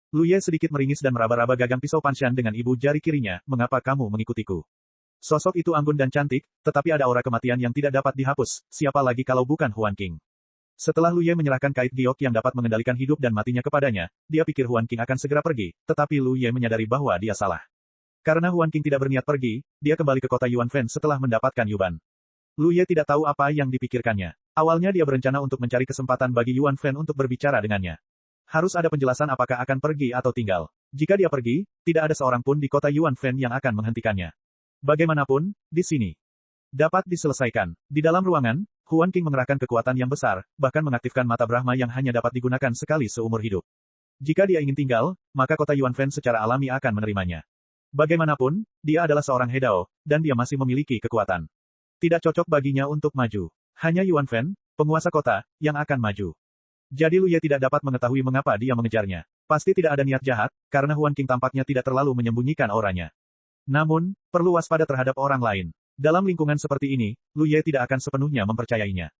Lu Ye sedikit meringis dan meraba-raba gagang pisau Panshan dengan ibu jari kirinya, mengapa kamu mengikutiku? Sosok itu anggun dan cantik, tetapi ada aura kematian yang tidak dapat dihapus, siapa lagi kalau bukan Huan Qing. Setelah Lu Ye menyerahkan kait giok yang dapat mengendalikan hidup dan matinya kepadanya, dia pikir Huan Qing akan segera pergi, tetapi Lu Ye menyadari bahwa dia salah. Karena Huan Qing tidak berniat pergi, dia kembali ke kota Yuan Fan setelah mendapatkan Yuban. Lu Ye tidak tahu apa yang dipikirkannya. Awalnya dia berencana untuk mencari kesempatan bagi Yuan Fan untuk berbicara dengannya. Harus ada penjelasan apakah akan pergi atau tinggal. Jika dia pergi, tidak ada seorang pun di kota Yuan Fan yang akan menghentikannya. Bagaimanapun, di sini dapat diselesaikan. Di dalam ruangan, Huan Qing mengerahkan kekuatan yang besar, bahkan mengaktifkan mata Brahma yang hanya dapat digunakan sekali seumur hidup. Jika dia ingin tinggal, maka kota Yuan Fan secara alami akan menerimanya. Bagaimanapun, dia adalah seorang Hedao, dan dia masih memiliki kekuatan. Tidak cocok baginya untuk maju. Hanya Yuan Fan, penguasa kota, yang akan maju. Jadi Lu Ye tidak dapat mengetahui mengapa dia mengejarnya. Pasti tidak ada niat jahat, karena Huan Qing tampaknya tidak terlalu menyembunyikan auranya. Namun, perlu waspada terhadap orang lain. Dalam lingkungan seperti ini, Lu Ye tidak akan sepenuhnya mempercayainya.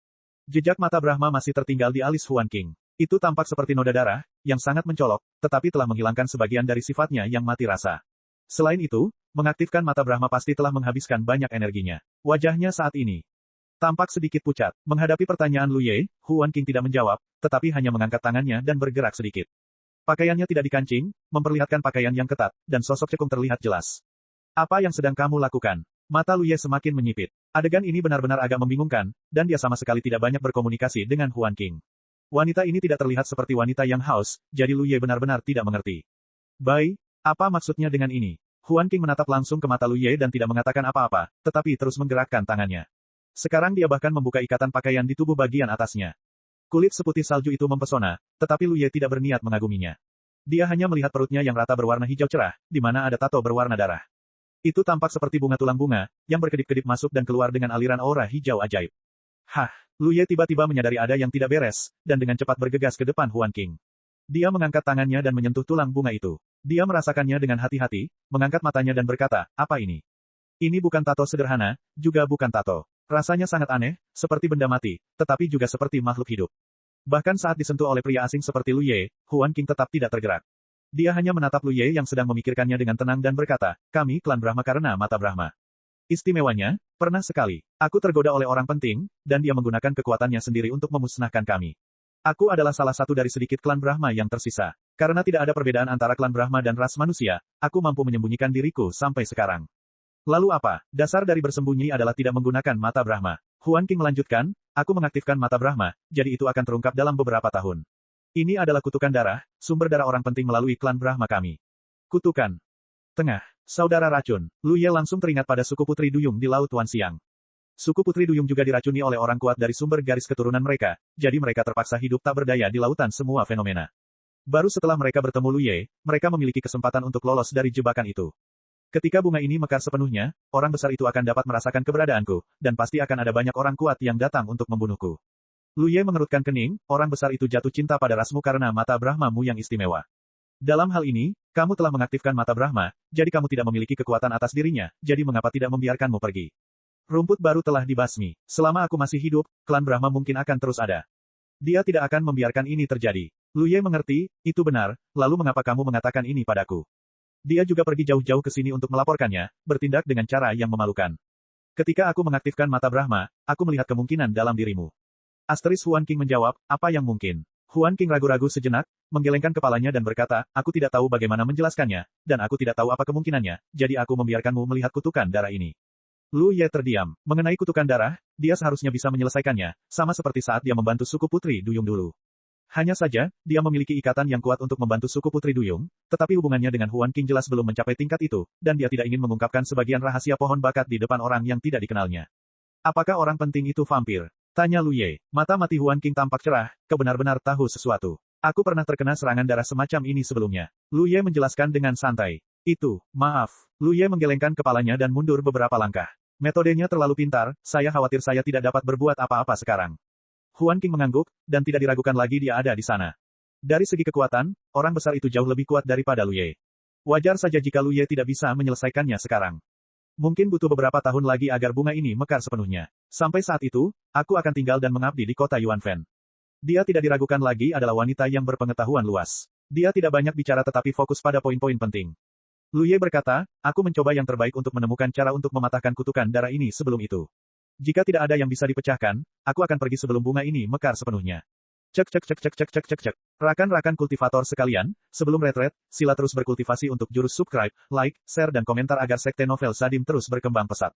Jejak mata Brahma masih tertinggal di alis Huan Qing. Itu tampak seperti noda darah, yang sangat mencolok, tetapi telah menghilangkan sebagian dari sifatnya yang mati rasa. Selain itu, mengaktifkan mata Brahma pasti telah menghabiskan banyak energinya. Wajahnya saat ini tampak sedikit pucat. Menghadapi pertanyaan Lu Ye, Huan Qing tidak menjawab, tetapi hanya mengangkat tangannya dan bergerak sedikit. Pakaiannya tidak dikancing, memperlihatkan pakaian yang ketat, dan sosok cekung terlihat jelas. Apa yang sedang kamu lakukan? Mata Lu Ye semakin menyipit. Adegan ini benar-benar agak membingungkan, dan dia sama sekali tidak banyak berkomunikasi dengan Huan Qing. Wanita ini tidak terlihat seperti wanita yang haus, jadi Lu Ye benar-benar tidak mengerti. Bai, apa maksudnya dengan ini? Huan Qing menatap langsung ke mata Lu Ye dan tidak mengatakan apa-apa, tetapi terus menggerakkan tangannya. Sekarang dia bahkan membuka ikatan pakaian di tubuh bagian atasnya. Kulit seputih salju itu mempesona, tetapi Lu Ye tidak berniat mengaguminya. Dia hanya melihat perutnya yang rata berwarna hijau cerah, di mana ada tato berwarna darah. Itu tampak seperti bunga tulang bunga, yang berkedip-kedip masuk dan keluar dengan aliran aura hijau ajaib. Hah, Lu Ye tiba-tiba menyadari ada yang tidak beres, dan dengan cepat bergegas ke depan Huan Qing. Dia mengangkat tangannya dan menyentuh tulang bunga itu. Dia merasakannya dengan hati-hati, mengangkat matanya dan berkata, apa ini? Ini bukan tato sederhana, juga bukan tato. Rasanya sangat aneh, seperti benda mati, tetapi juga seperti makhluk hidup. Bahkan saat disentuh oleh pria asing seperti Lu Ye, Huan Qing tetap tidak tergerak. Dia hanya menatap Lu Ye yang sedang memikirkannya dengan tenang dan berkata, kami klan Brahma karena mata Brahma. Istimewanya, pernah sekali, aku tergoda oleh orang penting, dan dia menggunakan kekuatannya sendiri untuk memusnahkan kami. Aku adalah salah satu dari sedikit klan Brahma yang tersisa. Karena tidak ada perbedaan antara klan Brahma dan ras manusia, aku mampu menyembunyikan diriku sampai sekarang. Lalu apa? Dasar dari bersembunyi adalah tidak menggunakan mata Brahma. Huan Qing melanjutkan, aku mengaktifkan mata Brahma, jadi itu akan terungkap dalam beberapa tahun. Ini adalah kutukan darah, sumber darah orang penting melalui klan Brahma kami. Kutukan tengah, saudara racun. Lu Ye langsung teringat pada suku putri duyung di Laut Wanxiang. Suku Putri Duyung juga diracuni oleh orang kuat dari sumber garis keturunan mereka, jadi mereka terpaksa hidup tak berdaya di lautan semua fenomena. Baru setelah mereka bertemu Lu Ye, mereka memiliki kesempatan untuk lolos dari jebakan itu. Ketika bunga ini mekar sepenuhnya, orang besar itu akan dapat merasakan keberadaanku, dan pasti akan ada banyak orang kuat yang datang untuk membunuhku. Lu Ye mengerutkan kening, orang besar itu jatuh cinta pada rasmu karena mata Brahmamu yang istimewa. Dalam hal ini, kamu telah mengaktifkan mata Brahma, jadi kamu tidak memiliki kekuatan atas dirinya, jadi mengapa tidak membiarkanmu pergi? Rumput baru telah dibasmi. Selama aku masih hidup, klan Brahma mungkin akan terus ada. Dia tidak akan membiarkan ini terjadi. Lu Ye mengerti, itu benar, lalu mengapa kamu mengatakan ini padaku? Dia juga pergi jauh-jauh ke sini untuk melaporkannya, bertindak dengan cara yang memalukan. Ketika aku mengaktifkan mata Brahma, aku melihat kemungkinan dalam dirimu. Asteris Huan King menjawab, apa yang mungkin? Huan King ragu-ragu sejenak, menggelengkan kepalanya dan berkata, aku tidak tahu bagaimana menjelaskannya, dan aku tidak tahu apa kemungkinannya, jadi aku membiarkanmu melihat kutukan darah ini. Lu Ye terdiam. Mengenai kutukan darah, dia seharusnya bisa menyelesaikannya, sama seperti saat dia membantu suku Putri Duyung dulu. Hanya saja, dia memiliki ikatan yang kuat untuk membantu suku Putri Duyung, tetapi hubungannya dengan Huan King jelas belum mencapai tingkat itu, dan dia tidak ingin mengungkapkan sebagian rahasia pohon bakat di depan orang yang tidak dikenalnya. Apakah orang penting itu vampir? Tanya Lu Ye. Mata mati Huan King tampak cerah, kau benar-benar tahu sesuatu. Aku pernah terkena serangan darah semacam ini sebelumnya. Lu Ye menjelaskan dengan santai. Itu, maaf. Lu Ye menggelengkan kepalanya dan mundur beberapa langkah. Metodenya terlalu pintar, saya khawatir saya tidak dapat berbuat apa-apa sekarang. Huan King mengangguk, dan tidak diragukan lagi dia ada di sana. Dari segi kekuatan, orang besar itu jauh lebih kuat daripada Lu Ye. Wajar saja jika Lu Ye tidak bisa menyelesaikannya sekarang. Mungkin butuh beberapa tahun lagi agar bunga ini mekar sepenuhnya. Sampai saat itu, aku akan tinggal dan mengabdi di kota Yuanfen. Dia tidak diragukan lagi adalah wanita yang berpengetahuan luas. Dia tidak banyak bicara tetapi fokus pada poin-poin penting. Lu Ye berkata, aku mencoba yang terbaik untuk menemukan cara untuk mematahkan kutukan darah ini sebelum itu. Jika tidak ada yang bisa dipecahkan, aku akan pergi sebelum bunga ini mekar sepenuhnya. Cek cek cek cek cek cek cek cek. Rakan-rakan kultivator sekalian, sebelum retret, sila terus berkultivasi untuk jurus subscribe, like, share dan komentar agar sekte novel Sadim terus berkembang pesat.